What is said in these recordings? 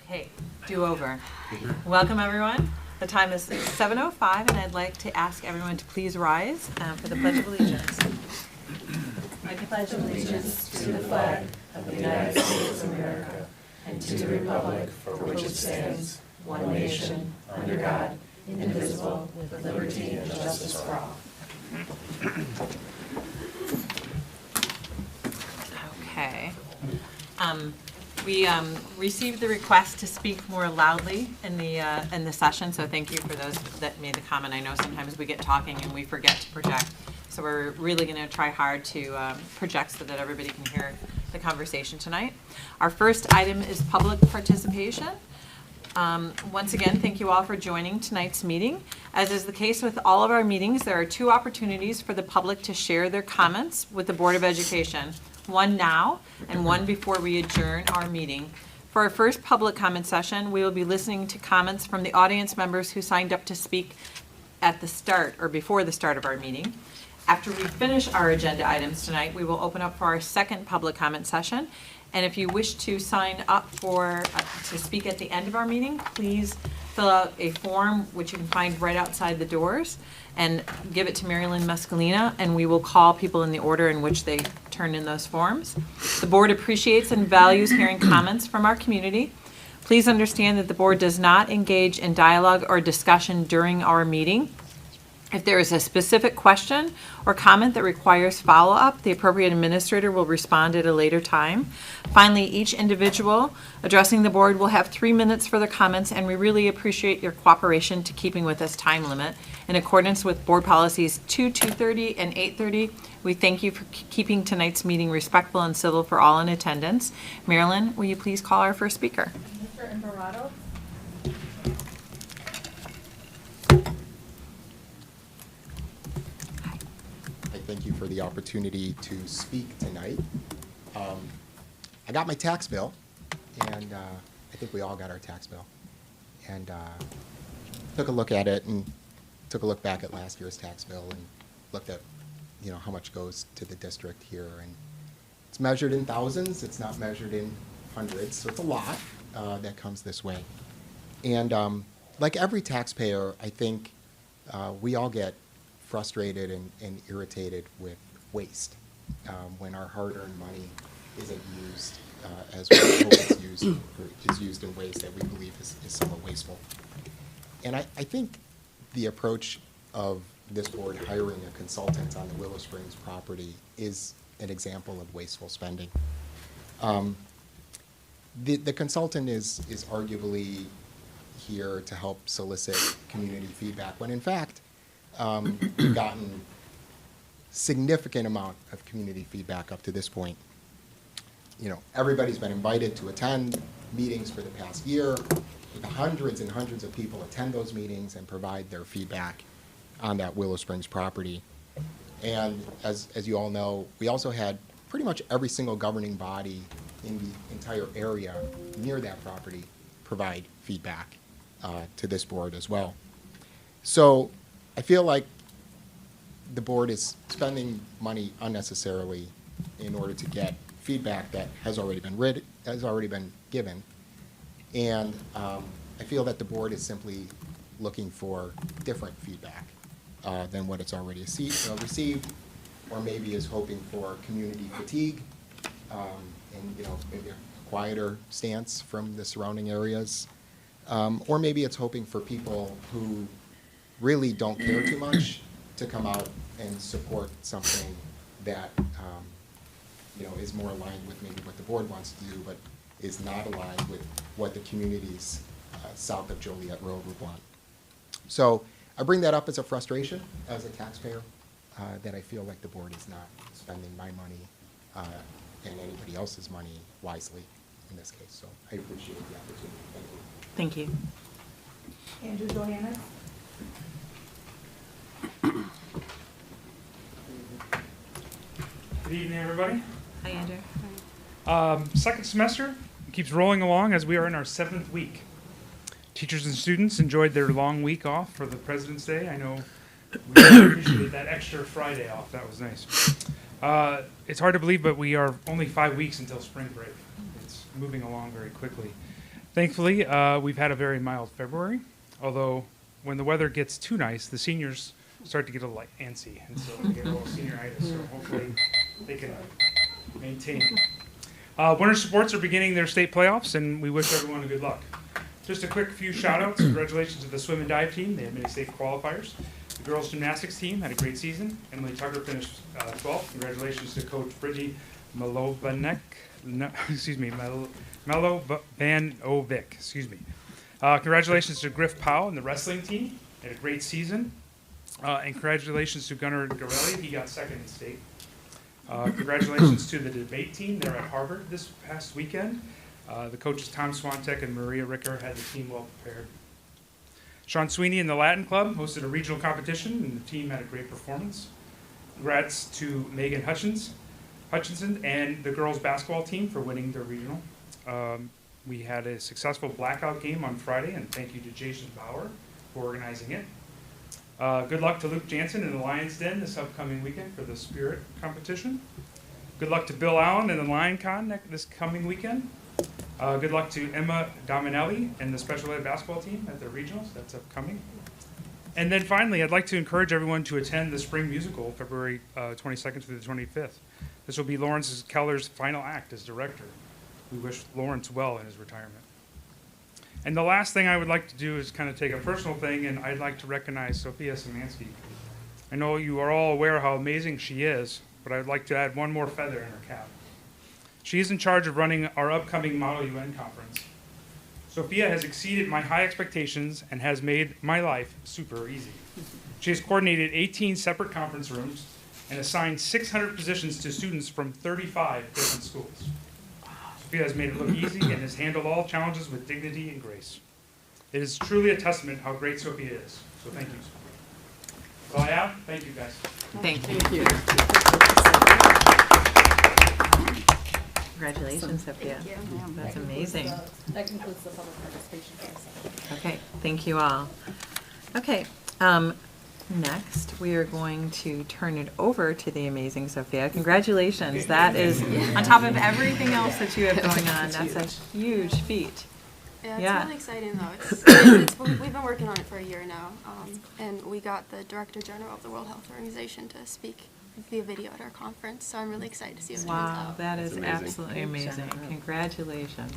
Okay, do-over. Welcome, everyone. The time is 7:05, and I'd like to ask everyone to please rise for the Pledge of Allegiance. I pledge allegiance to the flag of the United States of America and to the republic for which it stands, one nation, under God, indivisible, with liberty and justice for all. Okay. We received the request to speak more loudly in the session, so thank you for those that made the comment. I know sometimes we get talking and we forget to project, so we're really going to try hard to project so that everybody can hear the conversation tonight. Our first item is public participation. Once again, thank you all for joining tonight's meeting. As is the case with all of our meetings, there are two opportunities for the public to share their comments with the Board of Education. One now and one before we adjourn our meeting. For our first public comment session, we will be listening to comments from the audience members who signed up to speak at the start or before the start of our meeting. After we finish our agenda items tonight, we will open up for our second public comment session. And if you wish to sign up to speak at the end of our meeting, please fill out a form which you can find right outside the doors and give it to Marilyn Mescalina, and we will call people in the order in which they turn in those forms. The board appreciates and values hearing comments from our community. Please understand that the board does not engage in dialogue or discussion during our meeting. If there is a specific question or comment that requires follow-up, the appropriate administrator will respond at a later time. Finally, each individual addressing the board will have 3 minutes for their comments, and we really appreciate your cooperation to keeping with this time limit. In accordance with board policies 230 and 830, we thank you for keeping tonight's meeting respectful and civil for all in attendance. Marilyn, will you please call our first speaker? Mr. Imperato. Thank you for the opportunity to speak tonight. I got my tax bill, and I think we all got our tax bill. And took a look at it and took a look back at last year's tax bill and looked at, how much goes to the district here. And it's measured in thousands. It's not measured in hundreds. So it's a lot that comes this way. And like every taxpayer, I think we all get frustrated and irritated with waste when our hard-earned money isn't used as we hope it's used, or is used in ways that we believe is somewhat wasteful. And I think the approach of this board hiring a consultant on the Willow Springs property is an example of wasteful spending. The consultant is arguably here to help solicit community feedback, when in fact, we've gotten significant amount of community feedback up to this point. Everybody's been invited to attend meetings for the past year. Hundreds and hundreds of people attend those meetings and provide their feedback on that Willow Springs property. And as you all know, we also had pretty much every single governing body in the entire area near that property provide feedback to this board as well. So I feel like the board is spending money unnecessarily in order to get feedback that has already been given, and I feel that the board is simply looking for different feedback than what it's already received, or maybe is hoping for community fatigue and maybe a quieter stance from the surrounding areas, or maybe it's hoping for people who really don't care too much to come out and support something that is more aligned with maybe what the board wants to do, but is not aligned with what the communities south of Joliet Road would want. So I bring that up as a frustration as a taxpayer, that I feel like the board is not spending my money and anybody else's money wisely in this case. So I appreciate the opportunity. Thank you. Thank you. Andrew Johannes. Good evening, everybody. Hi, Andrew. Second semester keeps rolling along as we are in our 7th week. Teachers and students enjoyed their long week off for the President's Day. I know we appreciated that extra Friday off. That was nice. It's hard to believe, but we are only 5 weeks until spring break. It's moving along very quickly. Thankfully, we've had a very mild February, although when the weather gets too nice, the seniors start to get a little antsy, and so they get a little senioritis, so hopefully they can maintain. Winter sports are beginning their state playoffs, and we wish everyone a good luck. Just a quick few shout-outs. Congratulations to the swim and dive team. They had many state qualifiers. The girls gymnastics team had a great season. Emily Tucker finished 12th. Congratulations to Coach Brittany Malovanek. Melovanovic. Excuse me. Congratulations to Griff Powell and the wrestling team. They had a great season. And congratulations to Gunnar Garelli. He got second in state. Congratulations to the debate team. They're at Harvard this past weekend. The coaches Tom Swantek and Maria Ricker had the team well prepared. Sean Sweeney and the Latin Club hosted a regional competition, and the team had a great performance. Congrats to Megan Hutchinson and the girls basketball team for winning their regional. We had a successful blackout game on Friday, and thank you to Jason Bauer for organizing it. Good luck to Luke Jansen in the Lions Den this upcoming weekend for the Spirit competition. Good luck to Bill Allen and the Lion Con this coming weekend. Good luck to Emma Dominelli and the special ed basketball team at their regionals. That's upcoming. And then finally, I'd like to encourage everyone to attend the spring musical, February 22nd through the 25th. This will be Lawrence Keller's final act as director. We wish Lawrence well in his retirement. And the last thing I would like to do is kind of take a personal thing, and I'd like to recognize Sophia Szymanski. I know you are all aware how amazing she is, but I'd like to add one more feather in her cap. She is in charge of running our upcoming Model UN conference. Sophia has exceeded my high expectations and has made my life super easy. She has coordinated 18 separate conference rooms and assigned 600 positions to students from 35 different schools. Sophia has made it look easy and has handled all challenges with dignity and grace. It is truly a testament how great Sophia is. So thank you. That's all I have. Thank you, guys. Thank you. Congratulations, Sophia. Thank you. That's amazing. That concludes the public participation process. Okay, thank you all. Okay, next, we are going to turn it over to the amazing Sophia. Congratulations. That is, on top of everything else that you have going on, that's a huge feat. Yeah, it's Yeah. really exciting though. We've been working on it for a year now, and we got the Director General of the World Health Organization to speak via video at our conference, so I'm really excited to see what it turns Wow, out. that is amazing. absolutely amazing. Congratulations.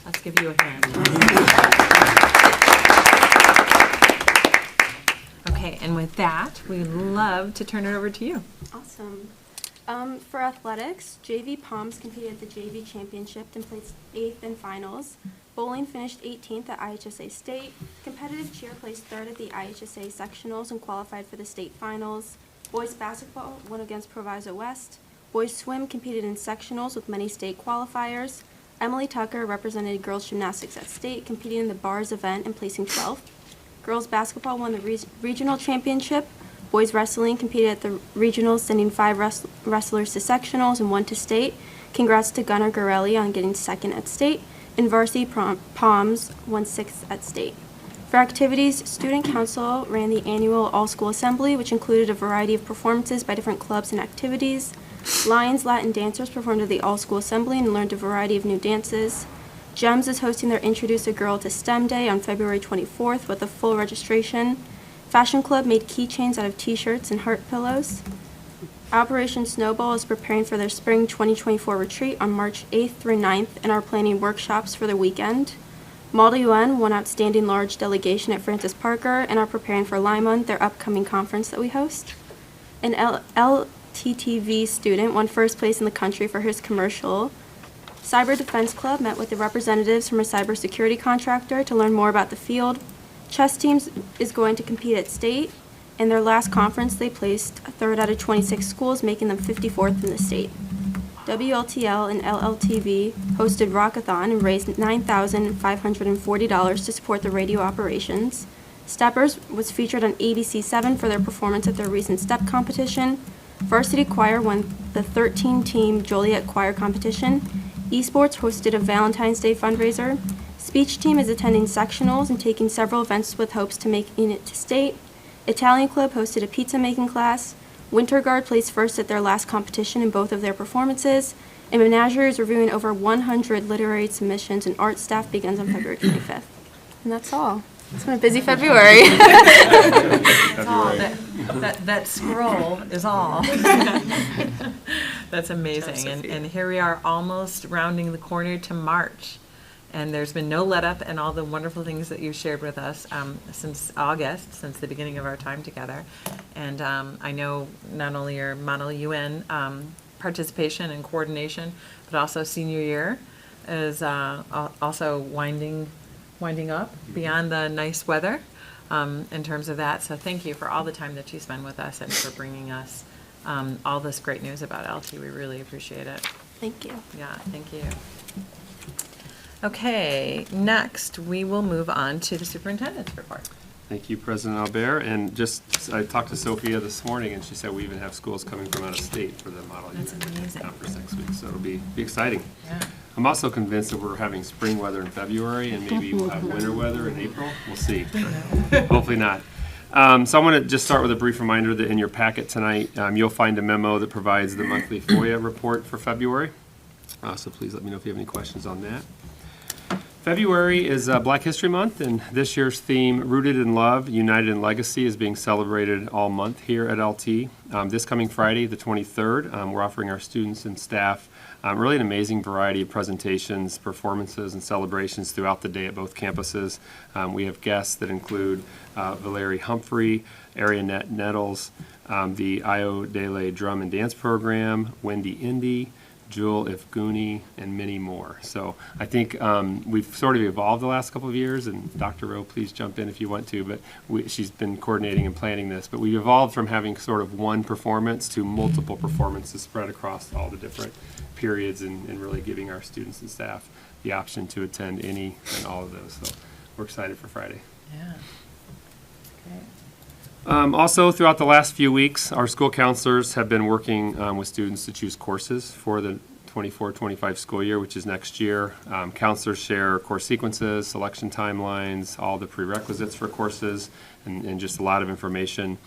Let's give you a hand. Okay, and with that, we'd love to turn it over to you. Awesome. For athletics, JV Palms competed at the JV Championship and placed 8th in finals. Bowling finished 18th at IHSA State. Competitive cheer placed 3rd at the IHSA sectionals and qualified for the state finals. Boys basketball won against Proviso West. Boys swim competed in sectionals with many state qualifiers. Emily Tucker represented girls gymnastics at state, competing in the bars event and placing 12th. Girls basketball won the regional championship. Boys wrestling competed at the regionals, sending 5 wrestlers to sectionals and 1 to state. Congrats to Gunnar Garelli on getting 2nd at state. And varsity Palms won 6th at state. For activities, Student Council ran the annual all-school assembly, which included a variety of performances by different clubs and activities. Lyons Latin dancers performed at the all-school assembly and learned a variety of new dances. GEMS is hosting their Introduce a Girl to STEM Day on February 24th with a full registration. Fashion Club made keychains out of t-shirts and heart pillows. Operation Snowball is preparing for their spring 2024 retreat on March 8th through 9th and are planning workshops for the weekend. Model UN won Outstanding Large Delegation at Francis Parker and are preparing for Lima, their upcoming conference that we host. An LTTV student won 1st place in the country for his commercial. Cyber Defense Club met with the representatives from a cybersecurity contractor to learn more about the field. Chess Teams is going to compete at state. In their last conference, they placed 3rd out of 26 schools, making them 54th in the state. WLTL and LLTV hosted Rockathon and raised $9,540 to support the radio operations. Steppers was featured on ABC7 for their performance at their recent step competition. Varsity Choir won the 13-team Joliet Choir competition. Esports hosted a Valentine's Day fundraiser. Speech Team is attending sectionals and taking several events with hopes to making it to state. Italian Club hosted a pizza making class. Winter Guard placed 1st at their last competition in both of their performances. and Menagerie is reviewing over 100 literary submissions, and art staff begins on February 25th. And that's all. It's been a busy February. That's all. That scroll is all. That's amazing. And here we are, almost rounding the corner to March. And there's been no let-up and all the wonderful things that you've shared with us since August, since the beginning of our time together. And I know not only your Model UN participation and coordination, but also senior year is also winding up beyond the nice weather in terms of that. So thank you for all the time that you spend with us and for bringing us all this great news about LT. We really appreciate it. Thank you. Yeah, thank you. Okay, next we will move on to the superintendent's report. Thank you, President Albert. And I talked to Sophia this morning, and she said we even have schools coming from out of state for the Model That's UN amazing. conference next week, so it'll be exciting. Yeah. I'm also convinced that we're having spring weather in February, and maybe we'll have winter weather in April. We'll see. Hopefully not. So I want to just start with a brief reminder that in your packet tonight, you'll find a memo that provides the monthly FOIA report for February. So please let me know if you have any questions on that. February is Black History Month, and this year's theme, Rooted in Love, United in Legacy, is being celebrated all month here at LT. This coming Friday, the 23rd, we're offering our students and staff really an amazing variety of presentations, performances, and celebrations throughout the day at both campuses. We have guests that include Valerie Humphrey, Arianette Nettles, the Io Dele Drum and Dance Program, Wendy Indy, Jewel Ifguni, and many more. So I think we've sort of evolved the last couple of years, and Dr. Rowe, please jump in if you want to, but she's been coordinating and planning this. But we've evolved from having sort of one performance to multiple performances spread across all the different periods and really giving our students and staff the option to attend any and all of those. So we're excited for Friday. Yeah. Great. Also, throughout the last few weeks, our school counselors have been working with students to choose courses for the 24-25 school year, which is next year. Counselors share course sequences, selection timelines, all the prerequisites for courses, and just a lot of information.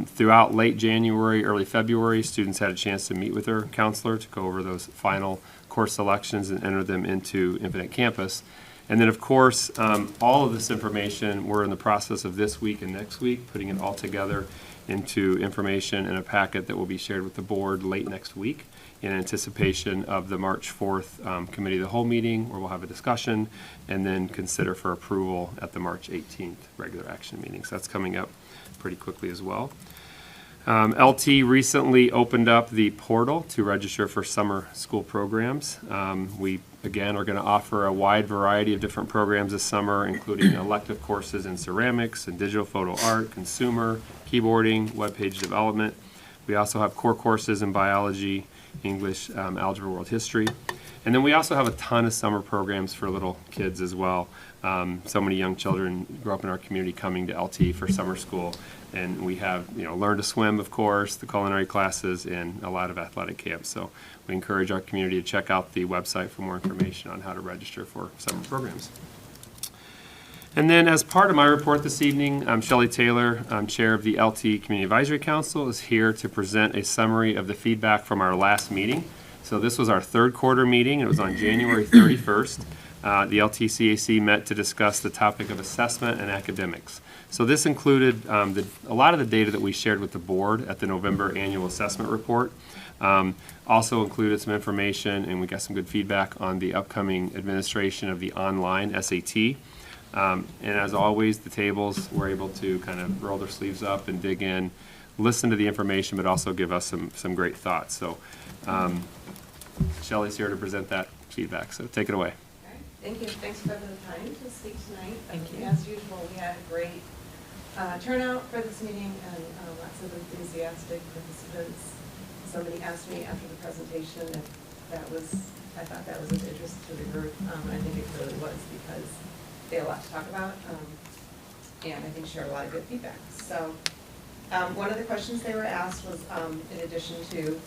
Throughout late January, early February, students had a chance to meet with their counselor to go over those final course selections and enter them into Infinite Campus. And then, of course, all of this information, we're in the process of this week and next week, putting it all together into information in a packet that will be shared with the board late next week in anticipation of the March 4th Committee of the Whole meeting, where we'll have a discussion and then consider for approval at the March 18th regular action meeting. So that's coming up pretty quickly as well. LT recently opened up the portal to register for summer school programs. We, again, are going to offer a wide variety of different programs this summer, including elective courses in ceramics and digital photo art, consumer, keyboarding, web page development. We also have core courses in biology, English, algebra, world history. And then we also have a ton of summer programs for little kids as well. So many young children grow up in our community coming to LT for summer school. And we have, Learn to Swim, of course, the culinary classes, and a lot of athletic camps. So we encourage our community to check out the website for more information on how to register for summer programs. And then as part of my report this evening, Shelley Taylor, Chair of the LT Community Advisory Council, is here to present a summary of the feedback from our last meeting. So this was our third quarter meeting. It was on January 31st. The LTCAC met to discuss the topic of assessment and academics. So this included a lot of the data that we shared with the board at the November annual assessment report. Also included some information, and we got some good feedback on the upcoming administration of the online SAT. And as always, the tables were able to kind of roll their sleeves up and dig in, listen to the information, but also give us some great thoughts. So Shelley's here to present that feedback, so take it away. Okay. Thank you. Thanks for the time to speak tonight. Thank you. As usual, we had a great turnout for this meeting and lots of enthusiastic participants. Somebody asked me after the presentation if I thought that was of interest to the group. I think it really was because they had a lot to talk about and I think shared a lot of good feedback. So one of the questions they were asked was, in addition to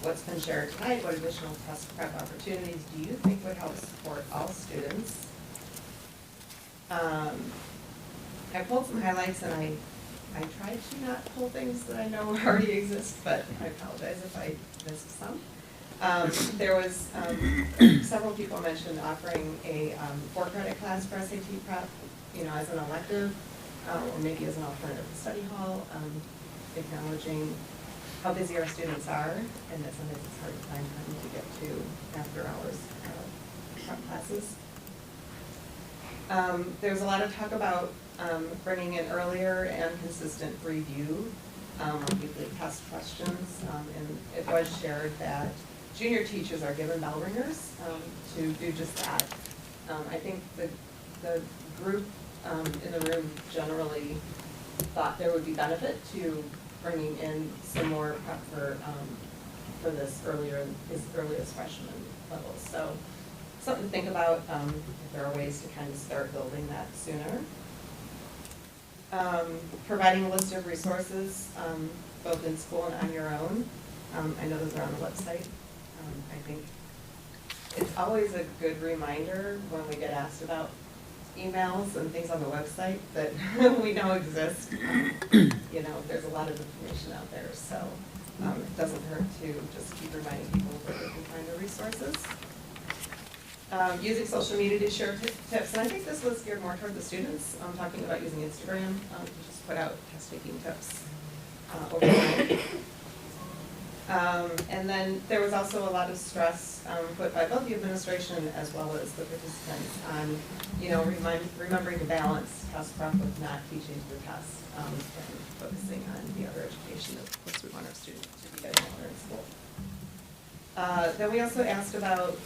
what's been shared tonight, what additional test prep opportunities do you think would help support all students? I pulled some highlights and I tried to not pull things that I know already exist, but I apologize if I missed some. There was, several people mentioned offering a 4-credit class for SAT prep, as an elective, or maybe as an alternative to study hall, acknowledging how busy our students are, and that sometimes it's hard to find time to get to after-hours prep classes. There's a lot of talk about bringing in earlier and consistent review of weekly test questions, and it was shared that junior teachers are given bell ringers to do just that. I think the group in the room generally thought there would be benefit to bringing in some more prep for this as early as freshman levels. So something to think about if there are ways to kind of start building that sooner. Providing a list of resources, both in school and on your own. I know those are on the website. I think it's always a good reminder when we get asked about emails and things on the website that we know exist. There's a lot of information out there, so it doesn't hurt to just keep reminding people where they can find the resources. Using social media to share tips, and I think this was geared more toward the students, talking about using Instagram to just put out test-taking tips over time. And then there was also a lot of stress put by both the administration as well as the participants on, remembering to balance test prep with not teaching to the test and focusing on the other education of course we want our students to be getting while they're in school. Then we also asked about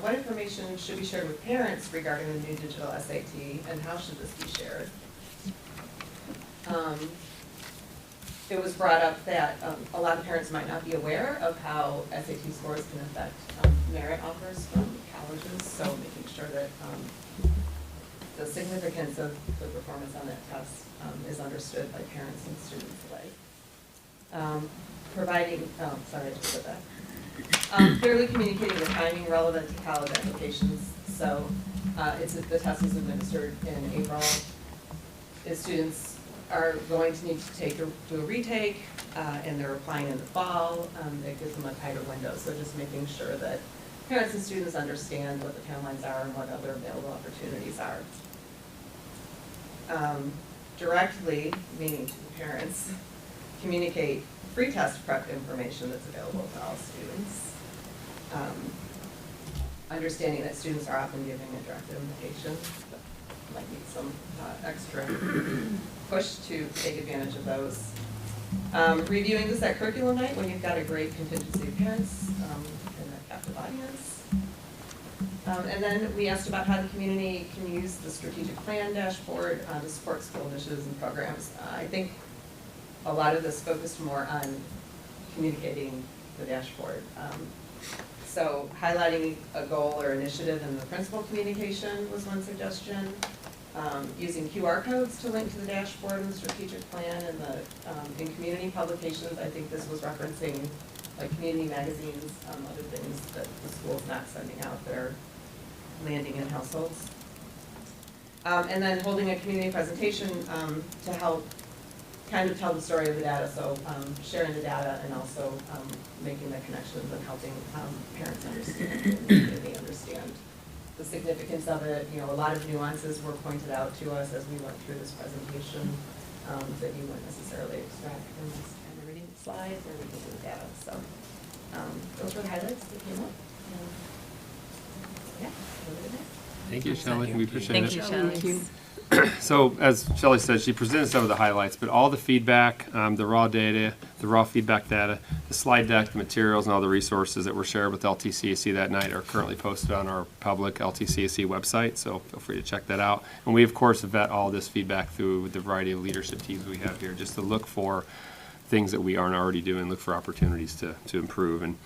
what information should be shared with parents regarding the new digital SAT and how should this be shared. It was brought up that a lot of parents might not be aware of how SAT scores can affect merit offers from colleges, so making sure that the significance of the performance on that test is understood by parents and students alike. Sorry, I just said that. Clearly communicating the timing relevant to college applications. So the test is administered in April. The students are going to need to do a retake, and they're applying in the fall. That gives them a tighter window. So just making sure that parents and students understand what the timelines are and what other available opportunities are. Directly, meaning to the parents, communicate free test prep information that's available to all students. Understanding that students are often giving a direct invitation, but might need some extra push to take advantage of those. Reviewing this at curriculum night when you've got a great contingency of parents and a captive audience. And then we asked about how the community can use the strategic plan dashboard to support school initiatives and programs. I think a lot of this focused more on communicating the dashboard. So highlighting a goal or initiative in the principal communication was one suggestion. Using QR codes to link to the dashboard and the strategic plan and in community publications. I think this was referencing like community magazines, other things that the school's not sending out that are landing in households. And then holding a community presentation to help kind of tell the story of the data, so sharing the data and also making the connections and helping parents understand and the community understand the significance of it. A lot of nuances were pointed out to us as we went through this presentation that you wouldn't necessarily extract from just kind of reading the slides or reading the data. So those were the highlights that came up. Yeah, Thank you, Shelley. We appreciate it. Thank you, Shelley. Thank you. So, as Shelley said, she presented some of the highlights, but all the feedback, the raw data, the raw feedback data, the slide deck, the materials, and all the resources that were shared with LTCAC that night are currently posted on our public LTCAC website, so feel free to check that out. And we, of course, vet all this feedback through the variety of leadership teams we have here, just to look for things that we aren't already doing, look for opportunities to improve. And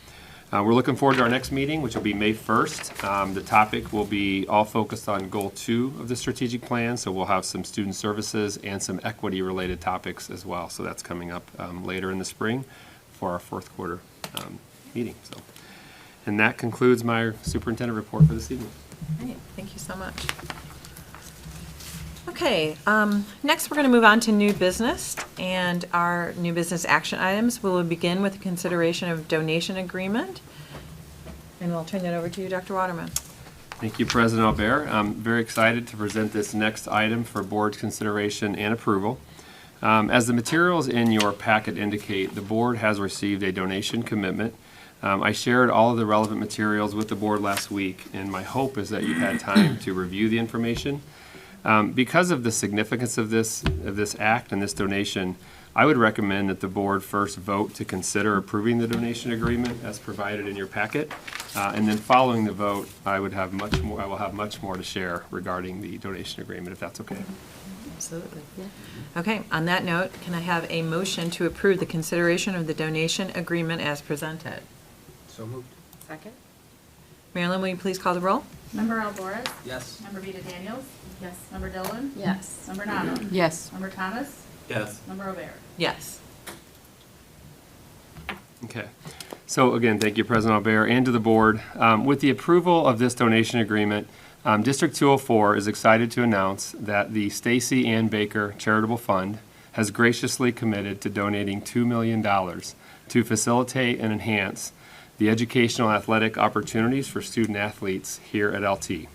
we're looking forward to our next meeting, which will be May 1st. The topic will be all focused on Goal 2 of the strategic plan, so we'll have some student services and some equity-related topics as well. So that's coming up later in the spring for our fourth quarter meeting. So, and that concludes my superintendent report for this evening. Great, thank you so much. Okay, next we're going to move on to new business, and our new business action items. We will begin with the consideration of donation agreement And we'll turn that over to you, Dr. Waterman. Thank you, President Albert. I'm very excited to present this next item for board consideration and approval. As the materials in your packet indicate, the board has received a donation commitment. I shared all of the relevant materials with the board last week, and my hope is that you've had time to review the information. Because of the significance of this act and this donation, I would recommend that the board first vote to consider approving the donation agreement as provided in your packet. And then following the vote, I will have much more to share regarding the donation agreement, if that's okay. Absolutely. Okay, on that note, can I have a motion to approve the consideration of the donation agreement as presented? So moved. Second? Marilyn, will you please call the roll? Member Alvarez? Yes. Member Vita Daniels? Yes. Member Dillon? Yes. Member Nato? Yes. Member Thomas? Yes. Member O'Bear? Yes. Okay. So again, thank you, President Albert, and to the board. With the approval of this donation agreement, District 204 is excited to announce that the Stacy Ann Baker Charitable Fund has graciously committed to donating $2 million to facilitate and enhance the educational athletic opportunities for student athletes here at LT.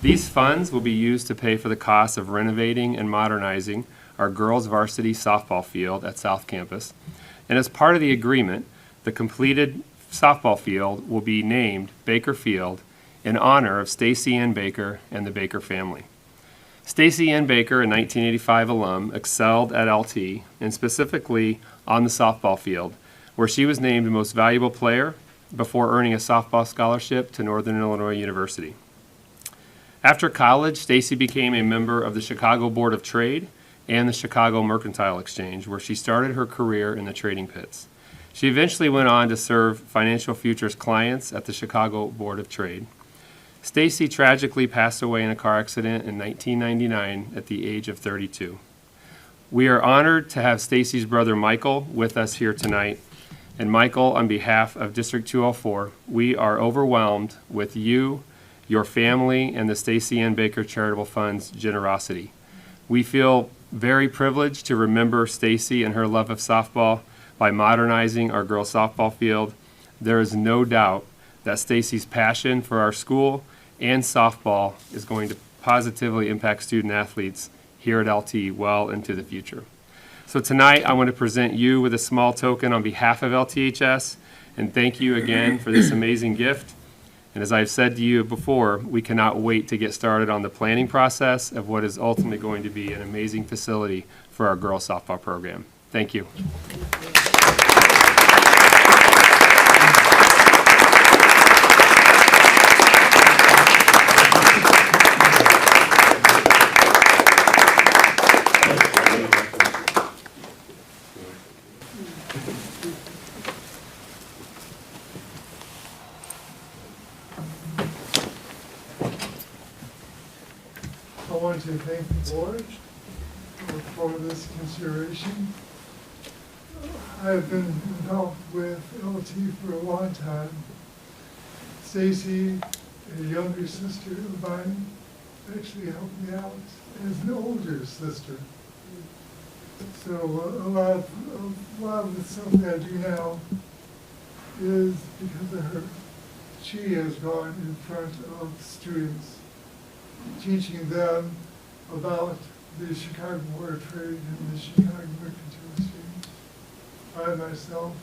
These funds will be used to pay for the cost of renovating and modernizing our girls varsity softball field at South Campus. And as part of the agreement, the completed softball field will be named Baker Field in honor of Stacy Ann Baker and the Baker family. Stacy Ann Baker, a 1985 alum, excelled at LT and specifically on the softball field, where she was named the most valuable player before earning a softball scholarship to Northern Illinois University. After college, Stacy became a member of the Chicago Board of Trade and the Chicago Mercantile Exchange, where she started her career in the trading pits. She eventually went on to serve financial futures clients at the Chicago Board of Trade. Stacy tragically passed away in a car accident in 1999 at the age of 32. We are honored to have Stacy's brother Michael with us here tonight. And Michael, on behalf of District 204, we are overwhelmed with you, your family, and the Stacy Ann Baker Charitable Fund's generosity. We feel very privileged to remember Stacy and her love of softball by modernizing our girls' softball field. There is no doubt that Stacy's passion for our school and softball is going to positively impact student athletes here at LT well into the future. So tonight, I want to present you with a small token on behalf of LTHS, and thank you again for this amazing gift. And as I've said to you before, we cannot wait to get started on the planning process of what is ultimately going to be an amazing facility for our girls softball program. Thank you. I want to thank the board for this consideration. I have been involved with LT for a long time. Stacy, a younger sister of mine, actually helped me out as an older sister. So a lot of the stuff that I do now is because of her. She has gone in front of students, teaching them about the Chicago Board of Trade and the Chicago Mercantile Exchange. I myself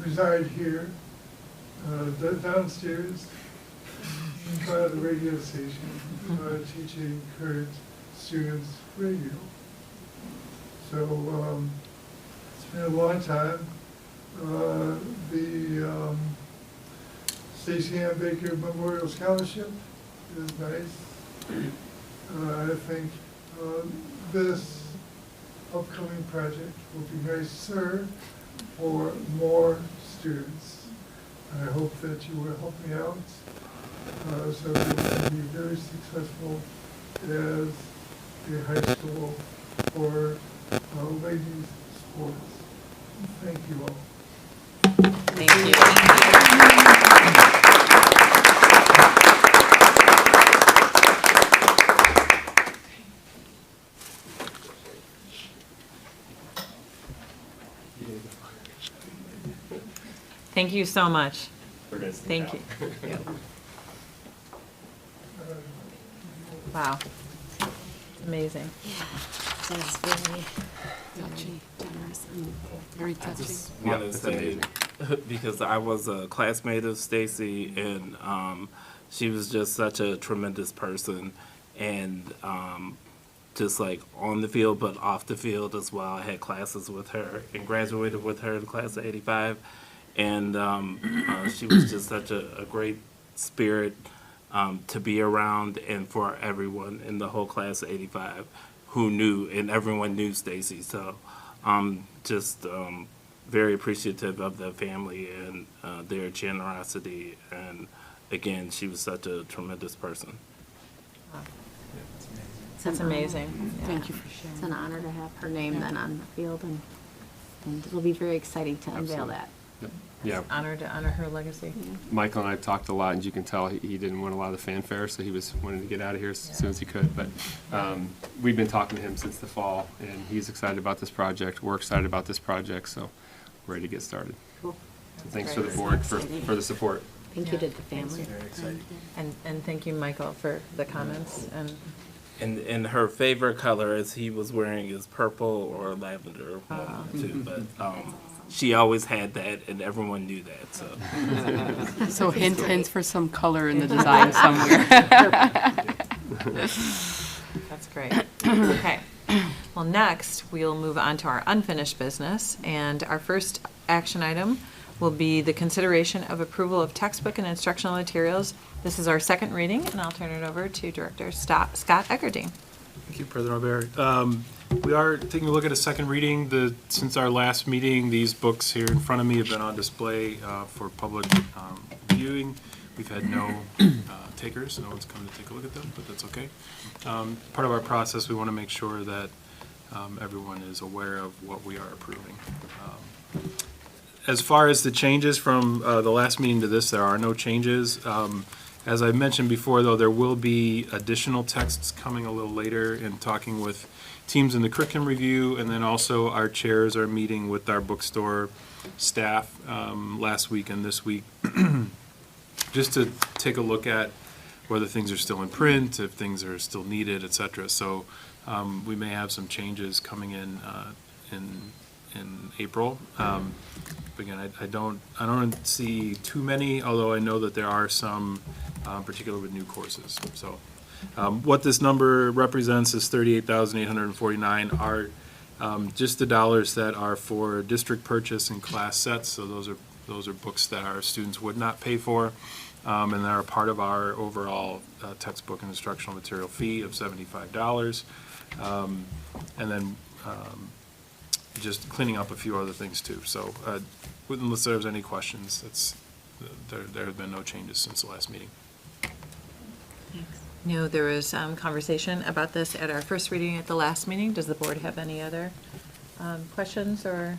reside here, downstairs by the radio station, teaching current students radio. So it's been a long time. The Stacy Ann Baker Memorial Scholarship is nice. I think this upcoming project will be nice to serve for more students. I hope that you will help me out so that we can be very successful as a high school for ladies sports. Thank you all. Thank you. Thank you so much. We're gonna sneak Thank out. you. Wow. It's amazing. That's very touchy, generous, and very touching. Just Yeah, want to that's say, amazing. because I was a classmate of Stacy, and she was just such a tremendous person, and just like on the field, but off the field as well. I had classes with her and graduated with her in the class of '85, and she was just such a great spirit to be around, and for everyone in the whole class of '85 who knew, and everyone knew Stacy. So just very appreciative of the family and their generosity. And again, she was such a tremendous person. That's amazing. Thank you for sharing. It's an honor to have her name then on the field, and it'll be very exciting to unveil Absolutely. that. Yeah, Honor to honor her legacy. Michael and I talked a lot, and you can tell he didn't want a lot of the fanfare, so he was wanting to get out of here as soon as he could. But we've been talking to him since the fall, and he's excited about this project. We're excited about this project, so we're ready to get started. Cool. So thanks for the board for the support. Thank you to the family. And thank you, Michael, for the comments. And her favorite color, as he was wearing, is purple or lavender, one of the two. But she always had that, and everyone knew that. So So hint for some color in the design somewhere. That's great. Okay. Well, next, we'll move on to our unfinished business. And our first action item will be the consideration of approval of textbook and instructional materials. This is our second reading, and I'll turn it over to Director Scott Eckerding. Thank you, President Robert. We are taking a look at a second reading. Since our last meeting, these books here in front of me have been on display for public viewing. We've had no takers. No one's come to take a look at them, but that's okay. Part of our process, we want to make sure that everyone is aware of what we are approving. As far as the changes from the last meeting to this, there are no changes. As I mentioned before, though, there will be additional texts coming a little later in talking with teams in the curriculum review, and then also our chairs are meeting with our bookstore staff last week and this week, just to take a look at whether things are still in print, if things are still needed, et cetera. So we may have some changes coming in April. Again, I don't see too many, although I know that there are some, particularly with new courses. So, what this number represents is $38,849 are just the dollars that are for district purchase and class sets. So those are books that our students would not pay for, and they're a part of our overall textbook and instructional material fee of $75. And then just cleaning up a few other things too. So unless there's any questions, there have been no changes since the last meeting. No, there was conversation about this at our first reading at the last meeting. Does the board have any other questions or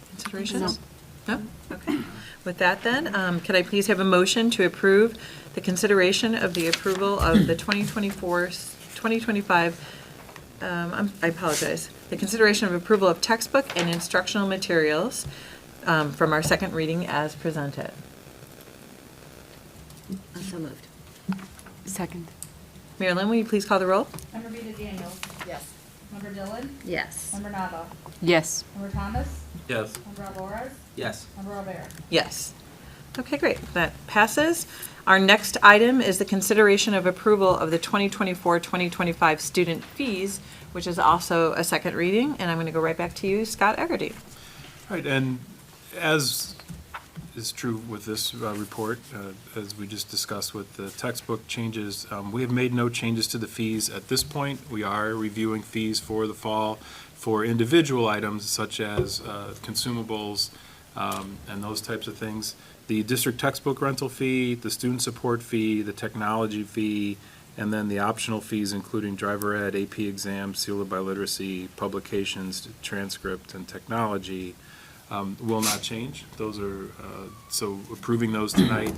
considerations? No? Okay. With that then, could I please have a motion to approve the consideration of the approval of the 2025, I apologize, the consideration of approval of textbook and instructional materials from our second reading as presented? So moved. Second. Mary Lynn, will you please call the roll? Member Rita Daniels. Yes. Member Dillon. Yes. Member Nava. Yes. Member Thomas. yes. Member Alvarez. Yes. Member Robert. Yes. Okay, great. That passes. Our next item is the consideration of approval of the 2024-2025 student fees, which is also a second reading, and I'm going to go right back to you, Scott Eckerding. All right, and as is true with this report, as we just discussed with the textbook changes, we have made no changes to the fees at this point. We are reviewing fees for the fall for individual items such as consumables and those types of things. The district textbook rental fee, the student support fee, the technology fee, and then the optional fees including driver ed, AP exams, sealed by literacy, publications, transcript, and technology will not change. Those are, so approving those tonight,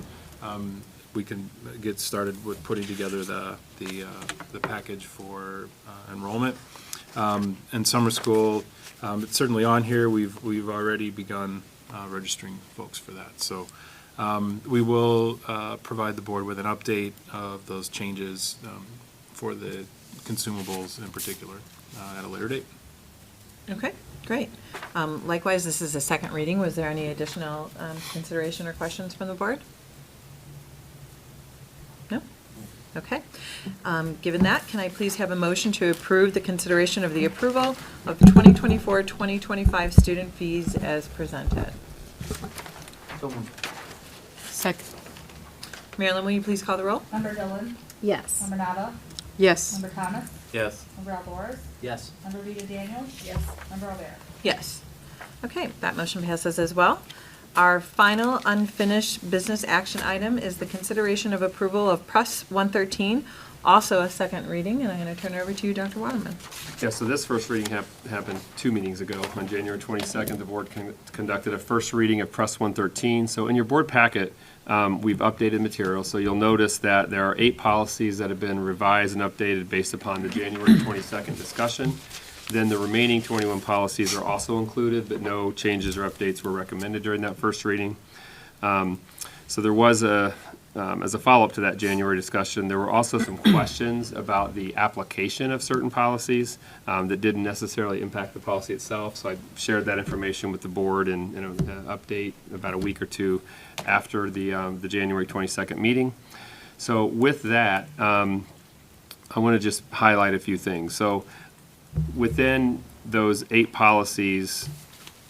we can get started with putting together the package for enrollment. And summer school, it's certainly on here. We've already begun registering folks for that. So we will provide the board with an update of those changes for the consumables in particular at a later date. Okay, great. Likewise, this is a second reading. Was there any additional consideration or questions from the board? No? Okay. Given that, can I please have a motion to approve the consideration of the approval of 2024-2025 student fees as presented? Second. Marilyn, will you please call the roll? Member Dillon? Yes. Member Nava? Yes. Member Thomas? Yes. Member Alvarez? Yes. Member Rita Daniels? Yes. Member O'Hare? Yes. Okay, that motion passes as well. Our final unfinished business action item is the consideration of approval of Press 113, also a second reading, and I'm going to turn it over to you, Dr. Waterman. Yeah, so this first reading happened 2 meetings ago. On January 22nd, the board conducted a first reading of Press 113. So in your board packet, we've updated material. So you'll notice that there are 8 policies that have been revised and updated based upon the January 22nd discussion. Then the remaining 21 policies are also included, but no changes or updates were recommended during that first reading. So there was as a follow-up to that January discussion, there were also some questions about the application of certain policies that didn't necessarily impact the policy itself. So I shared that information with the board and an update about a week or two after the January 22nd meeting. So with that, I want to just highlight a few things. So within those 8 policies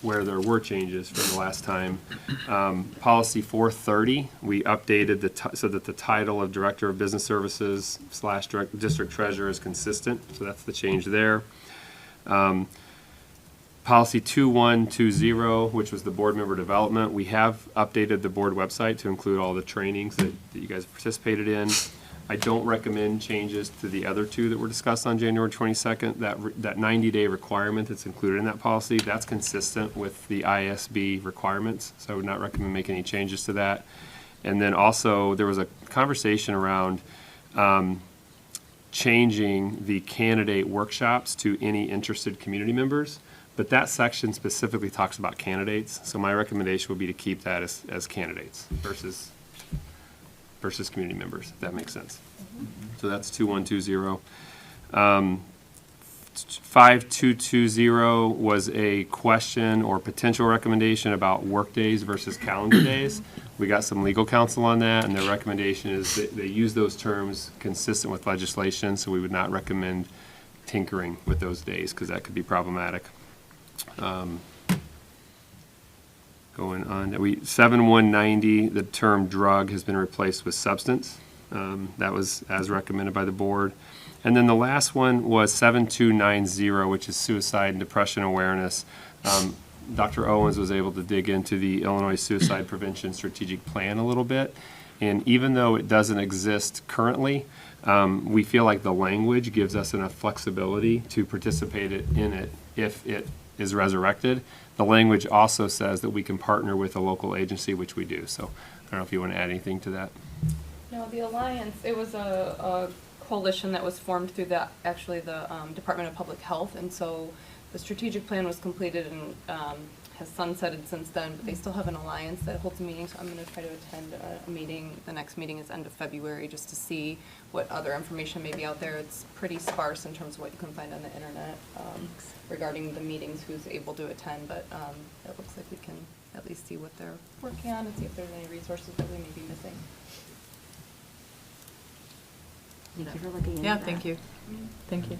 where there were changes from the last time, policy 430, we updated so that the title of Director of Business Services / District Treasurer is consistent. So that's the change there. Policy 2120, which was the board member development, we have updated the board website to include all the trainings that you guys participated in. I don't recommend changes to the other 2 that were discussed on January 22nd. That 90-day requirement that's included in that policy, that's consistent with the ISB requirements, so I would not recommend making any changes to that. And then also, there was a conversation around changing the candidate workshops to any interested community members, but that section specifically talks about candidates, so my recommendation would be to keep that as candidates versus community members, if that makes sense. So that's 2120. 5220 was a question or potential recommendation about work days versus calendar days. We got some legal counsel on that, and their recommendation is that they use those terms consistent with legislation, so we would not recommend tinkering with those days because that could be problematic. Going on, 7190, the term drug has been replaced with substance. That was as recommended by the board. And then the last one was 7290, which is suicide and depression awareness. Dr. Owens was able to dig into the Illinois Suicide Prevention Strategic Plan a little bit. And even though it doesn't exist currently, we feel like the language gives us enough flexibility to participate in it if it is resurrected. The language also says that we can partner with a local agency, which we do. So I don't know if you want to add anything to that. No, the Alliance, it was a coalition that was formed through the Department of Public Health, and so the strategic plan was completed and has sunsetted since then, but they still have an alliance that holds meetings. So I'm going to try to attend a meeting. The next meeting is end of February, just to see what other information may be out there. It's pretty sparse in terms of what you can find on the internet regarding the meetings, who's able to attend, but it looks like we can at least see what they're working on and see if there's any resources that we may be missing. Thank you for looking into Yeah, that. thank you. Thank you.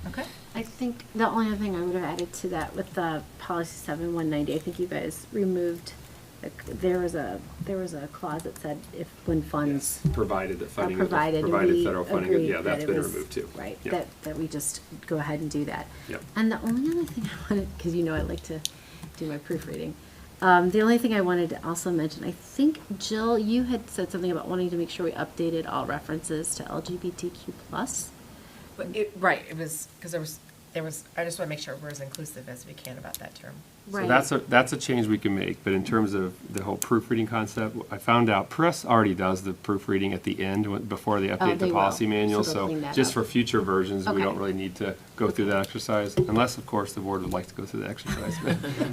Okay. I think the only other thing I would have added to that with the policy 7190, I think you guys removed, there was a clause that said when funds Provided that are funding, provided, provided we federal funding, agreed yeah, that's that it been was- removed too. Right, Yep. that we just go ahead and do that. Yep. And the only other thing I wanted, because you know I like to do my proofreading, the only thing I wanted to also mention, I think, Jill, you had said something about wanting to make sure we updated all references to LGBTQ+. Right, it was, because there was, I just want to make sure we're as inclusive as we can about that term. So Right. that's a change we can make, but in terms of the whole proofreading concept, I found out press already does the proofreading at the end before they update they the will. policy manual, So they'll so clean that just up. for future versions, we Okay. don't really need to go through that exercise, unless, of course, the board would like to go through the exercise.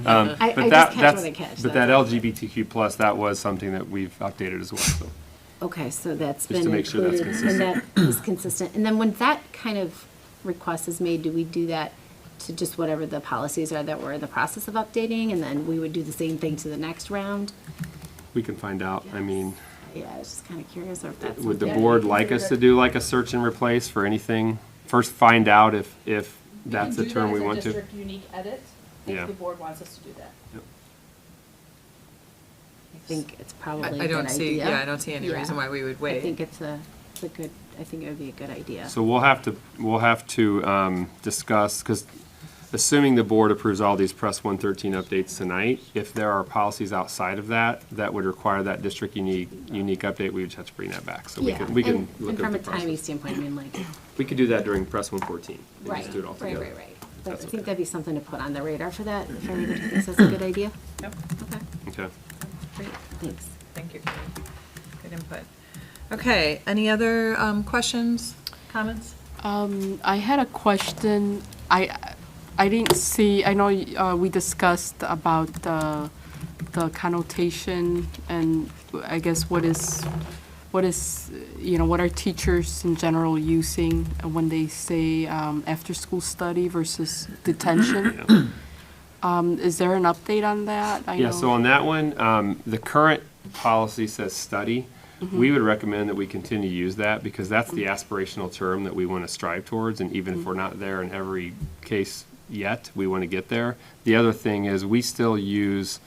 I But just that, catch that's, what I catch, but that that's all. LGBTQ plus, that was something that we've updated as well, so. Okay, so that's Just been to make sure that's included, and that is consistent. And then when that kind of request is made, do we do that to just whatever the policies are that we're in the process of updating, and then we would do the same thing to the next round? We can find out, I mean, Yeah, I was just kind of curious if that's. would the something- board like us to do like a search and replace for anything? First, find out if that's the term we want to. You can do that as a district unique edit, Yeah. if the board wants us to do that. I think it's probably a good I idea. don't see, yeah, I don't see any Yeah. reason why we would I wait. think it's a good, I think it would be a good idea. So we'll have to discuss, because assuming the board approves all these Press 113 updates tonight, if there are policies outside of that, that would require that district unique update, we would just have to bring that back. So we Yeah, can and look and at from the a timing process. standpoint, I mean, like, We could do that during Press 114. and right, just do it all right, together. right, right. But I That's think okay. that'd be something to put on the radar for that, if everybody thinks that's a good idea. Yep. Okay, Okay. Great, thanks. thank you. Good input. Okay, any other questions, comments? I had a question. I didn't see, I know we discussed about the connotation and I guess what is, what are teachers in general using when they say after-school study versus detention? Is there an update on that? I Yeah, know- so on that one, the current policy says study. We would recommend that we continue to use that because that's the aspirational term that we want to strive towards. And even if we're not there in every case yet, we want to get there. The other thing is we still use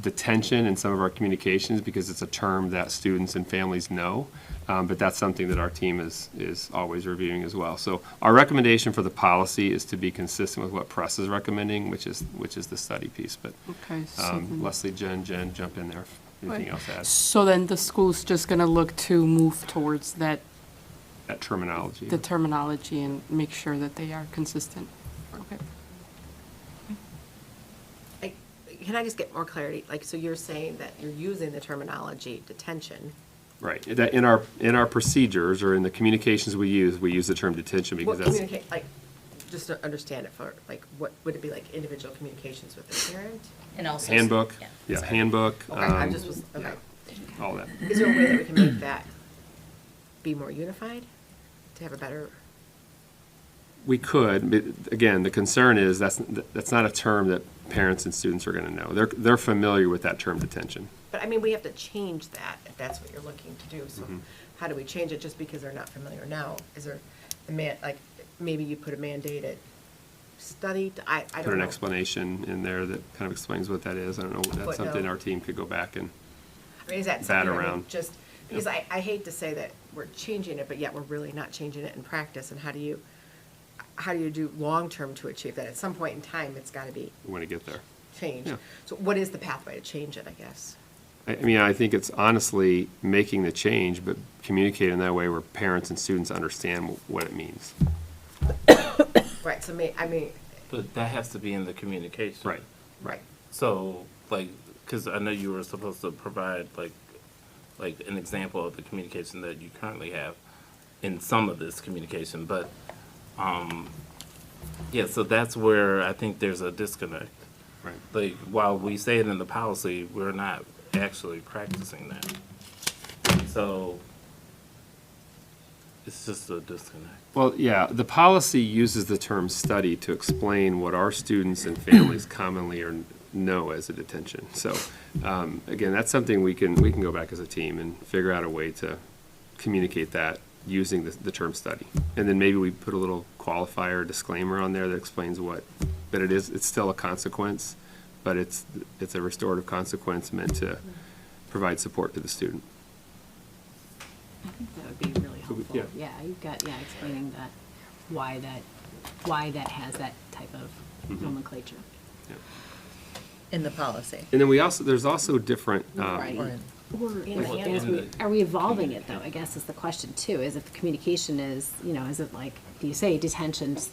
detention in some of our communications because it's a term that students and families know. But that's something that our team is always reviewing as well. So our recommendation for the policy is to be consistent with what press is recommending, which is the study piece. But Okay, so then- Leslie, Jen, jump in there if anything else to add. So then the school's just gonna look to move towards that, That terminology. the terminology and make sure that they are consistent. Okay. Can I just get more clarity? Like, so you're saying that you're using the terminology detention. Right. That in our procedures or in the communications we use the term detention because What that's. communicate, like, just to understand it for, like, what, would it be like individual communications with the parent? And also. Handbook, Yeah. yeah, handbook. Okay, I just was, okay. All that. Is there a way that we can make that be more unified? To have a better, We could, but again, the concern is that's not a term that parents and students are gonna know. They're familiar with that term detention. but I mean, we have to change that if that's what you're looking to do. So Mhm. how do we change it just because they're not familiar now? Is there a like, maybe you put a mandated study, I don't know. Put an explanation in there that kind of explains what that is. I don't know, that's something Footnote. our team could go back and, I mean, is that bat something, I mean, around. just, because I hate to say that we're changing it, but yet we're really not changing it in practice, and how do you do long-term to achieve that? At some point in time, it's gotta be we wanna get there. changed. Yeah. So what is the pathway to change it, I guess? I mean, I think it's honestly making the change, but communicating in that way where parents and students understand what it means. Right, so I mean, But that has to be in the communication. Right. right, So, like, because I know you were supposed to provide, like an example of the communication that you currently have in some of this communication, but, yeah, so that's where I think there's a disconnect. Right. Like, while we say it in the policy, we're not actually practicing that. So, it's just a disconnect. Well, yeah, the policy uses the term study to explain what our students and families commonly know as a detention. So, again, that's something we can go back as a team and figure out a way to communicate that using the term study. And then maybe we put a little qualifier disclaimer on there that explains that it's still a consequence, but it's a restorative consequence meant to provide support to the student. I think that would be really helpful. yeah. Yeah, you've got, explaining that, why that has that type of Mhm. nomenclature. In the policy. And then there's also different, Right. Or are we evolving it though? I guess is the question too, is if the communication is, is it like, do you say detention /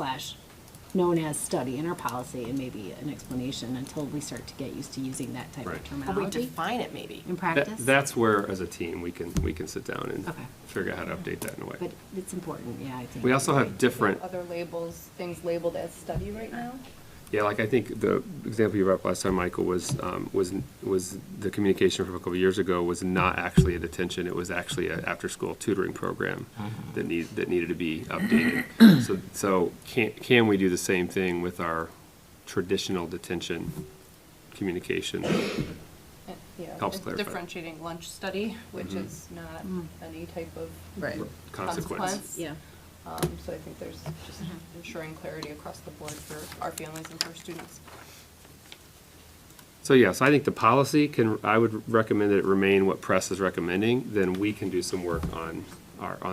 known as study in our policy and maybe an explanation until we start to get used to using that type Right. of Or we terminology define it maybe. in practice? That's where, as a team, we can sit down and Okay. figure out how to update that in a way. But it's important, yeah, I think. We also have different, Other labels, things labeled as study right now? yeah, like I think the example you brought up last time, Michael, was the communication from a couple of years ago was not actually a detention, it was actually an after-school tutoring program that needed to be updated. So can we do the same thing with our traditional detention communication? Yeah, Helps it's clarify. differentiating lunch study, which is not any type of Right. Consequence. Yeah. So I think there's just ensuring clarity across the board for our families and for students. So yes, I think the policy I would recommend that it remain what press is recommending, then we can do some work on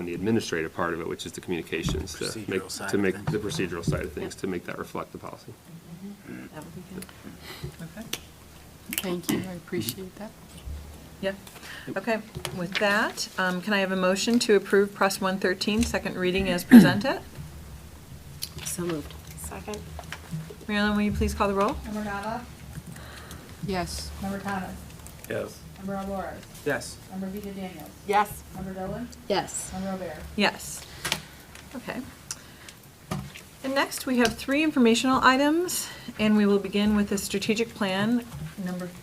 the administrative part of it, which is the communications, Procedural side to of make things. the procedural side of things, to make that reflect the policy. That would be good. Okay. Thank you, I appreciate that. Yeah, okay. With that, can I have a motion to approve Press 113, second reading as presented? So moved. Second. Marilyn, will you please call the roll? Member Nava? Yes. Member Thomas? Yes. Member Alvarez? Yes. Member Vita Daniels? Yes. Member Dolan? Yes. Member Robert? Yes. Okay. And next, we have 3 informational items, and we will begin with the strategic plan,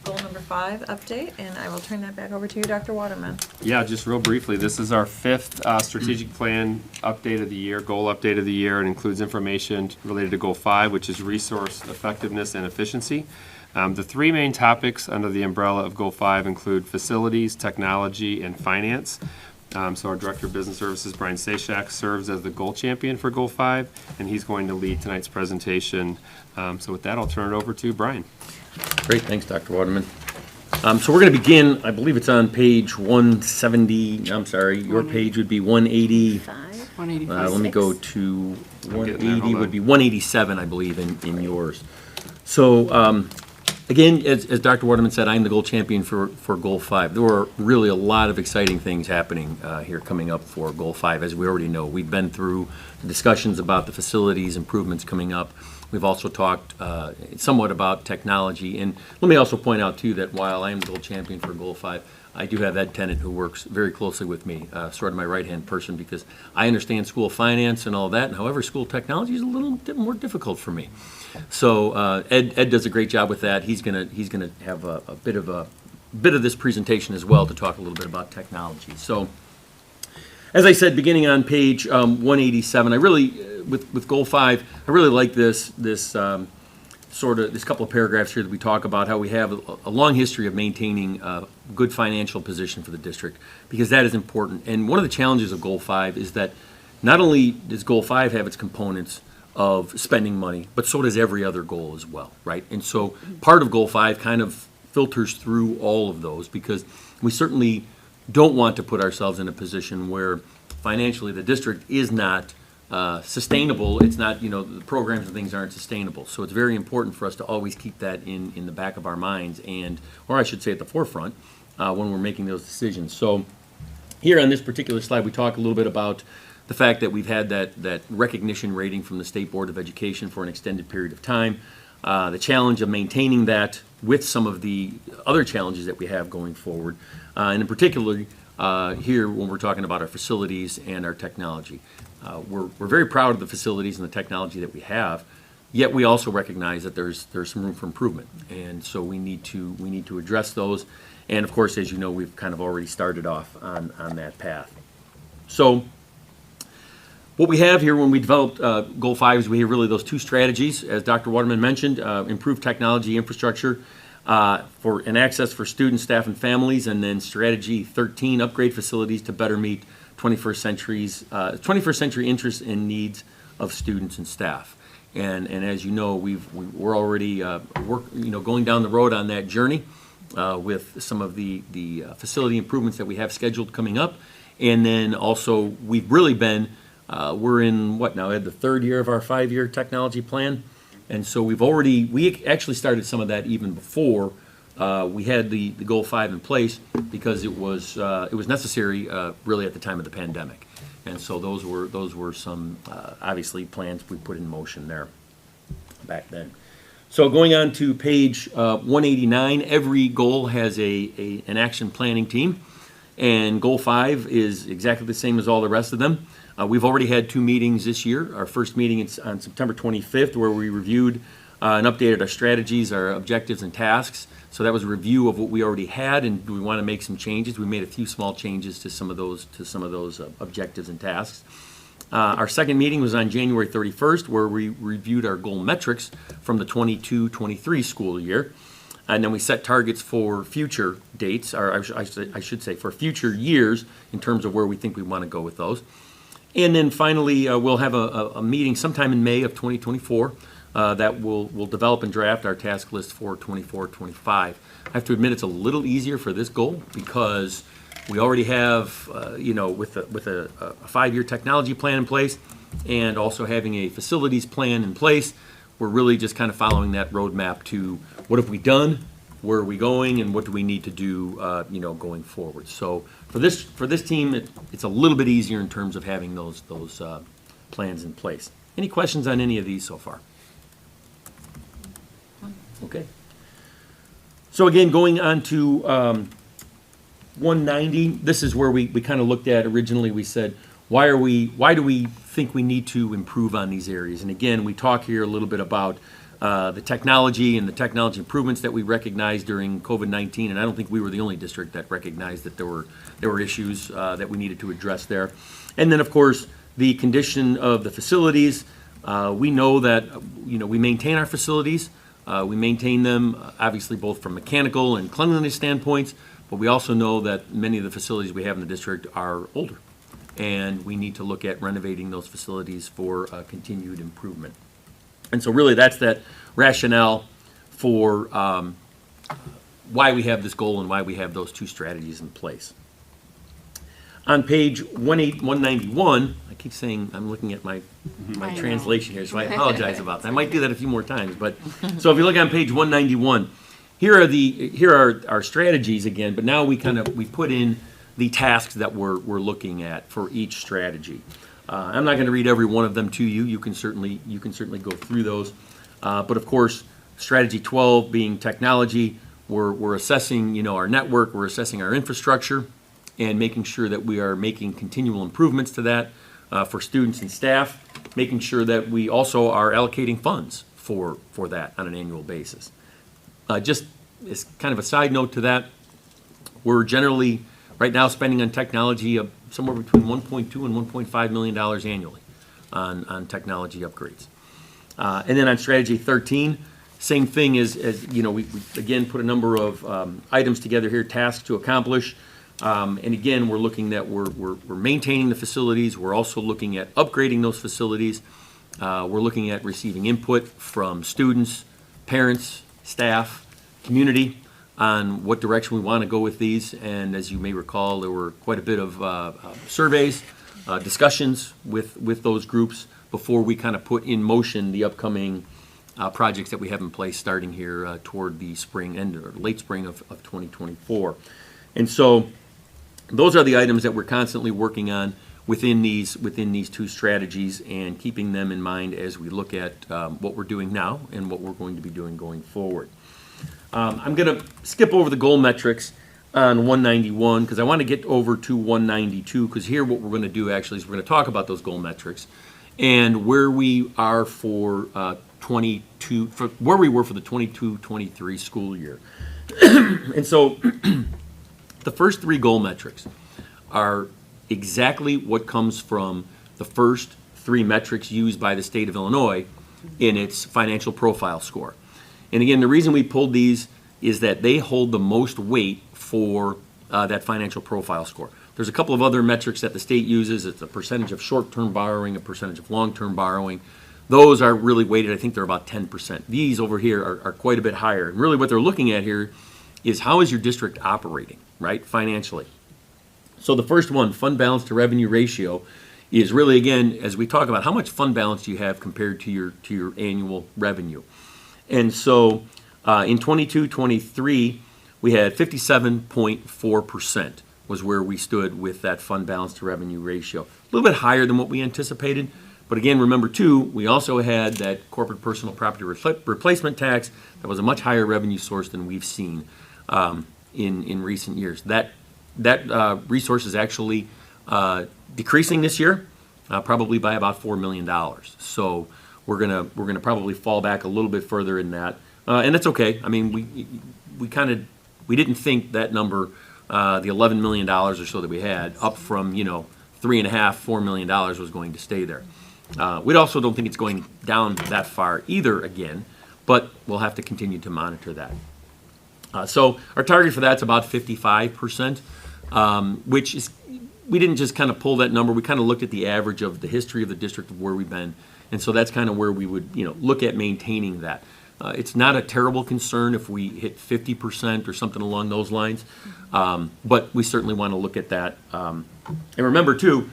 goal number 5 update, and I will turn that back over to you, Dr. Waterman. Yeah, just real briefly, this is our 5th strategic plan update of the year, goal update of the year. It includes information related to Goal 5, which is resource effectiveness and efficiency. The 3 main topics under the umbrella of Goal 5 include facilities, technology, and finance. So our Director of Business Services, Brian Sashak, serves as the goal champion for Goal 5, and he's going to lead tonight's presentation. So with that, I'll turn it over to Brian. Great, thanks, Dr. Waterman. So we're going to begin, I believe it's on page 170, I'm sorry, your page would be 180. 5. Let me go to getting there, 180, hold would on. be 187, I believe, in yours. So, again, as Dr. Waterman said, I'm the goal champion for Goal 5. There were really a lot of exciting things happening here coming up for Goal 5, as we already know. We've been through the discussions about the facilities improvements coming up. We've also talked somewhat about technology. And let me also point out, too, that while I am the goal champion for Goal 5, I do have Ed Tennant, who works very closely with me, sort of my right-hand person, because I understand school finance and all that. And however, school technology is a little bit more difficult for me. So Ed does a great job with that. He's gonna have a bit of this presentation as well to talk a little bit about technology. So, as I said, beginning on page 187, I really with Goal 5, I really like this couple of paragraphs here that we talk about how we have a long history of maintaining a good financial position for the district, because that is important. And one of the challenges of Goal 5 is that not only does Goal 5 have its components of spending money, but so does every other goal as well, right? And so part of Goal 5 kind of filters through all of those, because we certainly don't want to put ourselves in a position where financially the district is not sustainable. It's not, the programs and things aren't sustainable. So it's very important for us to always keep that in the back of our minds, or I should say at the forefront, when we're making those decisions. So here on this particular slide, we talk a little bit about the fact that we've had that recognition rating from the State Board of Education for an extended period of time, the challenge of maintaining that with some of the other challenges that we have going forward, and in particular here when we're talking about our facilities and our technology. We're very proud of the facilities and the technology that we have, yet we also recognize that there's some room for improvement, and so we need to address those. And of course, as you know, we've kind of already started off on that path. So what we have here when we developed Goal 5 is we have really those 2 strategies, as Dr. Waterman mentioned, improve technology infrastructure for an access for students, staff, and families, and then strategy 13, upgrade facilities to better meet 21st century interests and needs of students and staff. And as you know, we're already going down the road on that journey with some of the facility improvements that we have scheduled coming up. And then also we've really been we're in what now, Ed, the 3rd year of our 5-year technology plan. And so we actually started some of that even before we had the Goal 5 in place because it was necessary really at the time of the pandemic. And so those were some, obviously, plans we put in motion there back then. So going on to page 189, every goal has an action planning team. And Goal 5 is exactly the same as all the rest of them. We've already had 2 meetings this year. Our first meeting is on September 25th, where we reviewed and updated our strategies, our objectives, and tasks. So that was a review of what we already had, and we want to make some changes. We made a few small changes to some of those objectives and tasks. Our second meeting was on January 31st, where we reviewed our goal metrics from the 22-23 school year. And then we set targets for future dates, or I should say for future years in terms of where we think we want to go with those. And then finally, we'll have a meeting sometime in May of 2024 that will develop and draft our task list for 24-25. I have to admit it's a little easier for this goal because we already have, with a 5-year technology plan in place and also having a facilities plan in place, we're really just kind of following that roadmap to what have we done, where are we going, and what do we need to do, going forward. So for this team, it's a little bit easier in terms of having those plans in place. Any questions on any of these so far? Okay. So again, going on to 190, this is where we kind of looked at originally. We said, why do we think we need to improve on these areas? And again, we talk here a little bit about the technology and the technology improvements that we recognized during COVID-19, and I don't think we were the only district that recognized that there were issues that we needed to address there. And then, of course, the condition of the facilities. We know that we maintain our facilities. We maintain them obviously both from mechanical and cleanliness standpoints, but we also know that many of the facilities we have in the district are older, and we need to look at renovating those facilities for continued improvement. And so really that's that rationale for why we have this goal and why we have those 2 strategies in place. On page 191, I keep saying I'm looking at my translation here, so I apologize about that. I might do that a few more times. But so if you look on page 191, here are our strategies again. But now we put in the tasks that we're looking at for each strategy. I'm not going to read every one of them to you. You can certainly go through those. But of course, strategy 12 being technology, we're assessing our network, we're assessing our infrastructure, and making sure that we are making continual improvements to that for students and staff, making sure that we also are allocating funds for that on an annual basis. Just as kind of a side note to that, we're generally right now spending on technology somewhere between $1.2 and $1.5 million annually on technology upgrades. And then on strategy 13, same thing as we again put a number of items together here, tasks to accomplish. And again, we're looking that we're maintaining the facilities. We're also looking at upgrading those facilities. We're looking at receiving input from students, parents, staff, community on what direction we want to go with these. And as you may recall, there were quite a bit of surveys, discussions with those groups before we kind of put in motion the upcoming projects that we have in place starting here toward the late spring of 2024. And so those are the items that we're constantly working on within these 2 strategies and keeping them in mind as we look at what we're doing now and what we're going to be doing going forward. I'm going to skip over the goal metrics on 191 because I want to get over to 192 because here what we're going to do actually is we're going to talk about those goal metrics and where we are for where we were for the 22-23 school year. And so the first 3 goal metrics are exactly what comes from the first 3 metrics used by the state of Illinois in its financial profile score. And again, the reason we pulled these is that they hold the most weight for that financial profile score. There's a couple of other metrics that the state uses. It's a percentage of short-term borrowing, a percentage of long-term borrowing. Those are really weighted. I think they're about 10%. These over here are quite a bit higher. And really what they're looking at here is how is your district operating, right, financially. So the first one, fund balance to revenue ratio, is really, again, as we talk about how much fund balance do you have compared to your annual revenue. And so in 22-23, we had 57.4% was where we stood with that fund balance to revenue ratio. A little bit higher than what we anticipated, but again, remember too, we also had that corporate personal property replacement tax that was a much higher revenue source than we've seen in recent years. That resource is actually decreasing this year, probably by about $4 million. So we're gonna probably fall back a little bit further in that, and that's okay. I mean, we didn't think that number, the $11 million or so that we had, up from $3.5–4 million was going to stay there. We also don't think it's going down that far either again, but we'll have to continue to monitor that. So our target for that's about 55%, which is, we didn't just kind of pull that number. We kind of looked at the average of the history of the district of where we've been. And so that's kind of where we would, look at maintaining that. It's not a terrible concern if we hit 50% or something along those lines, but we certainly want to look at that. And remember too,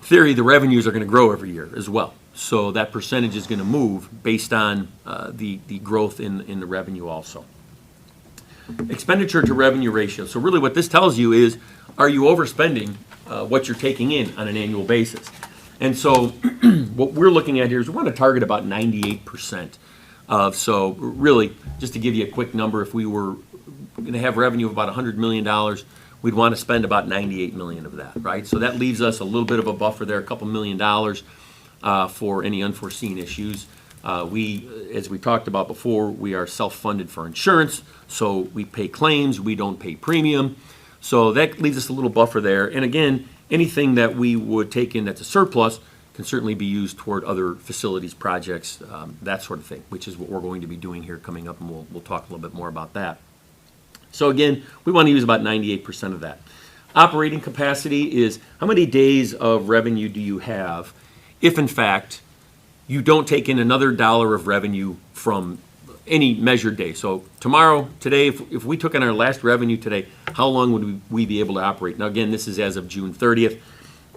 theory, the revenues are going to grow every year as well. So that percentage is going to move based on the growth in the revenue also. Expenditure to revenue ratio. So really what this tells you is, are you overspending what you're taking in on an annual basis? And so what we're looking at here is we want to target about 98%. So really, just to give you a quick number, if we were going to have revenue of about $100 million, we'd want to spend about $98 million of that, right? So that leaves us a little bit of a buffer there, a couple $1 million for any unforeseen issues. As we talked about before, we are self-funded for insurance, so we pay claims, we don't pay premium. So that leaves us a little buffer there. And again, anything that we would take in that's a surplus can certainly be used toward other facilities projects, that sort of thing, which is what we're going to be doing here coming up, and we'll talk a little bit more about that. So again, we want to use about 98% of that. Operating capacity is how many days of revenue do you have if, in fact, you don't take in another dollar of revenue from any measured day. So tomorrow, today, if we took in our last revenue today, how long would we be able to operate? Now, again, this is as of June 30th,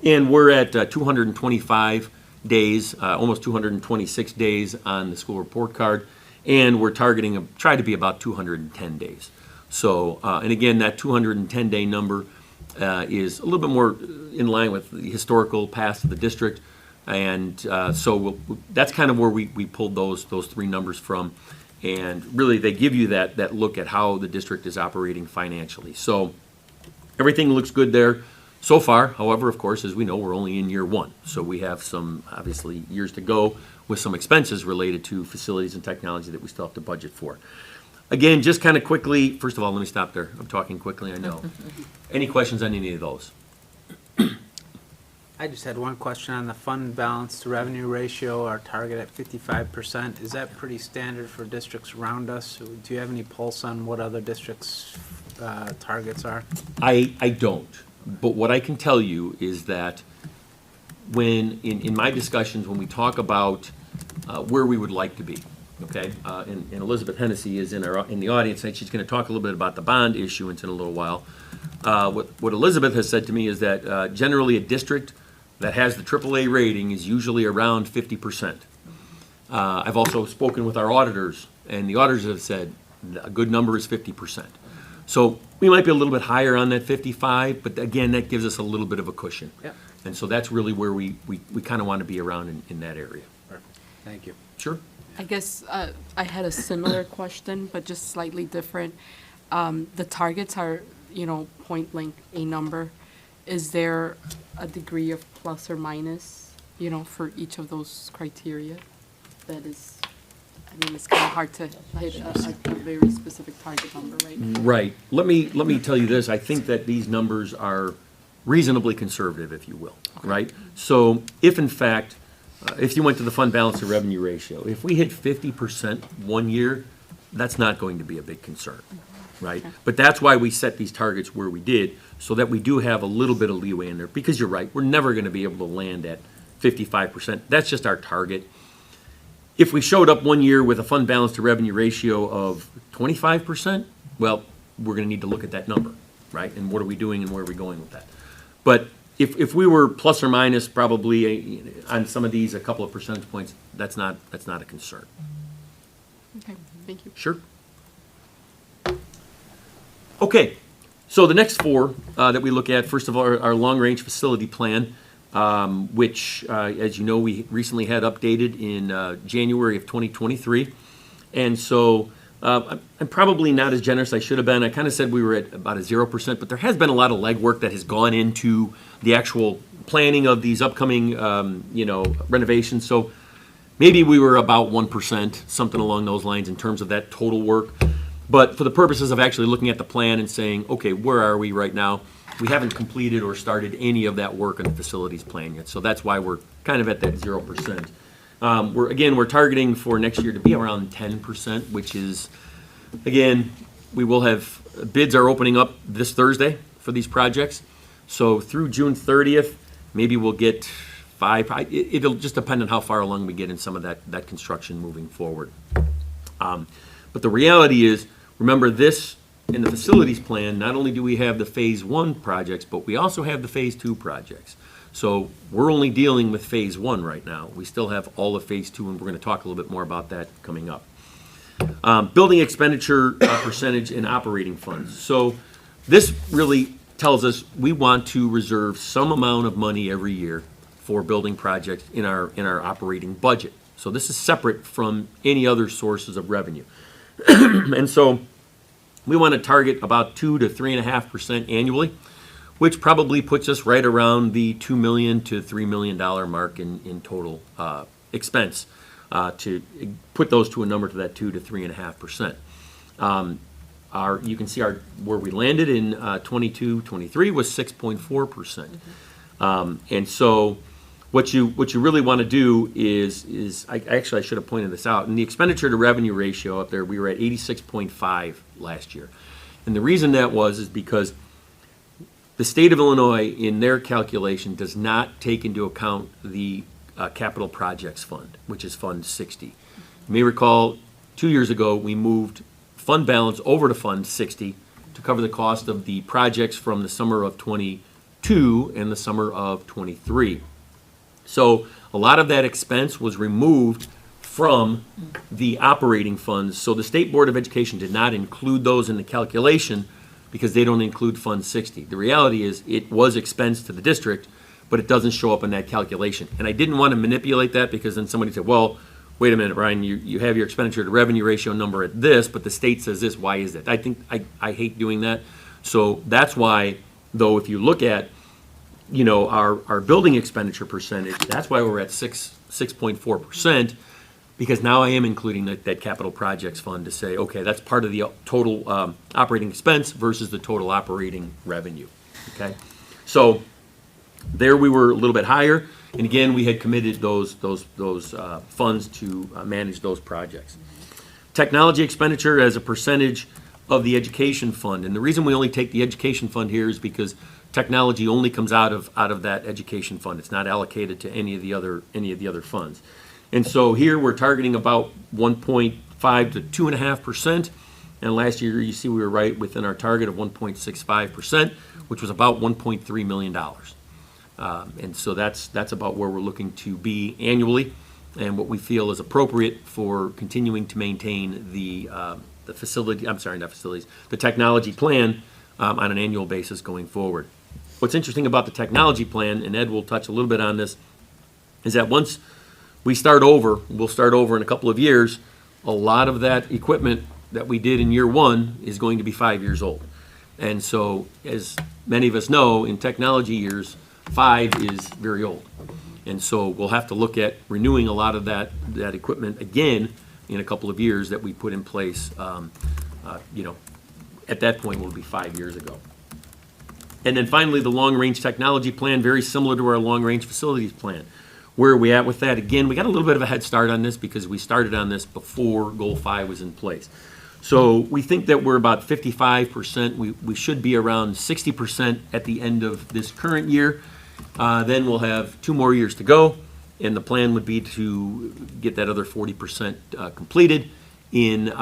and we're at 225 days, almost 226 days on the school report card, and we're targeting, try to be about 210 days. So, and again, that 210-day number is a little bit more in line with the historical past of the district. And so that's kind of where we pulled those three numbers from. And really, they give you that look at how the district is operating financially. So everything looks good there so far. However, of course, as we know, we're only in year one. So we have some, obviously, years to go with some expenses related to facilities and technology that we still have to budget for. Again, just kind of quickly, first of all, let me stop there. I'm talking quickly, I know. Any questions on any of those? I just had one question on the fund balance to revenue ratio, our target at 55%. Is that pretty standard for districts around us? Do you have any pulse on what other districts' targets are? I don't. But what I can tell you is that when, in my discussions, when we talk about where we would like to be, okay, and Elizabeth Hennessy is in the audience, and she's going to talk a little bit about the bond issuance in a little while. What Elizabeth has said to me is that generally a district that has the AAA rating is usually around 50%. I've also spoken with our auditors, and the auditors have said a good number is 50%. So we might be a little bit higher on that 55, but again, that gives us a little bit of a cushion. Yep. And so that's really where we kind of want to be around in that area. Perfect. Thank you. Sure. I guess I had a similar question, but just slightly different. The targets are, point blank a number. Is there a degree of plus or minus, for each of those criteria? That is, it's kind of hard to hit a very specific target number, right? Right. Let me tell you this. I think that these numbers are reasonably conservative, if you will, right? So if, in fact, if you went to the fund balance to revenue ratio, if we hit 50% one year, that's not going to be a big concern, right? Okay. But that's why we set these targets where we did, so that we do have a little bit of leeway in there. Because you're right, we're never going to be able to land at 55%. That's just our target. If we showed up one year with a fund balance to revenue ratio of 25%, well, we're going to need to look at that number, right? And what are we doing and where are we going with that? But if we were plus or minus probably on some of these a couple of percentage points, that's not a concern. Okay, thank you. Sure. Okay, so the next four that we look at, first of all, are our long-range facility plan, which, as you know, we recently had updated in January of 2023. And so I'm probably not as generous as I should have been. I kind of said we were at about a 0%, but there has been a lot of legwork that has gone into the actual planning of these upcoming, renovations. So maybe we were about 1%, something along those lines in terms of that total work. But for the purposes of actually looking at the plan and saying, okay, where are we right now? We haven't completed or started any of that work on the facilities plan yet. So that's why we're kind of at that 0%. We're targeting for next year to be around 10%, which is, again, we will have, bids are opening up this Thursday for these projects. So through June 30th, maybe we'll get 5. It'll just depend on how far along we get in some of that construction moving forward. But the reality is, remember this, in the facilities plan, not only do we have the Phase 1 projects, but we also have the Phase 2 projects. So we're only dealing with Phase 1 right now. We still have all of Phase 2, and we're going to talk a little bit more about that coming up. Building expenditure percentage in operating funds. So this really tells us we want to reserve some amount of money every year for building projects in our operating budget. So this is separate from any other sources of revenue. And so we want to target about 2 to 3.5% annually, which probably puts us right around the $2 million to $3 million mark in total expense, to put those to a number to that 2 to 3.5%. You can see where we landed in 22-23 was 6.4%. And so what you really want to do is I should have pointed this out. In the expenditure to revenue ratio up there, we were at 86.5 last year. And the reason that is because the state of Illinois, in their calculation, does not take into account the Capital Projects Fund, which is Fund 60. You may recall 2 years ago, we moved fund balance over to Fund 60 to cover the cost of the projects from the summer of 22 and the summer of 23. So a lot of that expense was removed from the operating funds. So the State Board of Education did not include those in the calculation because they don't include Fund 60. The reality is it was expense to the district, but it doesn't show up in that calculation. And I didn't want to manipulate that because then somebody said, well, wait a minute, Ryan, you have your expenditure to revenue ratio number at this, but the state says this, why is that? I hate doing that. So that's why, though, if you look at our building expenditure percentage, that's why we're at 6.4%, because now I am including that capital projects fund to say, okay, that's part of the total operating expense versus the total operating revenue, okay? So there we were a little bit higher, and again, we had committed those funds to manage those projects. Technology expenditure as a percentage of the education fund, and the reason we only take the education fund here is because technology only comes out of that education fund. It's not allocated to any of the other funds. And so here we're targeting about 1.5 to 2.5%. And last year, you see we were right within our target of 1.65%, which was about $1.3 million. And so that's about where we're looking to be annually, and what we feel is appropriate for continuing to maintain the technology plan on an annual basis going forward. What's interesting about the technology plan, and Ed will touch a little bit on this, is that once we'll start over in a couple of years, a lot of that equipment that we did in year one is going to be 5 years old. And so, as many of us know, in technology years, 5 is very old. And so we'll have to look at renewing a lot of that equipment again in a couple of years that we put in place, at that point will be 5 years ago. And then finally, the long-range technology plan, very similar to our long-range facilities plan. Where are we at with that? Again, we got a little bit of a head start on this because we started on this before Goal 5 was in place. So we think that we're about 55%. We should be around 60% at the end of this current year. Then we'll have 2 more years to go, and the plan would be to get that other 40% completed in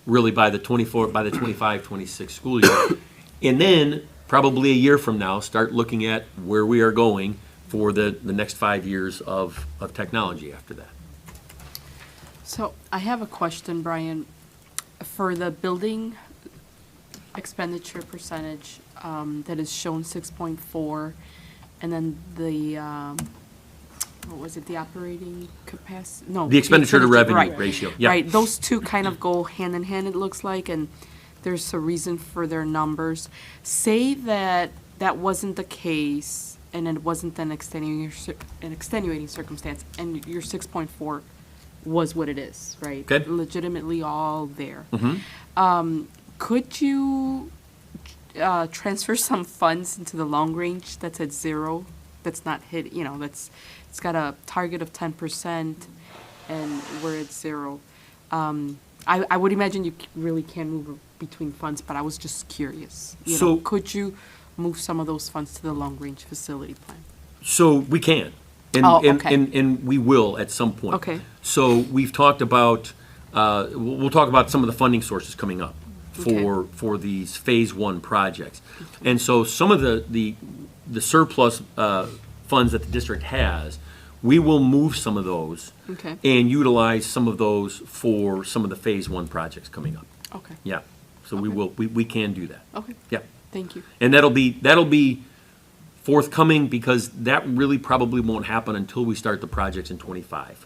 really by the 25-26 school year. And then probably a year from now, start looking at where we are going for the next 5 years of technology after that. So I have a question, Brian. For the building expenditure percentage, that is shown 6.4, and then the, what was it, the operating capacity? No. The expenditure to revenue right. ratio, yeah. Right, those two kind of go hand in hand, it looks like, and there's a reason for their numbers. Say that that wasn't the case, and it wasn't an extenuating circumstance, and your 6.4 was what it is, right? Okay. Legitimately all there. Mhm. Could you transfer some funds into the long range that's at 0, that's not hit, it's got a target of 10%, and we're at 0? I would imagine you really can't move between funds, but I was just curious. Could you move some of those funds to the long-range facility plan? So we can, and, okay. and we will at some point. Okay. So we've talked about, we'll talk about some of the funding sources coming up for these Phase 1 projects. And so some of the surplus funds that the district has, we will move some of those and utilize some of those for some of the Phase 1 projects coming up. Okay. Yeah, so we can do that. Okay. Yeah. Thank you. And that'll be forthcoming, because that really probably won't happen until we start the projects in '25.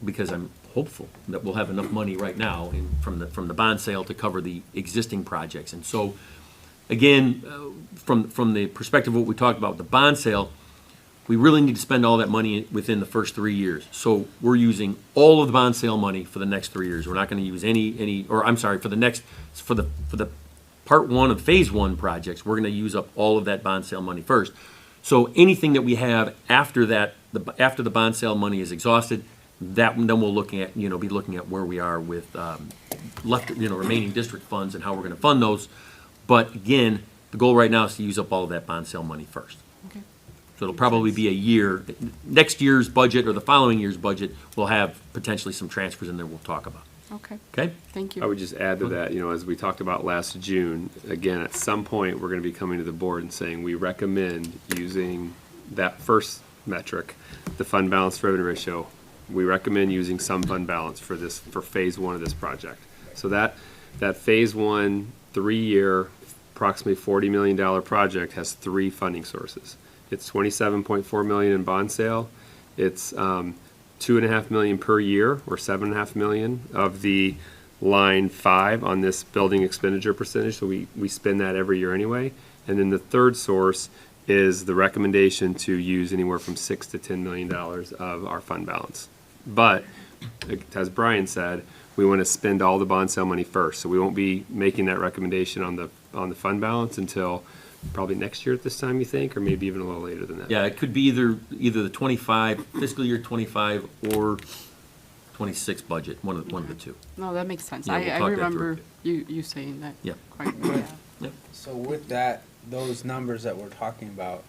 Because I'm hopeful that we'll have enough money right now from the bond sale to cover the existing projects. And so, again, from the perspective of what we talked about, the bond sale, we really need to spend all that money within the first 3 years. So we're using all of the bond sale money for the next 3 years. We're not going to use for the Part 1 of Phase 1 projects, we're going to use up all of that bond sale money first. So anything that we have after that, after the bond sale money is exhausted, then we'll be looking at where we are with remaining district funds and how we're going to fund those. But again, the goal right now is to use up all of that bond sale money first. Okay. So it'll probably be a year. Next year's budget or the following year's budget will have potentially some transfers in there we'll talk about. Okay. Okay? Thank you. I would just add to that, as we talked about last June, again, at some point, we're going to be coming to the board and saying, we recommend using that first metric, the fund balance to revenue ratio. We recommend using some fund balance for Phase 1 of this project. So that Phase 1, 3-year, approximately $40 million project has 3 funding sources. It's $27.4 million in bond sale. It's $2.5 million per year, or $7.5 million of the line 5 on this building expenditure percentage. So we spend that every year anyway. And then the third source is the recommendation to use anywhere from $6 to $10 million of our fund balance. But as Brian said, we want to spend all the bond sale money first. So we won't be making that recommendation on the fund balance until probably next year at this time, you think, or maybe even a little later than that. Yeah, it could be either the 25, fiscal year 25, or 26 budget, one of the two. No, that makes sense. Yeah, we'll I talk that remember through. you saying that. Yeah. Quite, yeah. Yeah. So with that, those numbers that we're talking about,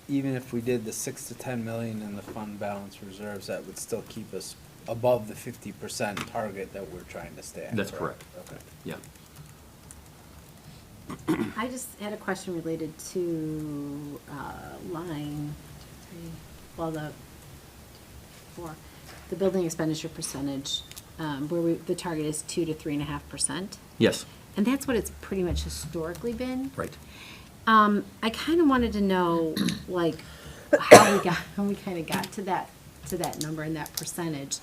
even if we did the 6 to 10 million in the fund balance reserves, that would still keep us above the 50% target that we're trying to stay at. That's correct. Okay. Yeah. I just had a question related to line 3, the building expenditure percentage, where the target is 2 to 3.5%. Yes. And that's what it's pretty much historically been. Right. I kind of wanted to know, like, how we kind of got to that number and that percentage.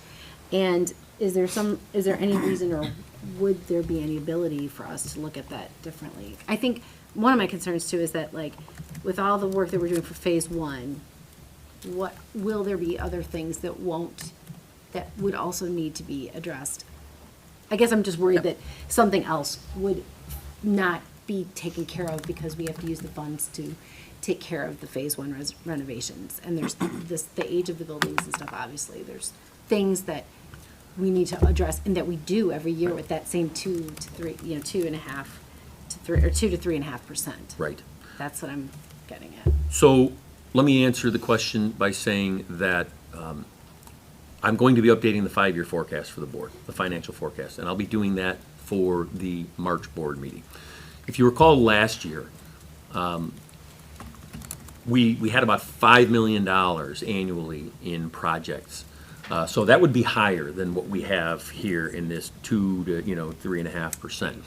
And is there any reason, or would there be any ability for us to look at that differently? I think one of my concerns too is that, like, with all the work that we're doing for Phase 1, what will there be other things that would also need to be addressed? I guess I'm just worried that something else would not be taken care of because we have to use the funds to take care of the Phase 1 renovations. And there's the age of the buildings and stuff, obviously. There's things that we need to address and that we do every year with that same 2 to 3, 2.5 to 3, or 2 to 3.5%. Right. That's what I'm getting at. So let me answer the question by saying that I'm going to be updating the 5-year forecast for the board, the financial forecast, and I'll be doing that for the March board meeting. If you recall last year, we had about $5 million annually in projects. So that would be higher than what we have here in this 2 to 3.5%.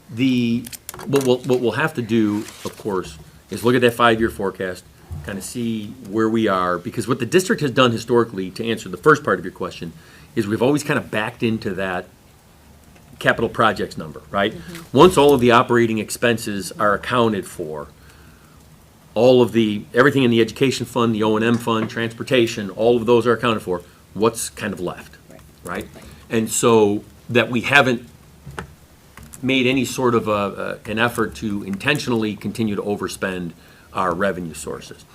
what we'll have to do, of course, is look at that 5-year forecast, kind of see where we are, because what the district has done historically, to answer the first part of your question, is we've always kind of backed into that capital projects number, right? Once all of the operating expenses are accounted for, everything in the education fund, the O&M fund, transportation, all of those are accounted for, what's kind of left, right? And so that we haven't made any sort of an effort to intentionally continue to overspend our revenue sources.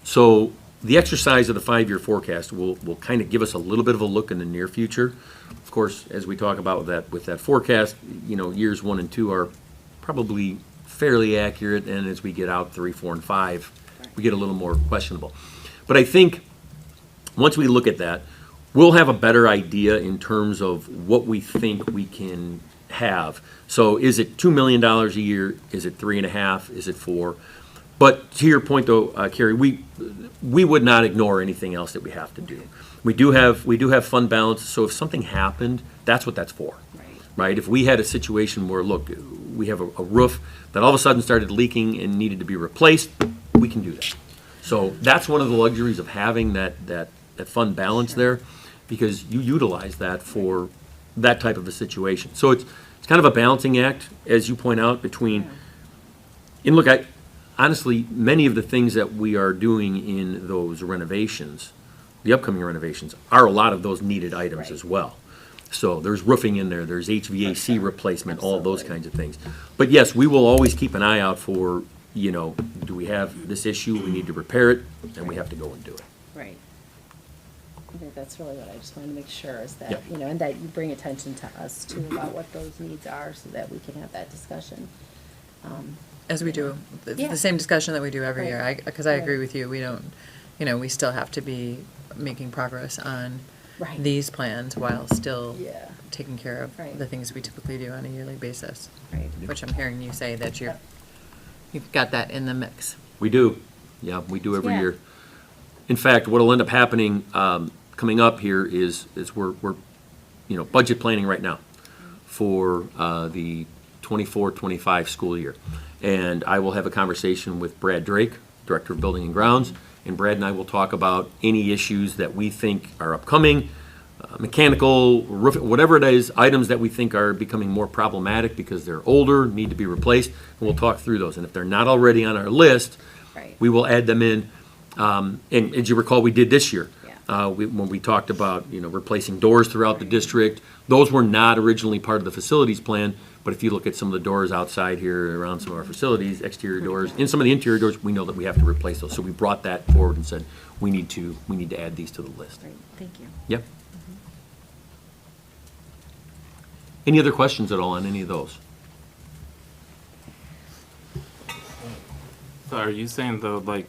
So the exercise of the 5-year forecast will kind of give us a little bit of a look in the near future. Of course, as we talk about with that forecast, years 1 and 2 are probably fairly accurate, and as we get out 3, 4, and 5, we get a little more questionable. But I think once we look at that, we'll have a better idea in terms of what we think we can have. So is it $2 million a year? Is it 3.5? Is it 4? But to your point, though, Carrie, we would not ignore anything else that we have to do. We do have fund balance, so if something happened, that's what that's for, right? If we had a situation where, look, we have a roof that all of a sudden started leaking and needed to be replaced, we can do that. So that's one of the luxuries of having that fund balance there, because you utilize that for that type of a situation. So it's kind of a balancing act, as you point out, between, and look, honestly, many of the things that we are doing in those renovations, the upcoming renovations, are a lot of those needed items as well. So there's roofing in there, there's HVAC replacement, all those kinds of things. But yes, we will always keep an eye out for, do we have this issue, we need to repair it, and we have to go and do it. Right. I think that's really what I just wanted to make sure is that, Yep. and that you bring attention to us too about what those needs are so that we can have that discussion. As we do, Yeah. the same discussion that we do every year, Right. because I agree Right. with you, we don't, we still have to be making progress on Right. these plans while still Yeah. taking care of Right. the things we typically do on a yearly basis. Right. Which I'm hearing you say that you've got that in the mix. We do. Yeah, we do every Yeah. year. In fact, what'll end up happening, coming up here is we're budget planning right now for the 24-25 school year. And I will have a conversation with Brad Drake, Director of Building and Grounds, and Brad and I will talk about any issues that we think are upcoming, mechanical, roof, whatever it is, items that we think are becoming more problematic because they're older, need to be replaced, and we'll talk through those. And if they're not already on our list, Right. we will add them in. And as you recall, we did this year. Yeah. When we talked about, replacing doors throughout the district, those were not originally part of the facilities plan, but if you look at some of the doors outside here around some of our facilities, exterior doors, and some of the interior doors, we know that we have to replace those. So we brought that forward and said, we need to add these to the list. Great, thank you. Yep. Any other questions at all on any of those? So are you saying though, like,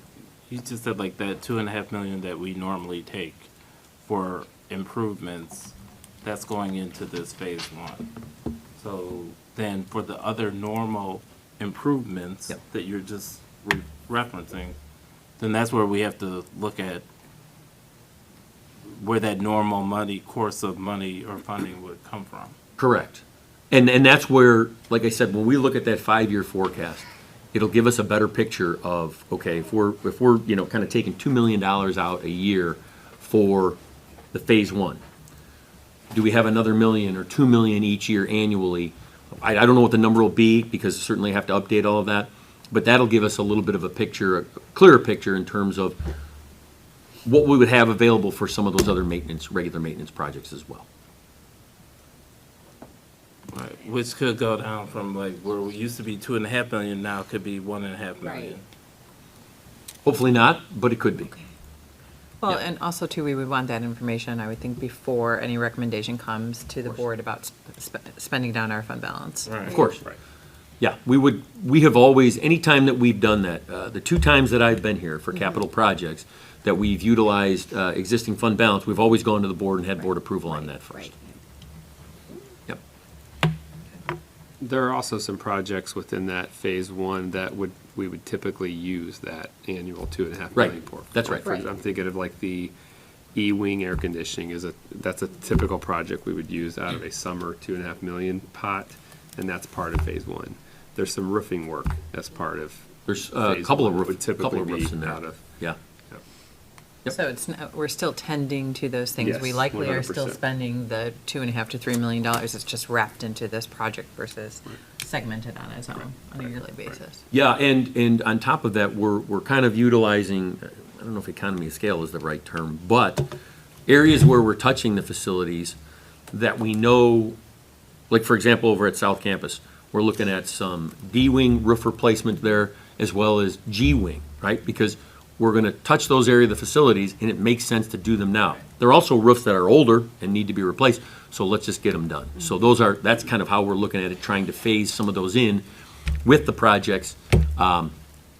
you just said like that 2.5 million that we normally take for improvements, that's going into this phase 1. So then for the other normal improvements Yep. that you're just referencing, then that's where we have to look at where that normal course of money or funding would come from. Correct. And that's where, like I said, when we look at that 5-year forecast, it'll give us a better picture of, okay, if we're kind of taking $2 million out a year for the phase 1, do we have another $1 million or $2 million each year annually? I don't know what the number will be, because certainly I have to update all of that, but that'll give us a little bit of a picture, a clearer picture in terms of what we would have available for some of those other regular maintenance projects as well. Right, which could go down from like where we used to be 2.5 million, now could be 1.5 million. Hopefully not, but it could be. Well, and also too, we would want that information, I would think, before any recommendation comes to the board about spending down our fund balance. Right. Of course. Right. Yeah, we have always, anytime that we've done that, the 2 times that I've been here for capital projects, that we've utilized existing fund balance, we've always gone to the board and had board approval on that first. Yep. There are also some projects within that phase 1 that we would typically use that annual 2.5 Right. million for. That's right. I'm thinking of like the E-wing air conditioning that's a typical project we would use out of a summer 2.5 million pot. and that's part of phase one. There's some roofing work as part of. There's a phase couple of one, roof, would typically couple of roofs be in there. out of. Yeah. Yep. So we're still tending to those things. We Yes, likely are still 100%. spending the $2.5 to $3 million. It's just wrapped into this project versus segmented on its own on a yearly basis. Yeah, and on top of that, we're kind of utilizing, I don't know if economy of scale is the right term, but areas where we're touching the facilities that we know, like for example, over at South Campus, we're looking at some D-wing roof replacement there as well as G-wing, right? Because we're gonna touch those area of the facilities and it makes sense to do them now. There are also roofs that are older and need to be replaced, so let's just get them done. So that's kind of how we're looking at it, trying to phase some of those in with the projects,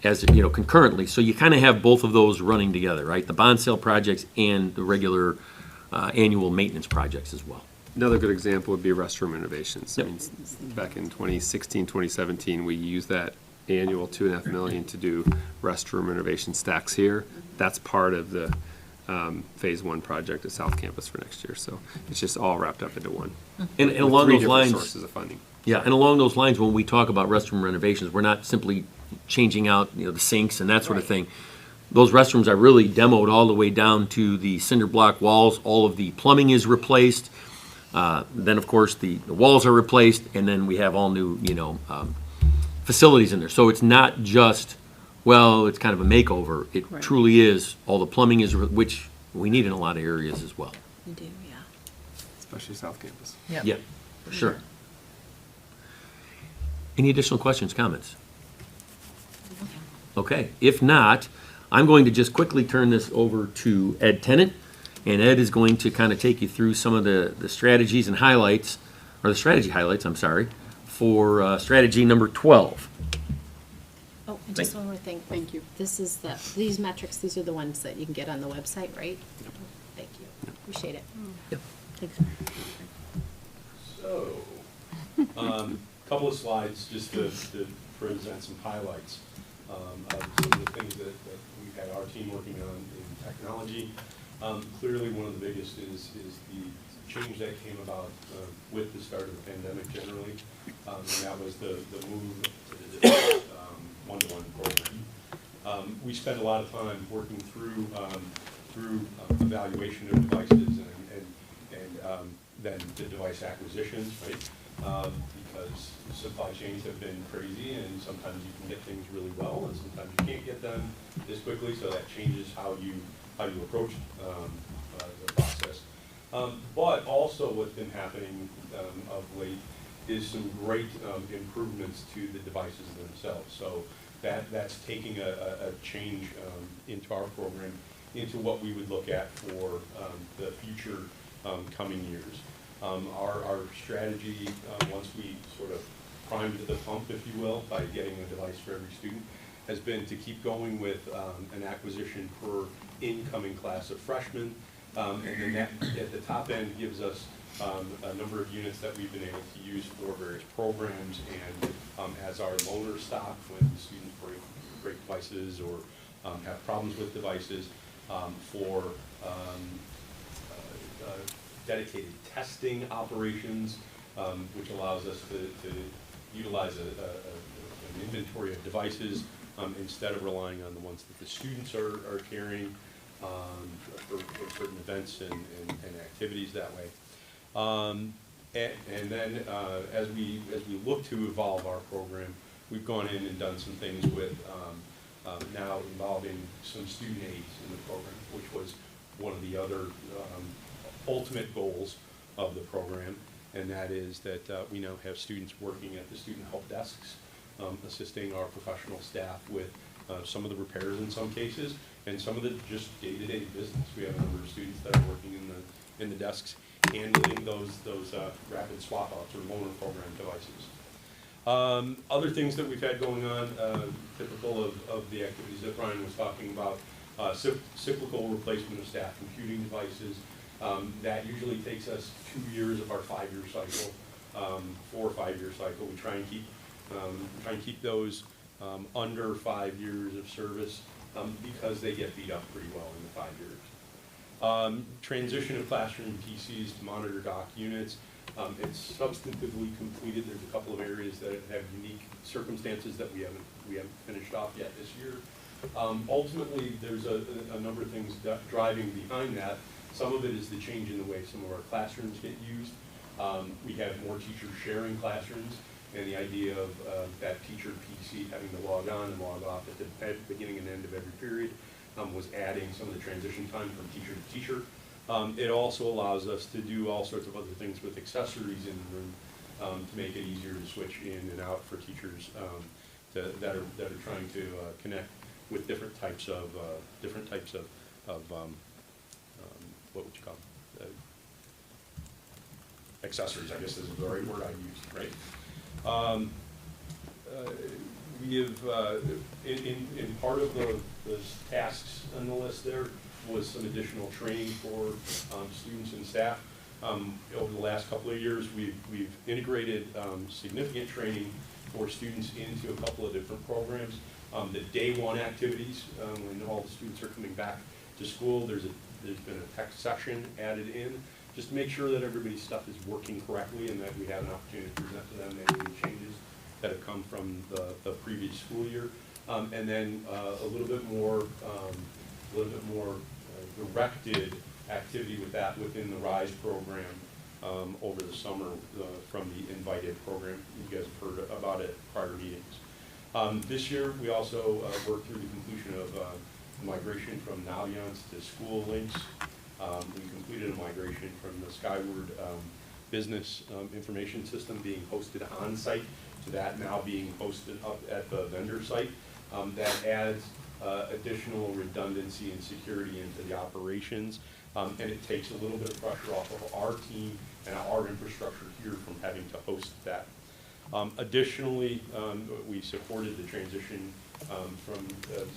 as, you know, concurrently. So you kind of have both of those running together, right? The bond sale projects and the regular annual maintenance projects as well. Another good example would be restroom renovations. Yep. I mean, back in 2016, 2017, we used that annual $2.5 million to do restroom renovation stacks here. That's part of the phase one project at South Campus for next year. So it's just all wrapped up into one. And With along three those different lines. sources of funding. Yeah, and along those lines, when we talk about restroom renovations, we're not simply changing out, you know, the sinks and that sort of thing. Those restrooms are really demoed all the way down to the cinder block walls. All of the plumbing is replaced. Then, of course, the walls are replaced, and then we have all new, you know, facilities in there. So it's not just, well, it's kind of a makeover. It Right. truly is, all the plumbing is, which we need in a lot of areas as well. You do, yeah. Especially South Campus. Yep. Yeah, for sure. Any additional questions, comments? Okay, if not, I'm going to just quickly turn this over to Ed Tennant, and Ed is going to kind of take you through some of the strategies and highlights, or the strategy highlights, I'm sorry, for strategy number 12. Oh, and just one more thing. Thank you. This is these metrics, these are the ones that you can get on the website, right? Thank you. Appreciate it. Yep. Thanks. So, couple of slides just to present some highlights of some of the things that we've had our team working on in technology. Clearly, one of the biggest is the change that came about with the start of the pandemic generally, and that was the move to the one-to-one program. We spent a lot of time working through evaluation of devices and then the device acquisitions, right? Because supply chains have been crazy, and sometimes you can get things really well, and sometimes you can't get them as quickly. So that changes how you approach the process. But also, what's been happening of late is some great improvements to the devices themselves. So that's taking a change into our program, into what we would look at for the future coming years. Our strategy, once we sort of primed the pump, if you will, by getting a device for every student, has been to keep going with an acquisition per incoming class of freshmen. And then that, at the top end, gives us a number of units that we've been able to use for various programs and as our loaner stock when students break devices or have problems with devices, for dedicated testing operations, which allows us to utilize an inventory of devices instead of relying on the ones that the students are carrying for certain events and activities that way. And then as we look to evolve our program, we've gone in and done some things with now involving some student aides in the program, which was one of the other ultimate goals of the program, and that is that we now have students working at the student help desks, assisting our professional staff with some of the repairs in some cases, and some of the just day-to-day business. We have a number of students that are working in the desks, handling those rapid swap outs or loaner program devices. Other things that we've had going on, typical of the activities that Brian was talking about, cyclical replacement of staff computing devices. That usually takes us 2 years of our 5-year cycle, 4 or 5 year cycle. We try and keep those under 5 years of service because they get beat up pretty well in the 5 years. Transition of classroom PCs to monitor dock units. It's substantively completed. There's a couple of areas that have unique circumstances that we haven't finished off yet this year. Ultimately, there's a number of things driving behind that. Some of it is the change in the way some of our classrooms get used. We have more teachers sharing classrooms, and the idea of that teacher PC having to log on and log off at the beginning and end of every period was adding some of the transition time from teacher to teacher. It also allows us to do all sorts of other things with accessories in the room to make it easier to switch in and out for teachers that are trying to connect with different types of what would you call them? Accessories, I guess is the right word I used, right? We have, in part of the tasks on the list there was some additional training for students and staff. Over the last couple of years, we've integrated significant training for students into a couple of different programs. The day one activities, when all the students are coming back to school, there's been a tech session added in, just to make sure that everybody's stuff is working correctly and that we have an opportunity to present to them any changes that have come from the previous school year. And then a little bit more directed activity with that within the RISE program over the summer from the Invited program. You guys have heard about it at prior meetings. This year, we also worked through the completion of migration from Lyons to School Links. We completed a migration from the Skyward business information system being hosted on site to that now being hosted up at the vendor site. That adds additional redundancy and security into the operations, and it takes a little bit of pressure off of our team and our infrastructure here from having to host that. Additionally, we supported the transition from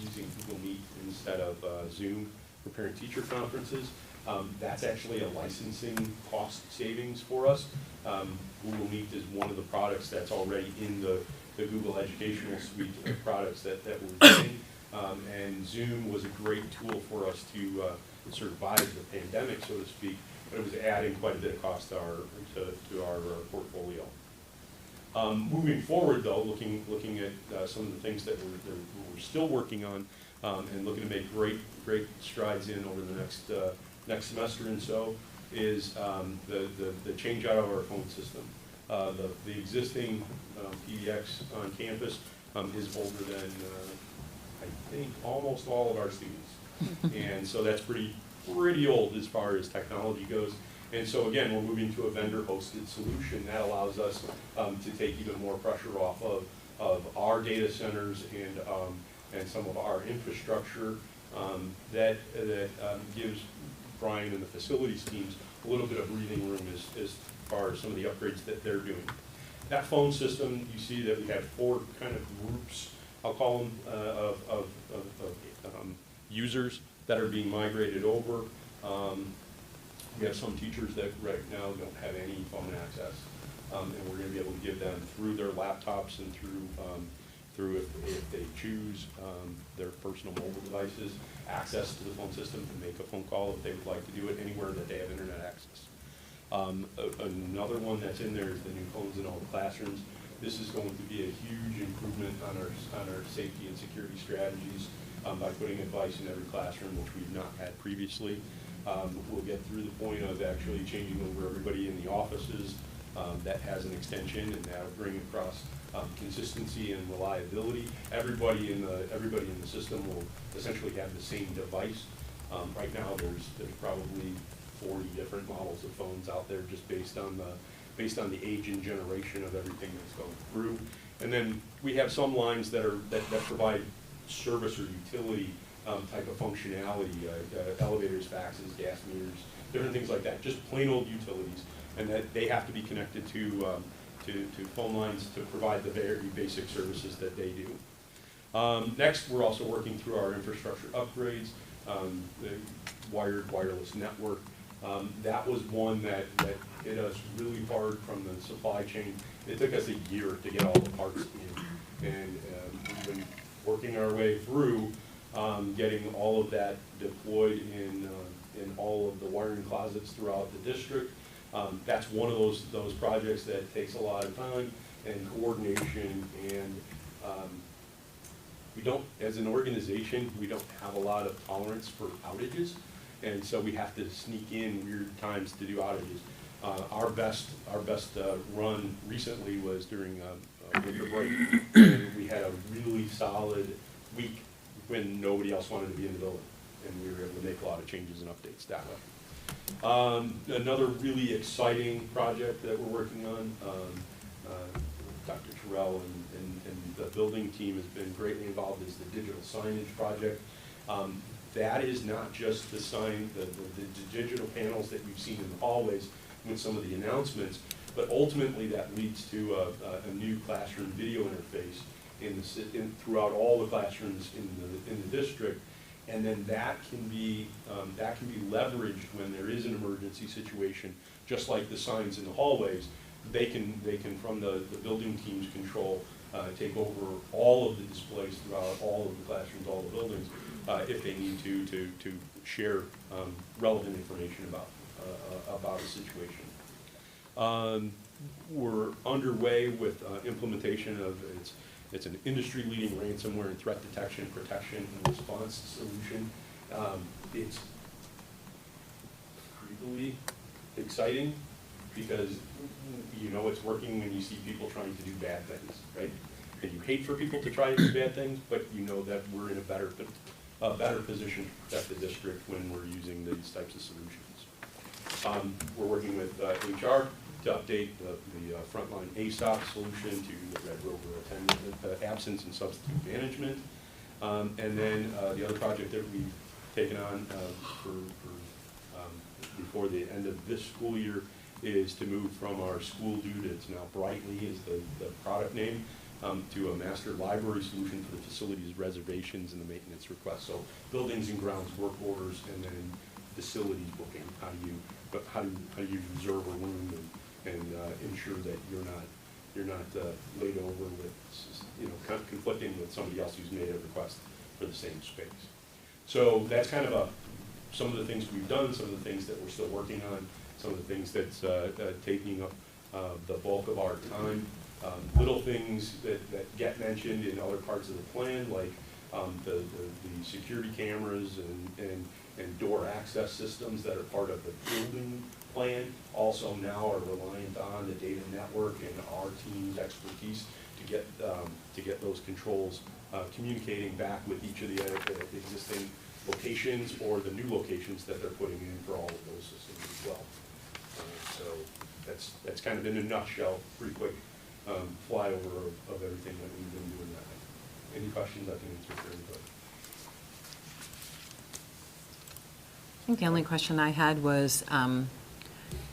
using Google Meet instead of Zoom for parent-teacher conferences. That's actually a licensing cost savings for us. Google Meet is one of the products that's already in the Google Educational Suite of products that we're using. And Zoom was a great tool for us to survive the pandemic, so to speak, but it was adding quite a bit of cost to our portfolio. Moving forward, though, looking at some of the things that we're still working on and looking to make great strides in over the next semester and so is the change out of our phone system. The existing PDX on campus is older than I think almost all of our students, and so that's pretty old as far as technology goes. And so again, we're moving to a vendor-hosted solution that allows us to take even more pressure off of our data centers and some of our infrastructure that gives Brian and the facilities teams a little bit of breathing room as far as some of the upgrades that they're doing. That phone system, you see that we have 4 kind of groups, I'll call them, of users that are being migrated over. We have some teachers that right now don't have any phone access, and we're going to be able to give them through their laptops and through if they choose their personal mobile devices, access to the phone system to make a phone call if they would like to do it anywhere that they have internet access. Another one that's in there is the new phones in all the classrooms. This is going to be a huge improvement on our safety and security strategies by putting a device in every classroom, which we've not had previously. We'll get through the point of actually changing over everybody in the offices that has an extension, and that'll bring across consistency and reliability. Everybody in the system will essentially have the same device. Right now, there's probably 40 different models of phones out there, just based on the age and generation of everything that's going through. And then we have some lines that provide service or utility type of functionality, elevators, faxes, gas meters, different things like that, just plain old utilities, and that they have to be connected to phone lines to provide the very basic services that they do. Next, we're also working through our infrastructure upgrades, the wired wireless network. That was one that hit us really hard from the supply chain. It took us a year to get all the parts in, and we've been working our way through getting all of that deployed in all of the wiring closets throughout the district. That's one of those projects that takes a lot of time and coordination, and we don't, as an organization, we don't have a lot of tolerance for outages, and so we have to sneak in weird times to do outages. Our best run recently was during winter break, and we had a really solid week when nobody else wanted to be in the building, and we were able to make a lot of changes and updates that way. Another really exciting project that we're working on, Dr. Terrell and the building team has been greatly involved, is the digital signage project. That is not just the sign, the digital panels that you've seen in the hallways with some of the announcements, but ultimately that leads to a new classroom video interface throughout all the classrooms in the district, and then that can be leveraged when there is an emergency situation, just like the signs in the hallways. They can from the building team's control take over all of the displays throughout all of the classrooms, all the buildings, if they need to share relevant information about a situation. We're underway with implementation of it's an industry-leading ransomware and threat detection, protection, and response solution. It's really exciting because you know it's working when you see people trying to do bad things, right? And you hate for people to try to do bad things, but you know that we're in a better position to protect the district when we're using these types of solutions. We're working with HR to update the frontline ASOP solution to the Red Rover absence and substitute management. And then the other project that we've taken on before the end of this school year is to move from our school dude, it's now Brightly is the product name, to a master library solution for the facilities reservations and the maintenance requests. So buildings and grounds work orders, and then facilities booking. How do you reserve a room and ensure that you're not laid over with, conflicting with somebody else who's made a request for the same space. So that's kind of some of the things we've done, some of the things that we're still working on, some of the things that's taking up the bulk of our time. Little things that get mentioned in other parts of the plan, like the security cameras and door access systems that are part of the building plan, also now are reliant on the data network and our team's expertise to get those controls communicating back with each of the existing locations or the new locations that they're putting in for all of those systems as well. So that's kind of in a nutshell, pretty quick flyover of everything that we've been doing that way. Any questions I can answer for anybody? I think the only question I had was,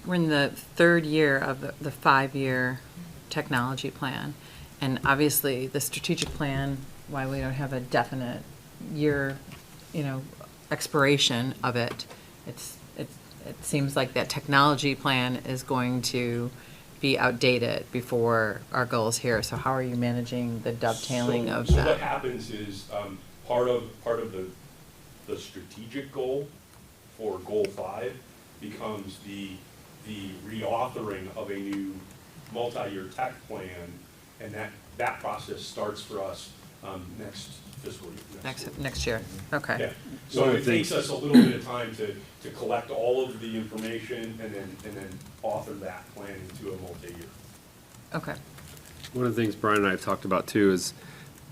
we're in the third year of the 5-year technology plan, and obviously the strategic plan, while we don't have a definite year, expiration of it, it seems like that technology plan is going to be outdated before our goals here. So how are you managing the dovetailing of that? So what happens is part of the strategic goal for Goal 5 becomes the reauthoring of a new multi-year tech plan, and that process starts for us next fiscal year. Next year, okay. Yeah. So it takes us a little bit of time to collect all of the information and then author that plan into a multi-year. Okay. One of the things Brian and I have talked about too is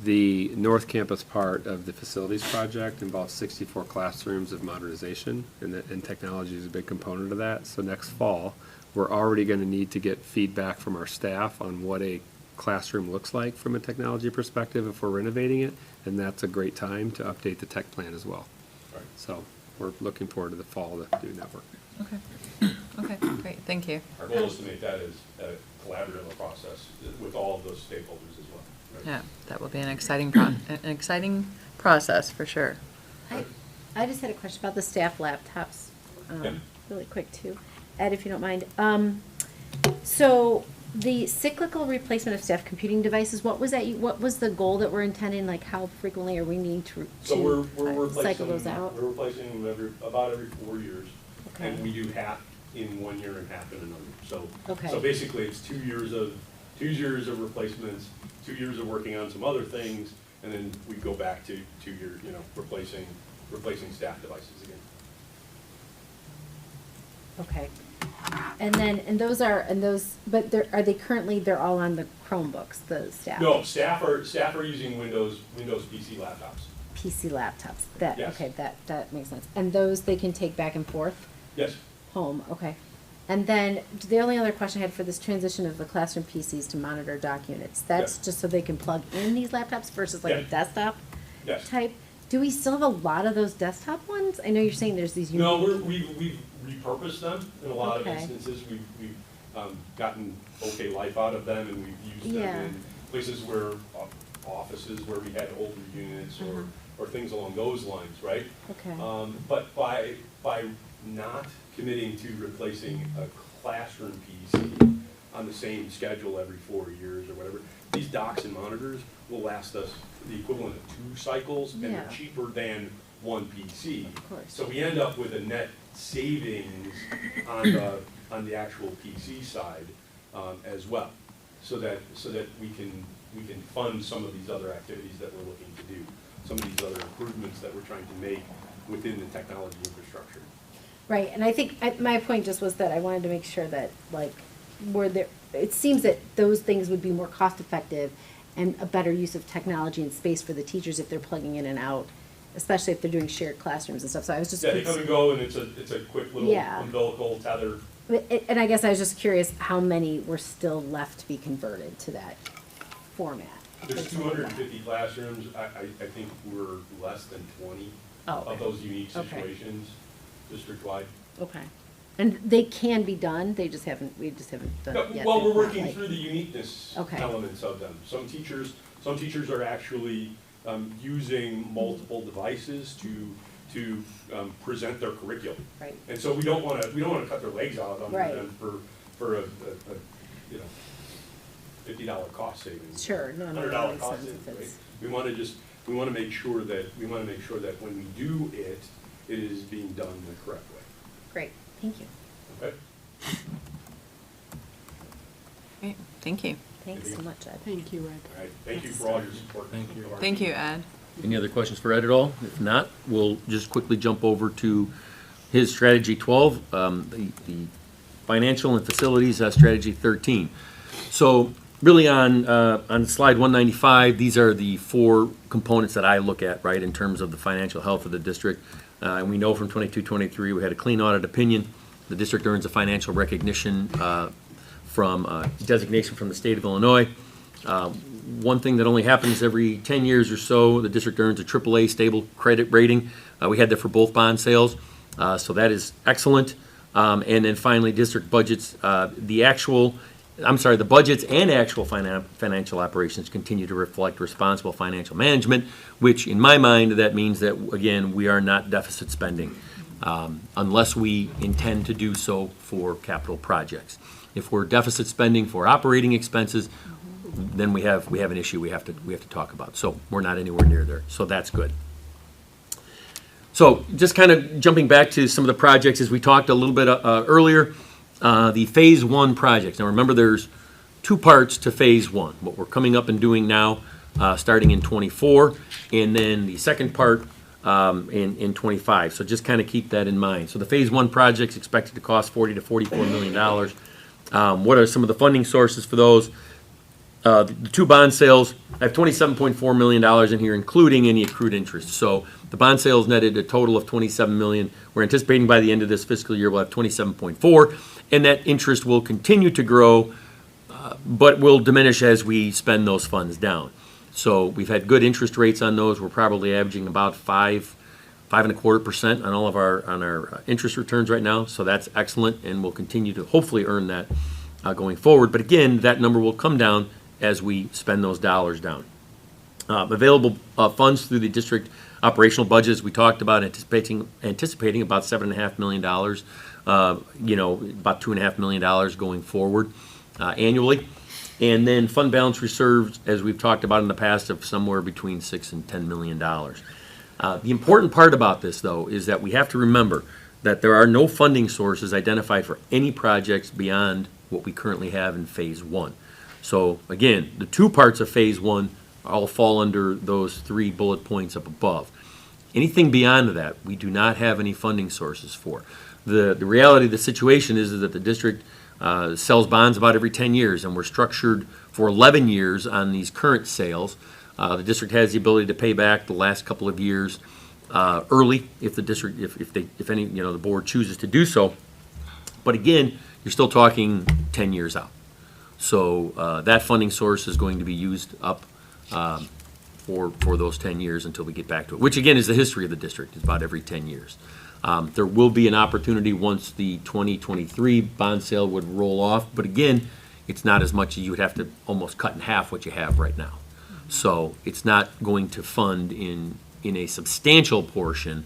the North Campus part of the facilities project involves 64 classrooms of modernization, and technology is a big component of that. So next fall, we're already going to need to get feedback from our staff on what a classroom looks like from a technology perspective if we're renovating it, and that's a great time to update the tech plan as well. Right. So we're looking forward to the fall to do that work. Okay. Okay, great, thank you. Our goal is to make that as a collaborative process with all of those stakeholders as well. Right? Yeah, that will be an exciting process for sure. I just had a question about the staff laptops, Yeah. really quick too. Ed, if you don't mind. So the cyclical replacement of staff computing devices, what was that? What was the goal that we're intending? Like how frequently are we needing to So we're replacing, cycle those out? We're replacing them about every 4 years, Okay. and we do half in 1 year and half in another. So, Okay. so basically, it's 2 years of replacements, 2 years of working on some other things, and then we go back to 2 years, replacing staff devices again. Okay. And then, but are they currently, they're all on the Chromebooks, the staff? No, staff are using Windows PC laptops. PC laptops, that, Yes. okay, that makes sense. And those they can take back and forth? Yes. Home, okay. And then, the only other question I had for this transition of the classroom PCs to monitor dock units, that's Yes. just so they can plug in these laptops versus like a Yes. desktop Yes. type? Do we still have a lot of those desktop ones? I know you're saying there's these. No, unique- we've repurposed them in a lot of Okay. instances. We've gotten okay life out of them, and we've used them Yeah. in places where, offices where we had older units or things along those lines, right? Okay. But by not committing to replacing a classroom PC on the same schedule every 4 years or whatever, these docks and monitors will last us the equivalent of 2 cycles, and they're Yeah. cheaper than one PC. Of course. So we end up with a net savings on the actual PC side as well, so that we can fund some of these other activities that we're looking to do, some of these other improvements that we're trying to make within the technology infrastructure. Right, and I think, my point just was that I wanted to make sure that, like, it seems that those things would be more cost-effective and a better use of technology and space for the teachers if they're plugging in and out, especially if they're doing shared classrooms and stuff, so I was just. Yeah, they come and go, and it's a quick little Yeah. umbilical tether. And I guess I was just curious how many were still left to be converted to that format? There's 250 classrooms. I think we're less than 20 of those unique Okay. situations district-wide. Okay. And they can be done, we just haven't done it yet? Well, we're It's not working like- through the uniqueness Okay. elements of them. Some teachers are actually using multiple devices to present their curriculum. Right. And so we don't want to cut their legs out under Right. them for a $50 cost savings. Sure, no, that $100 makes cost sense savings, if right? it's- We want to make sure that when we do it, it is being done the correct way. Great, thank you. Okay? Great, thank you. Thanks so much, Ed. Thank you, Ed. All right, thank you for all your support. Thank you. Thank you, Ed. Any other questions for Ed at all? If not, we'll just quickly jump over to his strategy 12, the financial and facilities strategy 13. So really on slide 195, these are the 4 components that I look at, right, in terms of the financial health of the district. And we know from 22-23, we had a clean audit opinion. The district earns a financial recognition from designation from the state of Illinois. One thing that only happens every 10 years or so, the district earns a AAA stable credit rating. We had that for both bond sales, so that is excellent. And then finally, district budgets, the budgets and actual financial operations continue to reflect responsible financial management, which in my mind, that means that, again, we are not deficit spending, unless we intend to do so for capital projects. If we're deficit spending for operating expenses, then we have an issue we have to talk about. So we're not anywhere near there. So that's good. So just kind of jumping back to some of the projects as we talked a little bit earlier, the Phase 1 projects. Now remember, there's 2 parts to Phase 1. What we're coming up and doing now, starting in '24, and then the second part in '25. So just kind of keep that in mind. So the Phase 1 project's expected to cost $40 to $44 million. What are some of the funding sources for those? The 2 bond sales, I have $27.4 million in here, including any accrued interest. So the bond sales netted a total of $27 million. We're anticipating by the end of this fiscal year, we'll have $27.4, and that interest will continue to grow, but will diminish as we spend those funds down. So we've had good interest rates on those. We're probably averaging about 5.25% on all of our interest returns right now. So that's excellent, and we'll continue to hopefully earn that going forward. But again, that number will come down as we spend those dollars down. Available funds through the district operational budget, as we talked about, anticipating about $7.5 million, about $2.5 million going forward annually. And then fund balance reserves, as we've talked about in the past, of somewhere between $6 and $10 million. The important part about this, though, is that we have to remember that there are no funding sources identified for any projects beyond what we currently have in Phase 1. So again, the two parts of Phase 1 all fall under those 3 bullet points up above. Anything beyond that, we do not have any funding sources for. The reality of the situation is that the district sells bonds about every 10 years, and we're structured for 11 years on these current sales. The district has the ability to pay back the last couple of years early if the district, if any, the board chooses to do so. But again, you're still talking 10 years out. So that funding source is going to be used up for those 10 years until we get back to it, which again is the history of the district. It's about every 10 years. There will be an opportunity once the 2023 bond sale would roll off, but again, it's not as much as you would have to almost cut in half what you have right now. So it's not going to fund in a substantial portion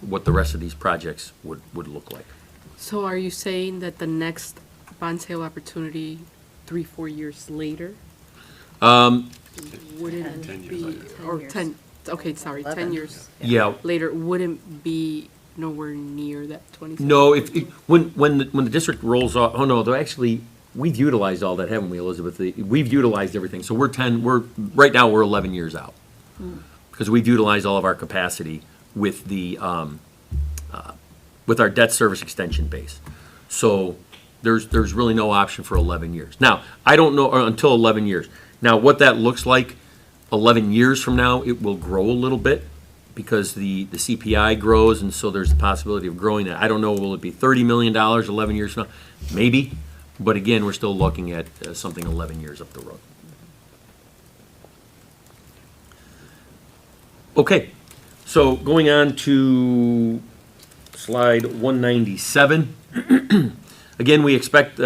what the rest of these projects would look like. So are you saying that the next bond sale opportunity, 3-4 years later, wouldn't 10 years be, later. or 10 years. 10, okay, sorry, 10 years Yeah. later, wouldn't be nowhere near that 27? No, when the district rolls off, oh no, though actually, we've utilized all that, haven't we, Elizabeth? We've utilized everything, so right now, we're 11 years out. Because we've utilized all of our capacity with with our debt service extension base. So there's really no option for 11 years. Now, I don't know, until 11 years. Now, what that looks like 11 years from now, it will grow a little bit because the CPI grows, and so there's the possibility of growing that. I don't know, will it be $30 million 11 years from now? Maybe, but again, we're still looking at something 11 years up the road. Okay, so going on to slide 197. Again, we expect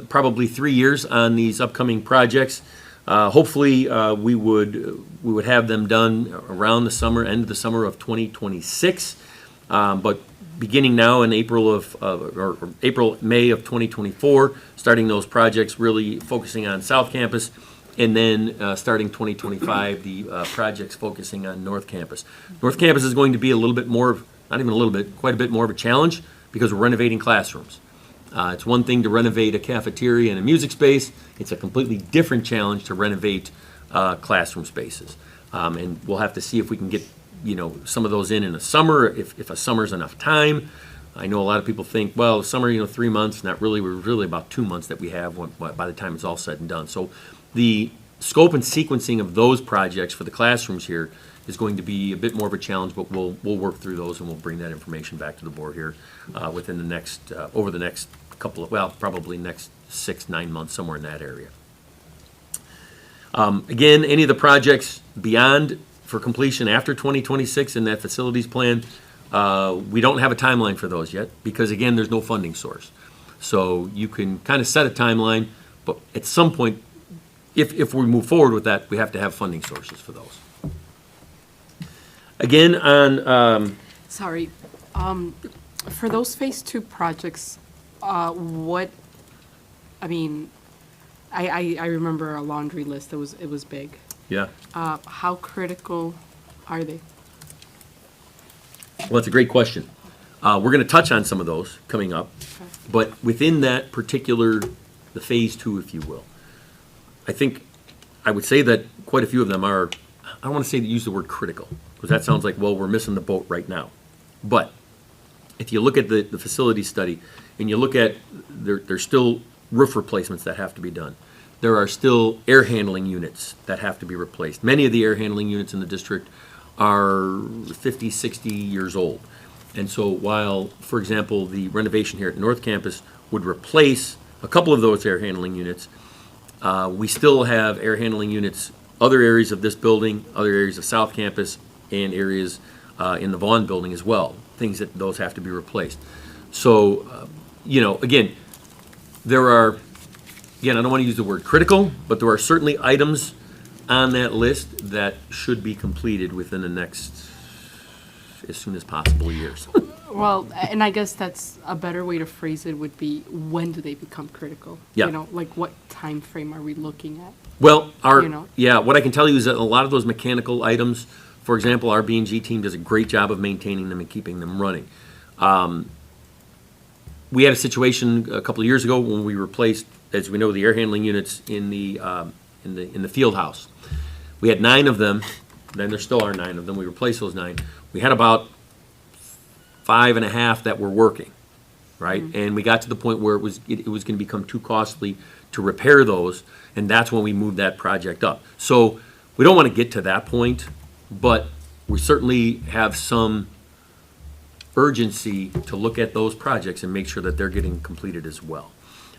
probably 3 years on these upcoming projects. Hopefully, we would have them done around the summer, end of the summer of 2026. But beginning now in May of 2024, starting those projects, really focusing on South Campus, and then starting 2025, the projects focusing on North Campus. North Campus is going to be a little bit more, not even a little bit, quite a bit more of a challenge because we're renovating classrooms. It's one thing to renovate a cafeteria and a music space. It's a completely different challenge to renovate classroom spaces. And we'll have to see if we can get, some of those in the summer, if a summer's enough time. I know a lot of people think, well, summer, 3 months, not really. We're really about 2 months that we have by the time it's all said and done. So the scope and sequencing of those projects for the classrooms here is going to be a bit more of a challenge, but we'll work through those and we'll bring that information back to the board here within the next, over the next couple of, probably next 6-9 months, somewhere in that area. Again, any of the projects beyond for completion after 2026 in that facilities plan, we don't have a timeline for those yet because, again, there's no funding source. So you can kind of set a timeline, but at some point, if we move forward with that, we have to have funding sources for those. Again, on Sorry, for those Phase 2 projects, I remember a laundry list, it was big. yeah. How critical are they? Well, that's a great question. We're going to touch on some of those coming up, but within that particular, the Phase 2, if you will, I think I would say that quite a few of them are, I don't want to say use the word critical, because that sounds like, well, we're missing the boat right now. But if you look at the facility study, and you look at, there's still roof replacements that have to be done. There are still air handling units that have to be replaced. Many of the air handling units in the district are 50, 60 years old. And so while, for example, the renovation here at North Campus would replace a couple of those air handling units, we still have air handling units, other areas of this building, other areas of South Campus, and areas in the Vaughn building as well, things that those have to be replaced. So, again, there are, I don't want to use the word critical, but there are certainly items on that list that should be completed within the next, as soon as possible, years. Well, and I guess that's a better way to phrase it would be, when do they become critical? Yeah. Like what time frame are we looking at? Well, You know. what I can tell you is that a lot of those mechanical items, for example, our B&G team does a great job of maintaining them and keeping them running. we had a situation a couple of years ago when we replaced, as we know, the air handling units in the field house. We had 9 of them, then there still are 9 of them, we replaced those 9. We had about 5.5 that were working, right? And we got to the point where it was gonna become too costly to repair those, and that's when we moved that project up. So we don't wanna get to that point, but we certainly have some urgency to look at those projects and make sure that they're getting completed as well.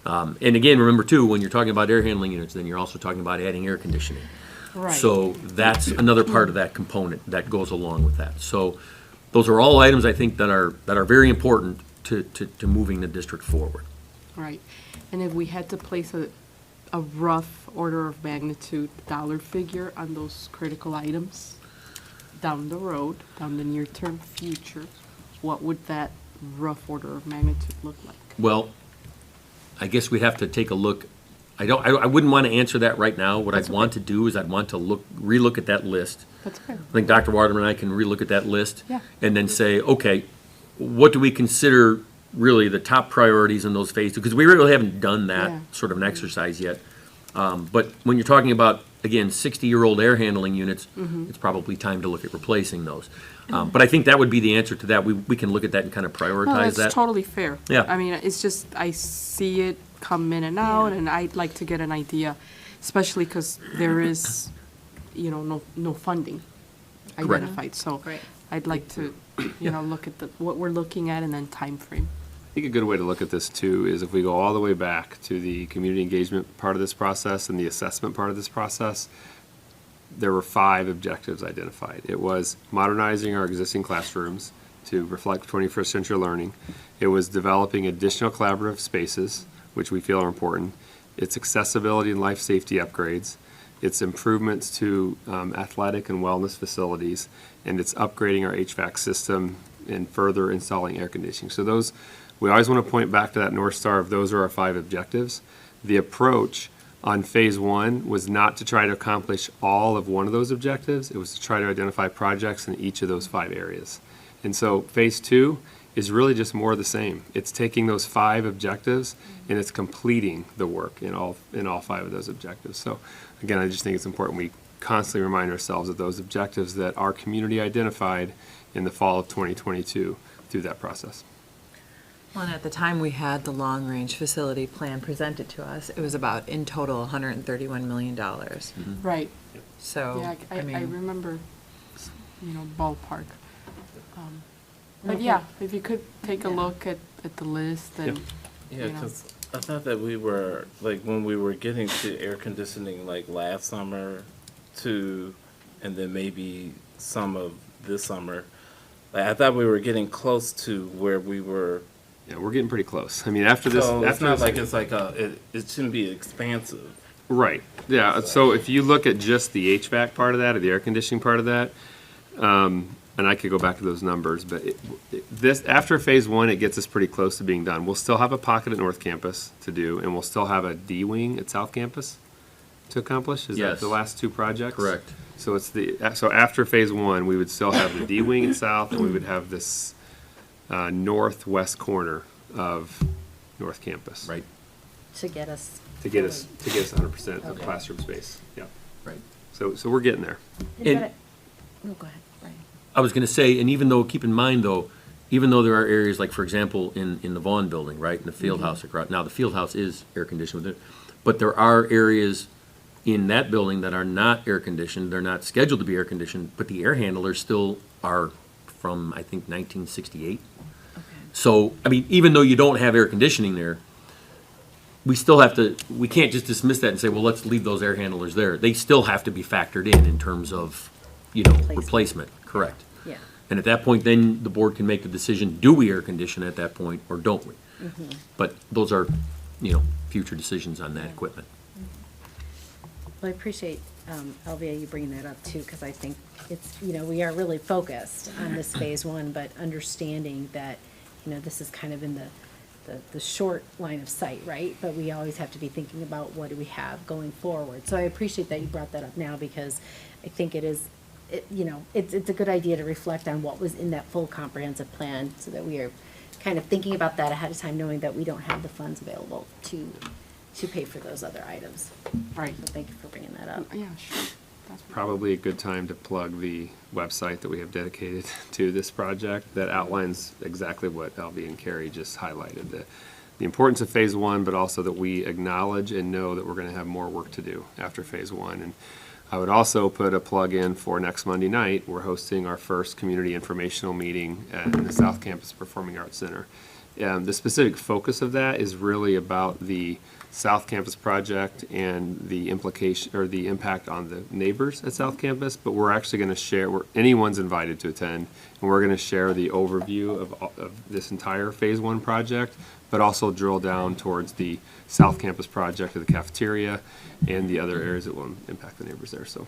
And again, remember too, when you're talking about air handling units, then you're also talking about adding air conditioning. Right. So that's another part of that component that goes along with that. So those are all items I think that are very important to moving the district forward. Right. And if we had to place a rough order of magnitude dollar figure on those critical items down the road, down the near-term future, what would that rough order of magnitude look like? Well, I guess we'd have to take a look. I wouldn't want to answer that right now. What I'd want to do is I'd want to relook at that list. That's fair. I think Dr. Waterman and I can relook at that list. Yeah. And then say, okay, what do we consider really the top priorities in those phases? Because we really haven't done that sort of an exercise yet. But when you're talking about, again, 60-year-old air handling units, it's probably time to look at replacing those. But I think that would be the answer to that. We can look at that and kind of prioritize No, that. that's totally fair. Yeah. I mean, it's just, I see it come in and out, and I'd like to get an idea, especially because there is, no funding identified. So I'd like to, look at what we're looking at and then time frame. I think a good way to look at this too is if we go all the way back to the community engagement part of this process and the assessment part of this process, there were 5 objectives identified. It was modernizing our existing classrooms to reflect 21st century learning. It was developing additional collaborative spaces, which we feel are important. It's accessibility and life safety upgrades. It's improvements to athletic and wellness facilities, and it's upgrading our HVAC system and further installing air conditioning. So those, we always want to point back to that North Star of those are our 5 objectives. The approach on phase 1 was not to try to accomplish all of one of those objectives. It was to try to identify projects in each of those 5 areas. And so phase 2 is really just more of the same. It's taking those 5 objectives and it's completing the work in all 5 of those objectives. So again, I just think it's important we constantly remind ourselves of those objectives that our community identified in the fall of 2022 through that process. Well, and at the time we had the long-range facility plan presented to us, it was about, in total, $131 million. Right. So, Yeah, I mean, remember, ballpark. But yeah, if you could take a look at the list and, Yeah, because I thought that we were, like, when we were getting to air conditioning, like, last summer and then maybe some of this summer, like, I thought we were getting close to where we were. Yeah, we're getting pretty close. I mean, after this, So it's not like this, it shouldn't be expansive. right. Yeah. So if you look at just the HVAC part of that or the air conditioning part of that, and I could go back to those numbers, but this after phase 1, it gets us pretty close to being done. We'll still have a pocket at North Campus to do, and we'll still have a D wing at South Campus to accomplish. Is that the last 2 projects? Correct. So it's so after phase 1, we would still have the D wing at South, and we would have this northwest corner of North Campus. Right. To get us. To get us 100% of classroom space. Yeah. Right. So we're getting there. Oh, go ahead. Right. I was going to say, and even though, keep in mind though, even though there are areas like, for example, in the Vaughn building, right, in the field house, now the field house is air conditioned with it, but there are areas in that building that are not air conditioned. They're not scheduled to be air conditioned, but the air handlers still are from, I think, 1968. Okay. So, I mean, even though you don't have air conditioning there, we still have to, we can't just dismiss that and say, well, let's leave those air handlers there. They still have to be factored in terms of, replacement. Correct. Yeah. And at that point, then the board can make the decision, do we air condition at that point or don't we? But those are, future decisions on that equipment. Well, I appreciate, Elvia, you bringing that up too, because I think it's, we are really focused on this phase 1, but understanding that, this is kind of in the short line of sight, right? But we always have to be thinking about what do we have going forward. So I appreciate that you brought that up now, because I think it is, it's a good idea to reflect on what was in that full comprehensive plan so that we are kind of thinking about that ahead of time, knowing that we don't have the funds available to pay for those other items. Right. So thank you for bringing that up. Yeah, sure. That's Probably a good time to plug the website that we have dedicated to this project that outlines exactly what Albie and Carrie just highlighted. The importance of phase one, but also that we acknowledge and know that we're going to have more work to do after phase one. And I would also put a plug in for next Monday night. We're hosting our first community informational meeting at the South Campus Performing Arts Center. The specific focus of that is really about the South Campus project and the implication or the impact on the neighbors at South Campus, but we're actually going to share, anyone's invited to attend, and we're going to share the overview of this entire phase one project, but also drill down towards the South Campus project of the cafeteria and the other areas that will impact the neighbors there. So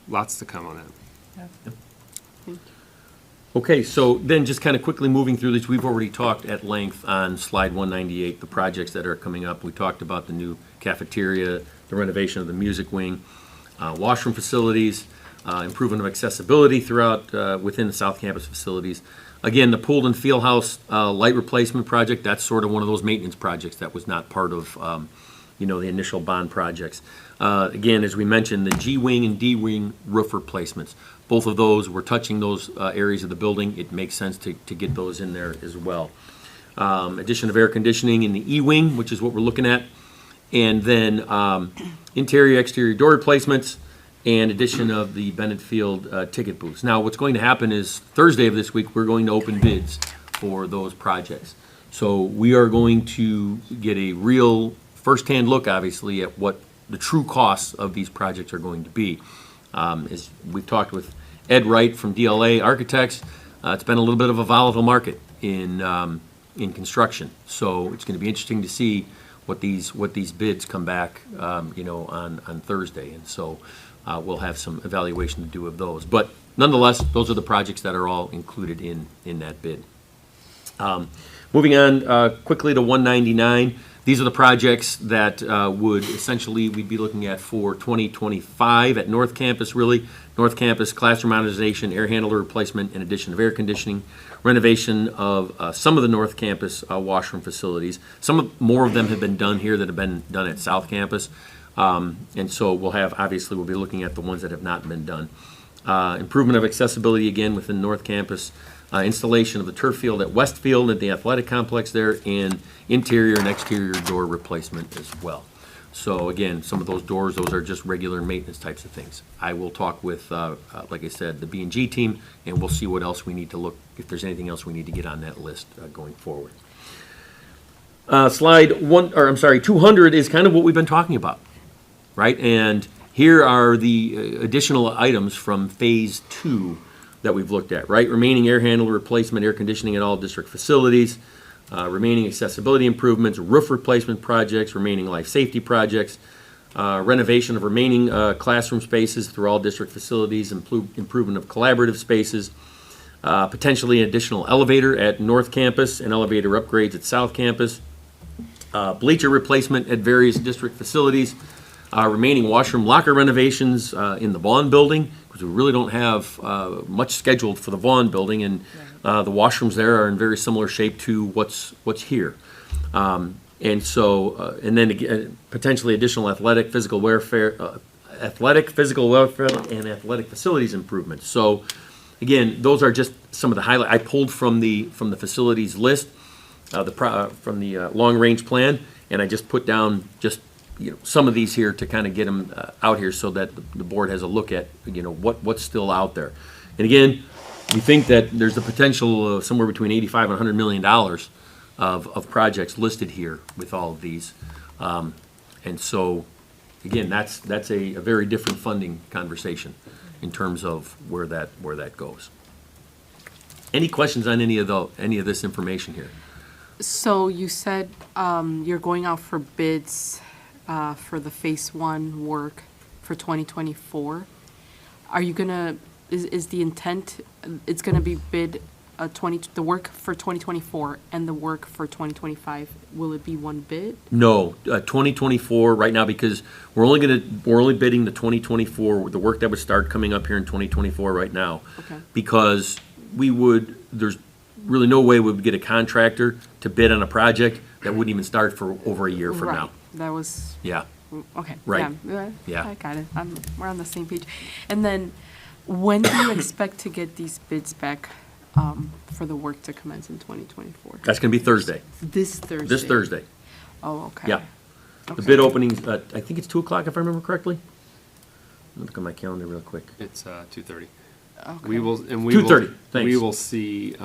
lots to come on that. Okay, so then just kind of quickly moving through this, we've already talked at length on slide 198, the projects that are coming up. We talked about the new cafeteria, the renovation of the music wing, washroom facilities, improvement of accessibility throughout, within the South Campus facilities. Again, the pool and field house light replacement project, that's sort of one of those maintenance projects that was not part of, the initial bond projects. Again, as we mentioned, the G-wing and D-wing roof replacements. Both of those, we're touching those areas of the building. It makes sense to get those in there as well. Addition of air conditioning in the E-wing, which is what we're looking at. And then interior, exterior door replacements and addition of the Bennett Field ticket booths. Now, what's going to happen is Thursday of this week, we're going to open bids for those projects. So we are going to get a real firsthand look, obviously, at what the true costs of these projects are going to be. As we've talked with Ed Wright from DLA Architects, it's been a little bit of a volatile market in construction. So it's going to be interesting to see what these bids come back, on Thursday. And so we'll have some evaluation to do of those. But nonetheless, those are the projects that are all included in that bid. Moving on quickly to 199. These are the projects that would essentially we'd be looking at for 2025 at North Campus, really. North Campus classroom modernization, air handler replacement, and addition of air conditioning, renovation of some of the North Campus washroom facilities. More of them have been done here that have been done at South Campus. And so we'll be looking at the ones that have not been done. Improvement of accessibility again within North Campus. Installation of the turf field at Westfield at the athletic complex there, and interior and exterior door replacement as well. So again, some of those doors, those are just regular maintenance types of things. I will talk with, like I said, the B&G team, and we'll see what else we need to look, if there's anything else we need to get on that list going forward. Slide 200 is kind of what we've been talking about, right? And here are the additional items from phase 2 that we've looked at, right? Remaining air handler replacement, air conditioning at all district facilities, remaining accessibility improvements, roof replacement projects, remaining life safety projects, renovation of remaining classroom spaces through all district facilities, improvement of collaborative spaces, potentially an additional elevator at North Campus and elevator upgrades at South Campus, bleacher replacement at various district facilities, remaining washroom locker renovations in the Vaughn building, because we really don't have much scheduled for the Vaughn building, and the washrooms there are in very similar shape to what's here. And so, and then again, potentially additional athletic, physical welfare, and athletic facilities improvements. So, again, those are just some of the highlights I pulled from the facilities list, from the long range plan, and I just put down some of these here to kind of get them out here so that the board has a look at what's still out there. And again, we think that there's the potential of somewhere between $85 and $100 million of projects listed here with all of these. And so, again, that's a very different funding conversation in terms of where that goes. Any questions on any of this information here? So you said you're going out for bids for the phase 1 work for 2024. Are you gonna, is the intent, it's gonna be bid the work for 2024 and the work for 2025, will it be one bid? No, 2024 right now, because we're only bidding the 2024, the work that would start coming up here in 2024 right now. Okay. Because really no way we would get a contractor to bid on a project that wouldn't even start for over a year from now. Right. That was, Yeah. okay. Right. Yeah. I got it. We're on the same page. And then, when do you expect to get these bids back for the work to commence in 2024? That's going to be Thursday. This Thursday? This Thursday. Oh, okay. Yeah. The Okay. bid opening's, I think it's 2 o'clock if I remember correctly. Let me look at my calendar real quick. It's 2:30. Okay. We will, and 2:30, thanks. we will see,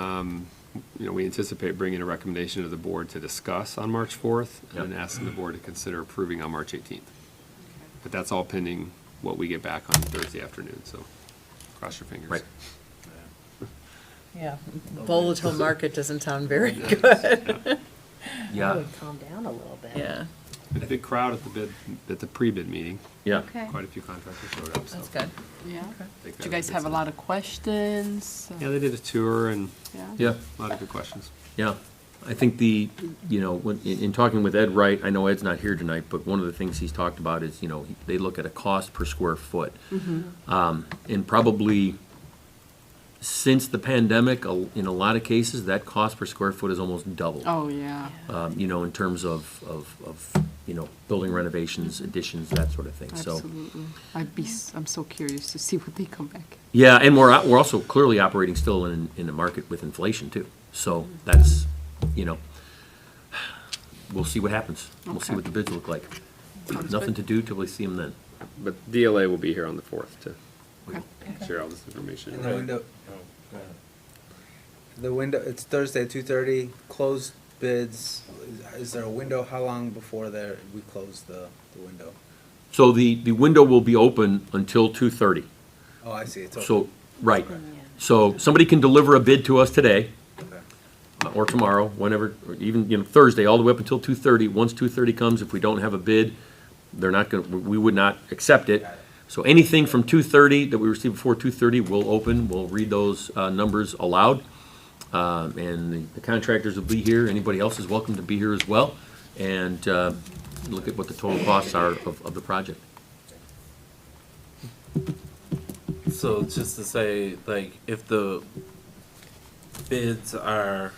we anticipate bringing a recommendation to the board to discuss on March 4th, and then asking the board to consider approving on March 18th. But that's all pending what we get back on Thursday afternoon, so cross your fingers. Right. Yeah, volatile market doesn't sound very good. Yeah. would calm down a little bit. Yeah, A big crowd at the pre-bid meeting. Yeah. Okay. Quite a few contractors showed up, so. that's good. Yeah. I think Do you that guys was have a good lot of questions? Yeah, they did a tour and Yeah. Yeah. a lot of good questions. Yeah, I think in talking with Ed Wright, I know Ed's not here tonight, but one of the things he's talked about is, they look at a cost per square foot. And probably since the pandemic, in a lot of cases, that cost per square foot is almost doubled. Oh, yeah. In terms of building renovations, additions, that sort of thing, so. Absolutely. I'm so curious to see what they come back. Yeah, and we're also clearly operating still in the market with inflation too. So that's, we'll see what happens. We'll see Okay. what the bids look like. Sounds Nothing good. to do till we see them then. But DLA will be here on the 4th to Okay. share all this information. And the window, it's Thursday at 2:30, closed bids, is there a window, how long before we close the window? So the window will be open until 2:30. Oh, I see, it's open. So, right. So somebody can deliver a bid to us today, Okay. or tomorrow, whenever, or even, Thursday, all the way up until 2:30. Once 2:30 comes, if we don't have a bid, we would not accept it. So anything from 2:30 that we receive before 2:30, we'll open, we'll read those numbers aloud. And the contractors will be here, anybody else is welcome to be here as well, and look at what the total costs are of the project. So just to say, like, if the bids are,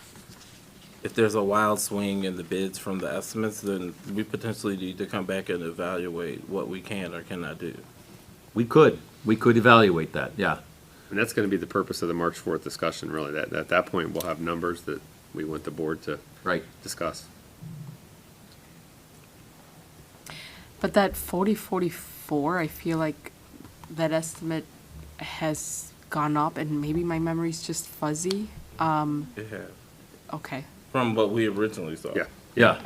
if there's a wild swing in the bids from the estimates, then we potentially need to come back and evaluate what we can or cannot do. We could evaluate that, yeah. And that's going to be the purpose of the March 4th discussion, really. That at that point, we'll have numbers that we want the board to discuss. But that 40-44, I feel like that estimate has gone up, and maybe my memory's just fuzzy. It has. Okay. From what we originally saw. Yeah. Yeah.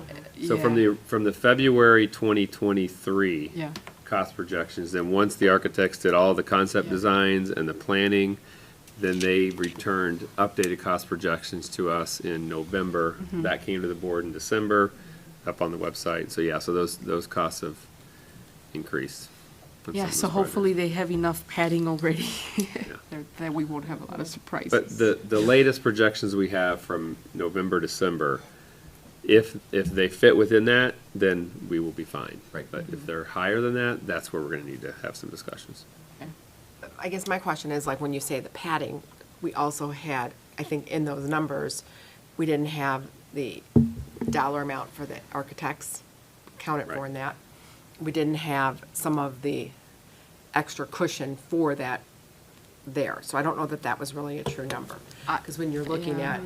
So from the February 2023 Yeah. cost projections, then once the architects did all the concept designs and the planning, then they returned updated cost projections to us in November. That came to the board in December, up on the website. So yeah, so those costs have increased. on Yeah, some of so those hopefully they have enough padding already that we won't have a lot of surprises. But the latest projections we have from November, December, if they fit within that, then we will be fine. Right. But if they're higher than that, that's where we're gonna need to have some discussions. I guess my question is, like, when you say the padding, we also had, I think in those numbers, we didn't have the dollar amount for the architects counted for in that. We didn't have some of the extra cushion for that there. So I don't know that that was really a true number. Because when you're looking at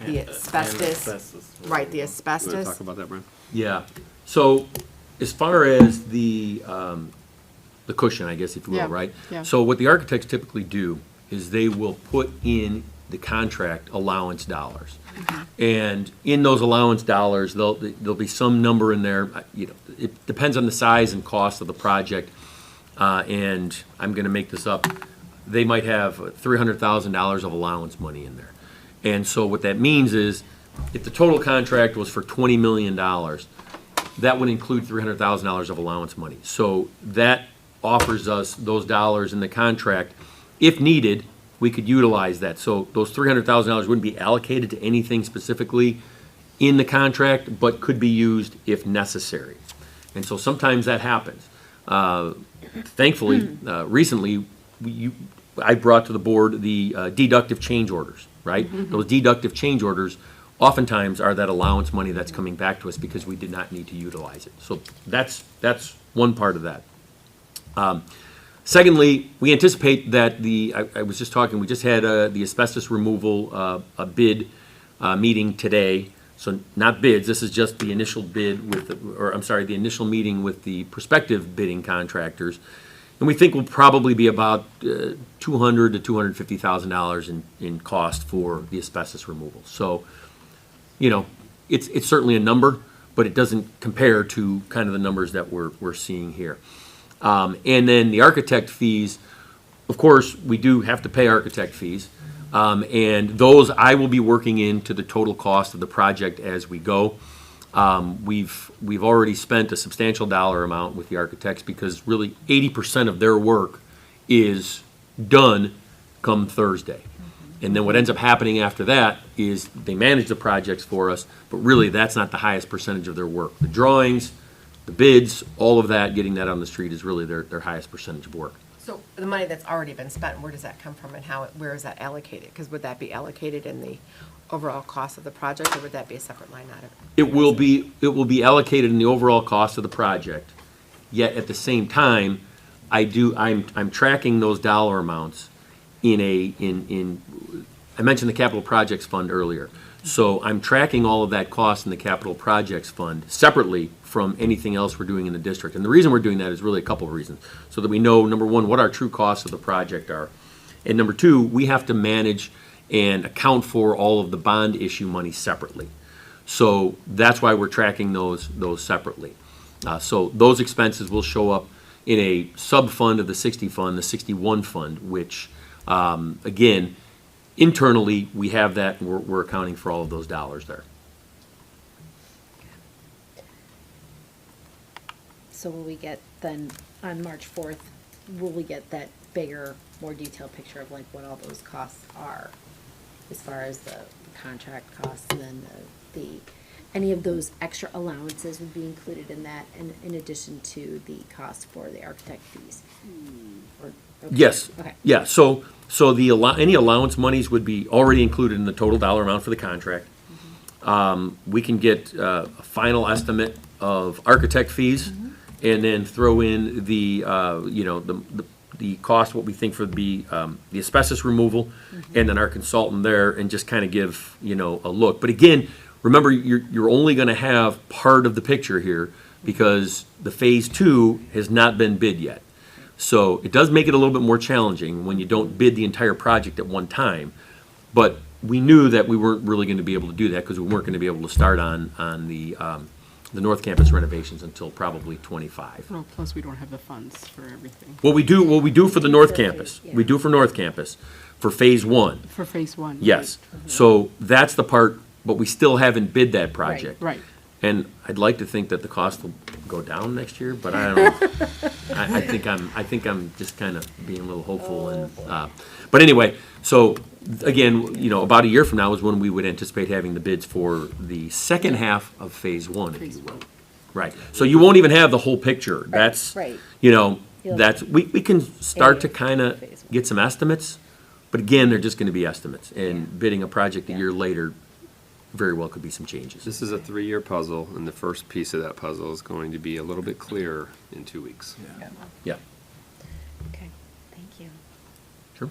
the asbestos, right, the You wanna asbestos. talk about that, Brian? Yeah, so as far as the cushion, I guess, if you will, Yeah, right? yeah. So what the architects typically do is they will put in the contract allowance dollars. And in those allowance dollars, there'll be some number in there, it depends on the size and cost of the project. And I'm gonna make this up, they might have $300,000 of allowance money in there. And so what that means is, if the total contract was for $20 million, that would include $300,000 of allowance money. So that offers us those dollars in the contract. If needed, we could utilize that. So those $300,000 wouldn't be allocated to anything specifically in the contract, but could be used if necessary. And so sometimes that happens. Thankfully, recently, I brought to the board the deductive change orders, right? Those deductive change orders oftentimes are that allowance money that's coming back to us because we did not need to utilize it. So that's one part of that. Secondly, we anticipate that I was just talking, we just had the asbestos removal a bid meeting today. So not bids, this is just the initial bid the initial meeting with the prospective bidding contractors. And we think will probably be about $200,000 to $250,000 in cost for the asbestos removal. So, it's certainly a number, but it doesn't compare to kind of the numbers that we're seeing here. And then the architect fees, of course, we do have to pay architect fees. And those I will be working into the total cost of the project as we go. We've already spent a substantial dollar amount with the architects because really 80% of their work is done come Thursday. And then what ends up happening after that is they manage the projects for us, but really that's not the highest percentage of their work. The drawings, the bids, all of that, getting that on the street is really their highest percentage of work. So the money that's already been spent, where does that come from and where is that allocated? Because would that be allocated in the overall cost of the project, or would that be a separate line item? It will be allocated in the overall cost of the project, yet at the same time, I'm tracking those dollar amounts I mentioned the capital projects fund earlier. So I'm tracking all of that cost in the capital projects fund separately from anything else we're doing in the district. And the reason we're doing that is really a couple of reasons. So that we know, number one, what our true costs of the project are. And number two, we have to manage and account for all of the bond issue money separately. So that's why we're tracking those separately. So those expenses will show up in a sub-fund of the 60 fund, the 61 fund, which, again, internally, we have that, and we're accounting for all of those dollars there. So will we get then, on March 4th, will we get that bigger, more detailed picture of like what all those costs are? As far as the contract costs, and then any of those extra allowances would be included in that, in addition to the cost for the architect fees? Okay. Yes. Okay. Yeah, so any allowance monies would be already included in the total dollar amount for the contract. We can get a final estimate of architect fees, and then throw in the cost, what we think for the asbestos removal, and then our consultant there, and just kind of give, a look. But again, remember, you're only gonna have part of the picture here, because the phase 2 has not been bid yet. So it does make it a little bit more challenging when you don't bid the entire project at one time. But we knew that we weren't really gonna be able to do that, because we weren't gonna be able to start on the North Campus renovations until probably 25. Well, plus we don't have the funds for everything. What we do for the North Campus, we do for North Campus, for phase 1. For phase 1. Yes. So that's the part, but we still haven't bid that project. Right. And I'd like to think that the cost will go down next year, but I don't know. I think I'm just kind of being a little hopeful. But anyway, so again, about a year from now is when we would anticipate having the bids for the second half of phase 1, if you will. Right. So you won't even have the whole picture. That's, Right. we can start to kind of get some estimates, but again, they're just going to be estimates. And bidding a project a year later very well could be some changes. This is a 3-year puzzle, and the first piece of that puzzle is going to be a little bit clearer in 2 weeks. Yeah. Okay, thank you. Sure.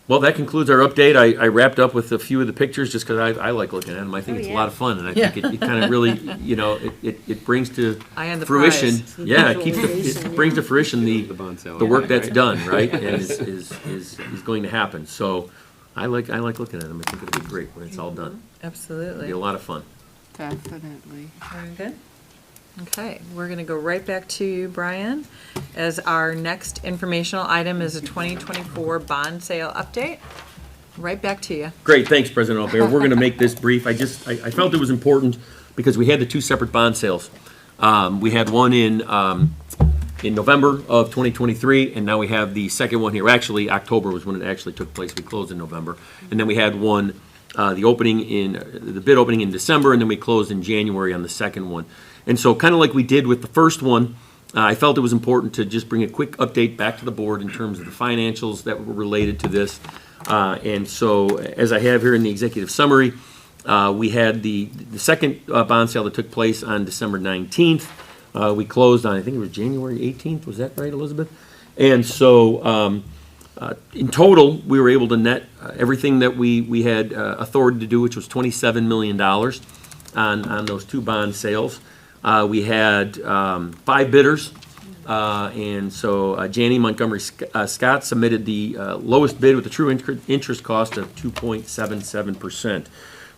Well, that concludes our update. I wrapped up with a few of the pictures just because I like looking at them. I think it's a lot of fun, and I think it kind of really, it brings to Eye on the fruition. prize. Yeah, it brings to fruition the work that's done, right, and is going to happen. So I like looking at them. I think it'll be great when it's all done. Absolutely. It'll be a lot of fun. Definitely. Very good. Okay, we're going to go right back to you, Brian, as our next informational item is a 2024 bond sale update. Right back to you. Great, thanks, President Albert. We're going to make this brief. I felt it was important because we had the 2 separate bond sales. We had one in November of 2023, and now we have the second one here. Actually, October was when it actually took place. We closed in November. And then we had one, the bid opening in December, and then we closed in January on the second one. And so kind of like we did with the first one, I felt it was important to just bring a quick update back to the board in terms of the financials that were related to this. And so, as I have here in the executive summary, we had the second bond sale that took place on December 19th. We closed on, I think it was January 18th. Was that right, Elizabeth? And so, in total, we were able to net everything that we had authority to do, which was $27 million on those two bond sales. We had 5 bidders, and so Janney Montgomery Scott submitted the lowest bid with a true interest cost of 2.77%.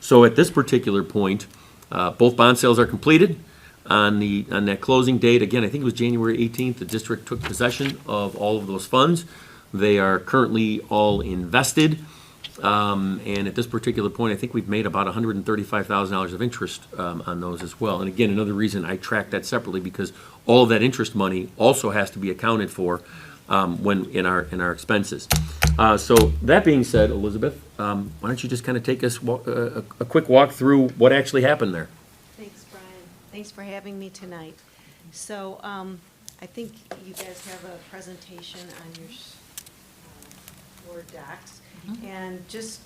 So at this particular point, both bond sales are completed. On that closing date, again, I think it was January 18th, the district took possession of all of those funds. They are currently all invested. And at this particular point, I think we've made about $135,000 of interest on those as well. And again, another reason I track that separately, because all of that interest money also has to be accounted for when in our expenses. So that being said, Elizabeth, why don't you just kind of take us a quick walk through what actually happened there? Thanks, Brian. Thanks for having me tonight. So I think you guys have a presentation on your Word docs. And just,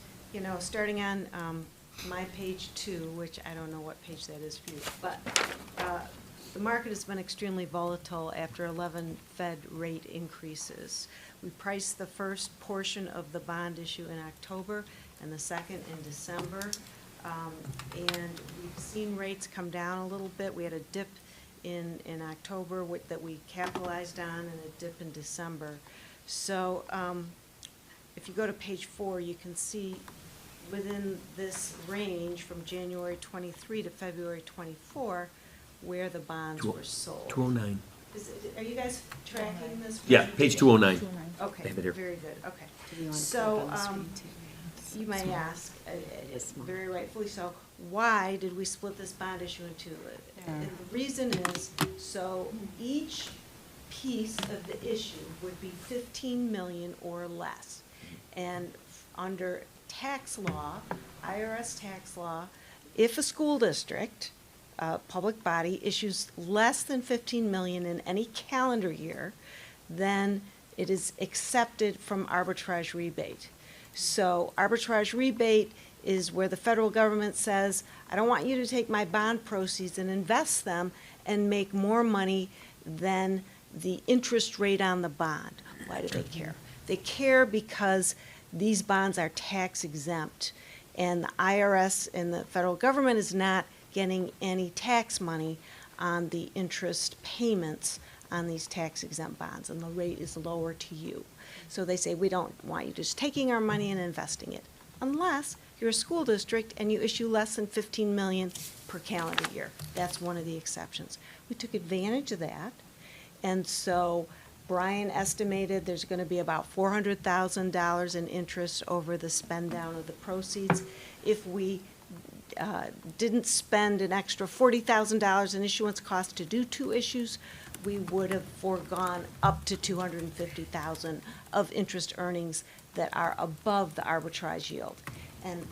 starting on my page 2, which I don't know what page that is for you, but the market has been extremely volatile after 11 Fed rate increases. We priced the first portion of the bond issue in October and the second in December. And we've seen rates come down a little bit. We had a dip in October that we capitalized on, and a dip in December. So if you go to page 4, you can see within this range from January 23 to February 24 where the bonds were sold. 209. Are you guys tracking this? Yeah, page 209. Okay, I have it here. very good, okay. So, you might ask, very rightfully so, why did we split this bond issue in two? And the reason is, so each piece of the issue would be 15 million or less. And under tax law, IRS tax law, if a school district, public body, issues less than 15 million in any calendar year, then it is accepted from arbitrage rebate. So arbitrage rebate is where the federal government says, I don't want you to take my bond proceeds and invest them and make more money than the interest rate on the bond. Why do they care? They care because these bonds are tax exempt, and the IRS and the federal government is not getting any tax money on the interest payments on these tax exempt bonds, and the rate is lower to you. So they say, we don't want you just taking our money and investing it, unless you're a school district and you issue less than 15 million per calendar year. That's one of the exceptions. We took advantage of that, and so Brian estimated there's going to be about $400,000 in interest over the spend down of the proceeds. If we didn't spend an extra $40,000 in issuance costs to do 2 issues, we would have foregone up to $250,000 of interest earnings that are above the arbitrage yield. And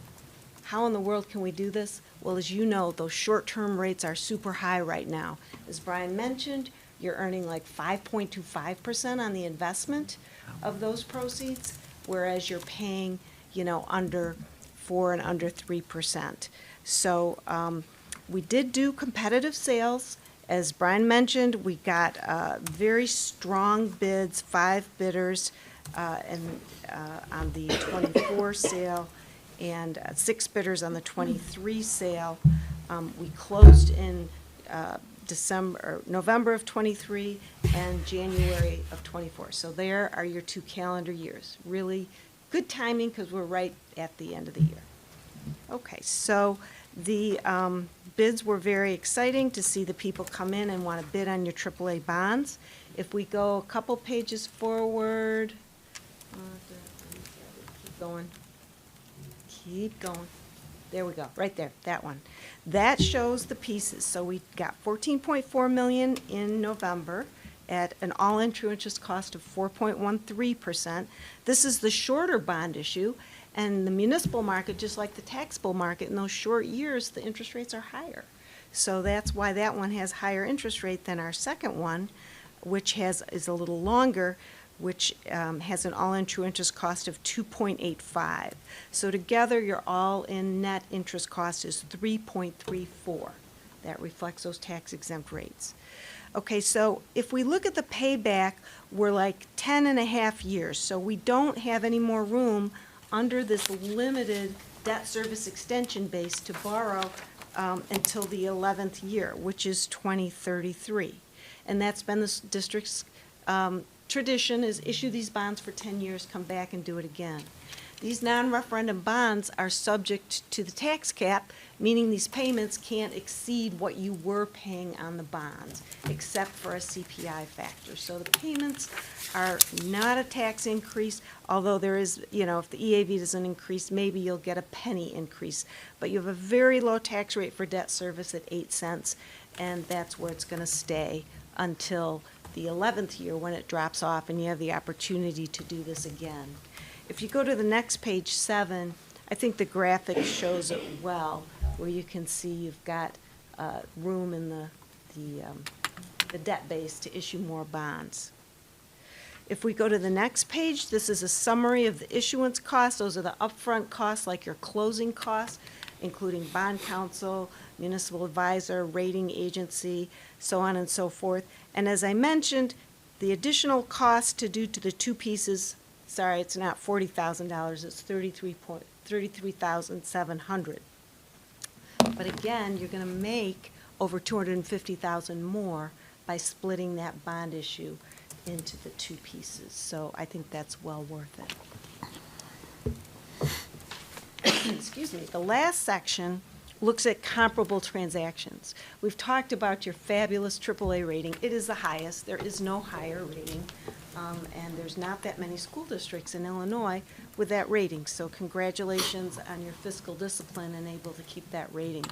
how in the world can we do this? Well, as you know, those short-term rates are super high right now. As Brian mentioned, you're earning like 5.25% on the investment of those proceeds, whereas you're paying, under 4 and under 3%. So we did do competitive sales. As Brian mentioned, we got very strong bids, 5 bidders on the 24 sale and 6 bidders on the 23 sale. We closed in November of 23 and January of 24. So there are your 2 calendar years. Really good timing because we're right at the end of the year. Okay, so the bids were very exciting to see the people come in and want to bid on your AAA bonds. If we go a couple pages forward, keep going. There we go, right there, that one. That shows the pieces. So we got 14.4 million in November at an all-in true interest cost of 4.13%. This is the shorter bond issue, and the municipal market, just like the taxable market, in those short years, the interest rates are higher. So that's why that one has higher interest rate than our second one. which is a little longer, which has an all-in true interest cost of 2.85. So together, your all-in net interest cost is 3.34. That reflects those tax exempt rates. Okay, so if we look at the payback, we're like 10 and a half years. So we don't have any more room under this limited debt service extension base to borrow until the 11th year, which is 2033. And that's been the district's tradition, is issue these bonds for 10 years, come back and do it again. These non-referendum bonds are subject to the tax cap, meaning these payments can't exceed what you were paying on the bonds, except for a CPI factor. So the payments are not a tax increase, although there is, if the EAV doesn't increase, maybe you'll get a penny increase. But you have a very low tax rate for debt service at 8 cents, and that's where it's going to stay until the 11th year when it drops off and you have the opportunity to do this again. If you go to the next page, 7, I think the graphic shows it well, where you can see you've got room in the debt base to issue more bonds. If we go to the next page, this is a summary of the issuance costs. Those are the upfront costs, like your closing costs, including bond counsel, municipal advisor, rating agency, so on and so forth. And as I mentioned, the additional cost to do to the two pieces, sorry, it's not $40,000, it's $33,700. But again, you're going to make over $250,000 more by splitting that bond issue into the two pieces. So I think that's well worth it. Excuse me. The last section looks at comparable transactions. We've talked about your fabulous AAA rating. It is the highest. There is no higher rating. And there's not that many school districts in Illinois with that rating. So congratulations on your fiscal discipline and able to keep that rating.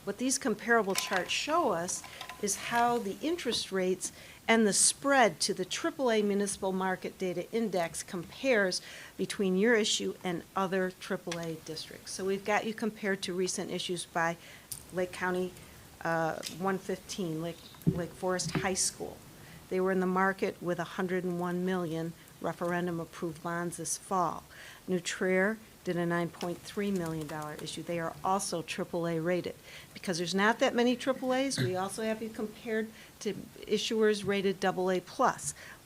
What these comparable charts show us is how the interest rates and the spread to the AAA Municipal Market Data Index compares between your issue and other AAA districts. So we've got you compared to recent issues by Lake County 115, Lake Forest High School. They were in the market with 101 million referendum-approved bonds this fall. New Trier did a $9.3 million issue. They are also AAA rated. Because there's not that many AAAs, we also have you compared to issuers rated AA+,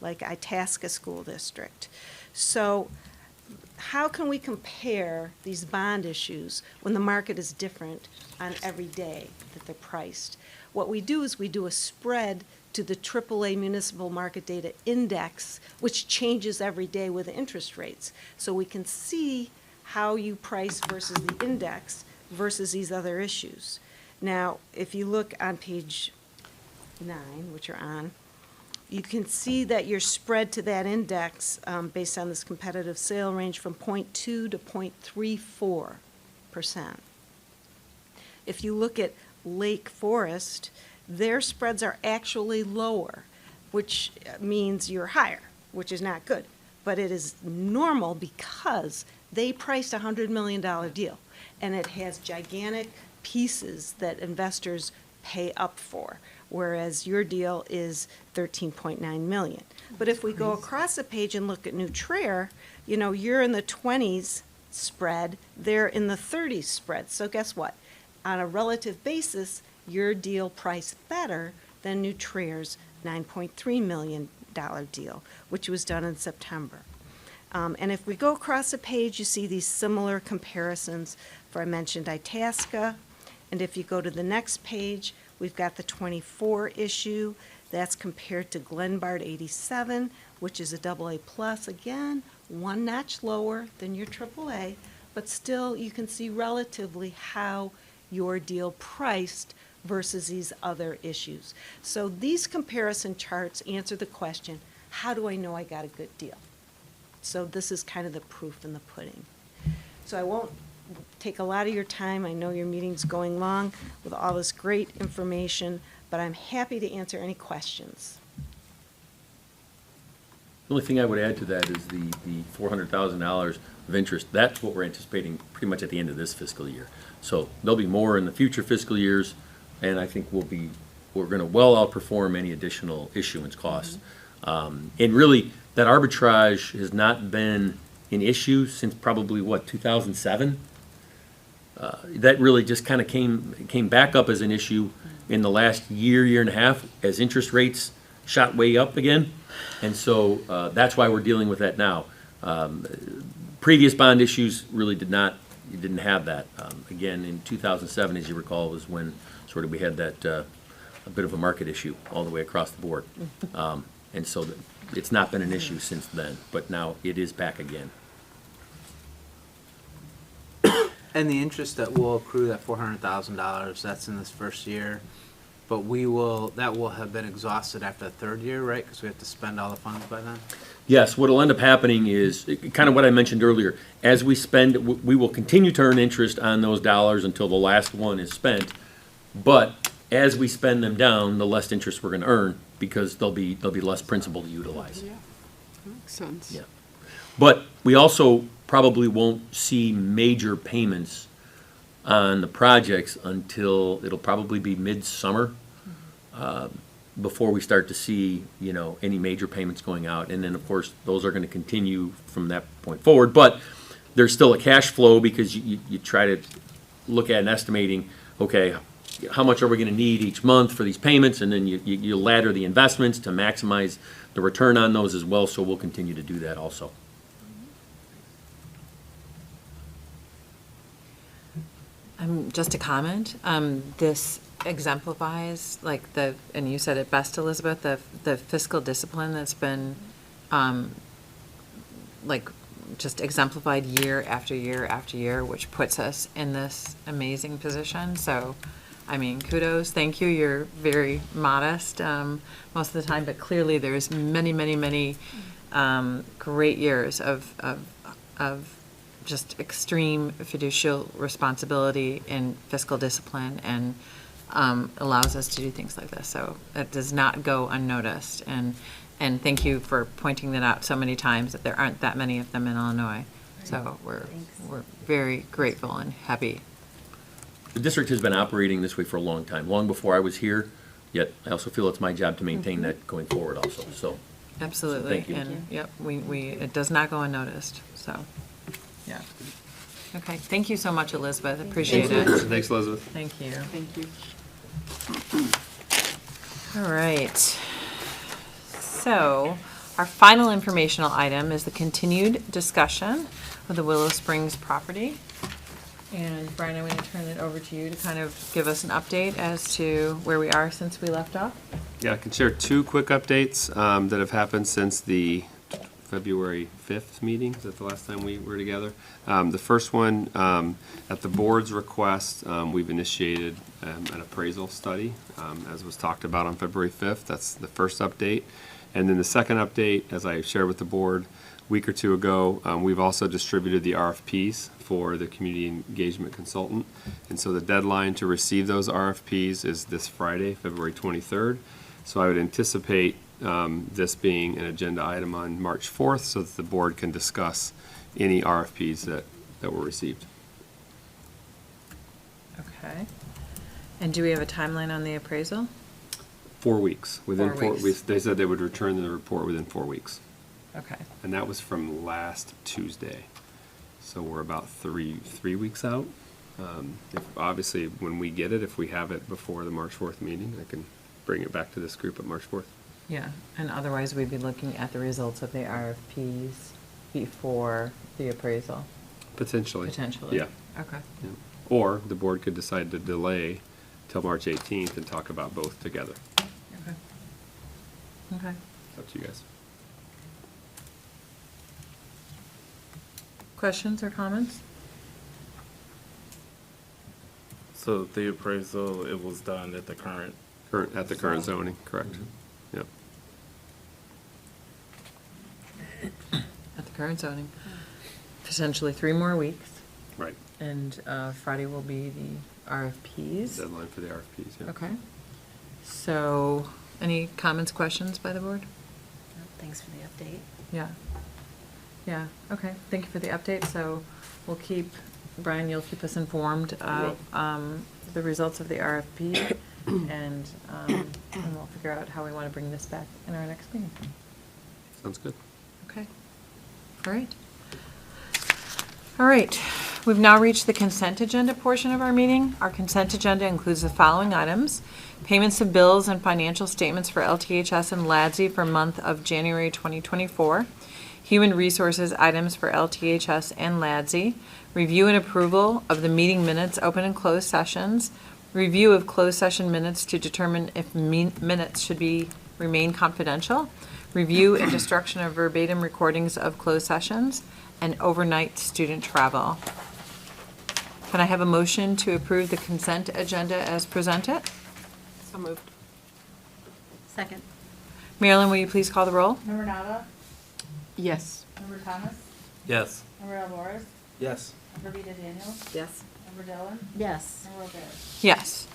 like Itasca School District. So how can we compare these bond issues when the market is different on every day that they're priced? What we do is we do a spread to the AAA Municipal Market Data Index, which changes every day with the interest rates. So we can see how you price versus the index versus these other issues. Now, if you look on page 9, which you're on, you can see that your spread to that index based on this competitive sale range from 0.2 to 0.34%. If you look at Lake Forest, their spreads are actually lower, which means you're higher, which is not good. But it is normal because they priced a $100 million deal, and it has gigantic pieces that investors pay up for, whereas your deal is $13.9 million. But if we go across the page and look at New Trier, you're in the 20s spread, they're in the 30s spread. So guess what? On a relative basis, your deal priced better than New Trier's $9.3 million deal, which was done in September. And if we go across the page, you see these similar comparisons for, I mentioned Itasca. And if you go to the next page, we've got the 24 issue. That's compared to Glenbard 87, which is a AA+. Again, one notch lower than your AAA, but still you can see relatively how your deal priced versus these other issues. So these comparison charts answer the question, how do I know I got a good deal? So this is kind of the proof in the pudding. So I won't take a lot of your time. I know your meeting's going long with all this great information, but I'm happy to answer any questions. The only thing I would add to that is the $400,000 of interest. That's what we're anticipating pretty much at the end of this fiscal year. So there'll be more in the future fiscal years, and I think we'll be we're going to well outperform any additional issuance costs. And really, that arbitrage has not been an issue since probably, what, 2007? That really just kind of came back up as an issue in the last year and a half, as interest rates shot way up again. And so that's why we're dealing with that now. Previous bond issues really didn't have that. Again, in 2007, as you recall, was when sort of we had that a bit of a market issue all the way across the board. And so it's not been an issue since then, but now it is back again. And the interest that will accrue, that $400,000, that's in this first year, but that will have been exhausted after the third year, right? Because we have to spend all the funds by then? Yes, what'll end up happening is, kind of what I mentioned earlier, as we spend, we will continue to earn interest on those dollars until the last one is spent, but as we spend them down, the less interest we're gonna earn, because there'll be less principal to utilize. Yeah, makes sense. Yeah. But we also probably won't see major payments on the projects until, it'll probably be midsummer, before we start to see, any major payments going out. And then, of course, those are gonna continue from that point forward. But there's still a cash flow, because you try to look at and estimating, okay, how much are we gonna need each month for these payments? And then you ladder the investments to maximize the return on those as well, so we'll continue to do that also. Just a comment, this exemplifies, and you said it best, Elizabeth, the fiscal discipline that's been, just exemplified year after year after year, which puts us in this amazing position. So, kudos, thank you, you're very modest, most of the time, but clearly there's many, many, many, great years of just extreme fiducial responsibility and fiscal discipline, and allows us to do things like this. So it does not go unnoticed. And thank you for pointing that out so many times, that there aren't that many of them in Illinois. So we're very grateful and happy. The district has been operating this way for a long time, long before I was here, yet I also feel it's my job to maintain that going forward also, so. Absolutely. So thank you. And, yep, it does not go unnoticed, so, yeah. Okay, thank you so much, Elizabeth, appreciate it. Thanks, Elizabeth. Thank you. Thank you. All right. So, our final informational item is the continued discussion of the Willow Springs property. And Brian, I'm going to turn it over to you to kind of give us an update as to where we are since we left off. Yeah, I can share two quick updates that have happened since the February 5th meeting. Is that the last time we were together? The first one, at the board's request, we've initiated an appraisal study, as was talked about on February 5th. That's the first update. And then the second update, as I shared with the board a week or two ago, we've also distributed the RFPs for the community engagement consultant. And so the deadline to receive those RFPs is this Friday, February 23rd. So I would anticipate this being an agenda item on March 4th, so that the board can discuss any RFPs that were received. Okay. And do we have a timeline on the appraisal? 4 weeks. Within 4 4 weeks. weeks. They said they would return the report within 4 weeks. Okay. And that was from last Tuesday. So we're about three weeks out. Obviously, when we get it, if we have it before the March 4th meeting, I can bring it back to this group at March 4th. Yeah, and otherwise we'd be looking at the results of the RFPs before the appraisal. Potentially. Potentially. Yeah. Okay. Yeah. Or the board could decide to delay till March 18th and talk about both together. Okay. Okay. It's up to you guys. Questions or comments? So the appraisal, it was done at the current Current zoning, correct. Yep. At the current zoning. Potentially 3 more weeks. Right. And Friday will be the RFPs. Deadline for the RFPs, yeah. Okay. So, any comments, questions by the board? Thanks for the update. Yeah. Yeah, okay, thank you for the update. So we'll keep, Brian, you'll keep us informed of the results of the RFP. and we'll figure out how we want to bring this back in our next meeting. Sounds good. Okay. All right. All right. We've now reached the consent agenda portion of our meeting. Our consent agenda includes the following items: payments of bills and financial statements for LTHS and LADSI for month of January 2024, human resources items for LTHS and LADSI, review and approval of the meeting minutes, open and closed sessions, review of closed session minutes to determine if minutes should remain confidential, review and destruction of verbatim recordings of closed sessions, and overnight student travel. Can I have a motion to approve the consent agenda as presented? So moved. Second. Marilyn, will you please call the roll? Member Nava? Yes. Member Thomas? Yes. Member Alvarez? Yes. Member Vita Daniels? Yes. Member Dillon? Yes. Member O'Bear? Yes.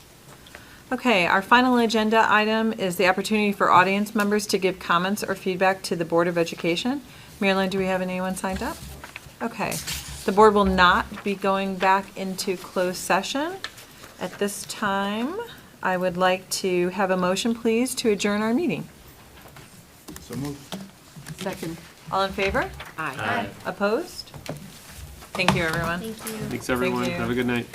Okay, our final agenda item is the opportunity for audience members to give comments or feedback to the Board of Education. Marilyn, do we have anyone signed up? Okay. The board will not be going back into closed session. At this time, I would like to have a motion, please, to adjourn our meeting. So moved. Second. All in favor? Aye. Opposed? Thank you, everyone. Thank you. Thanks, everyone. you. Have a good night.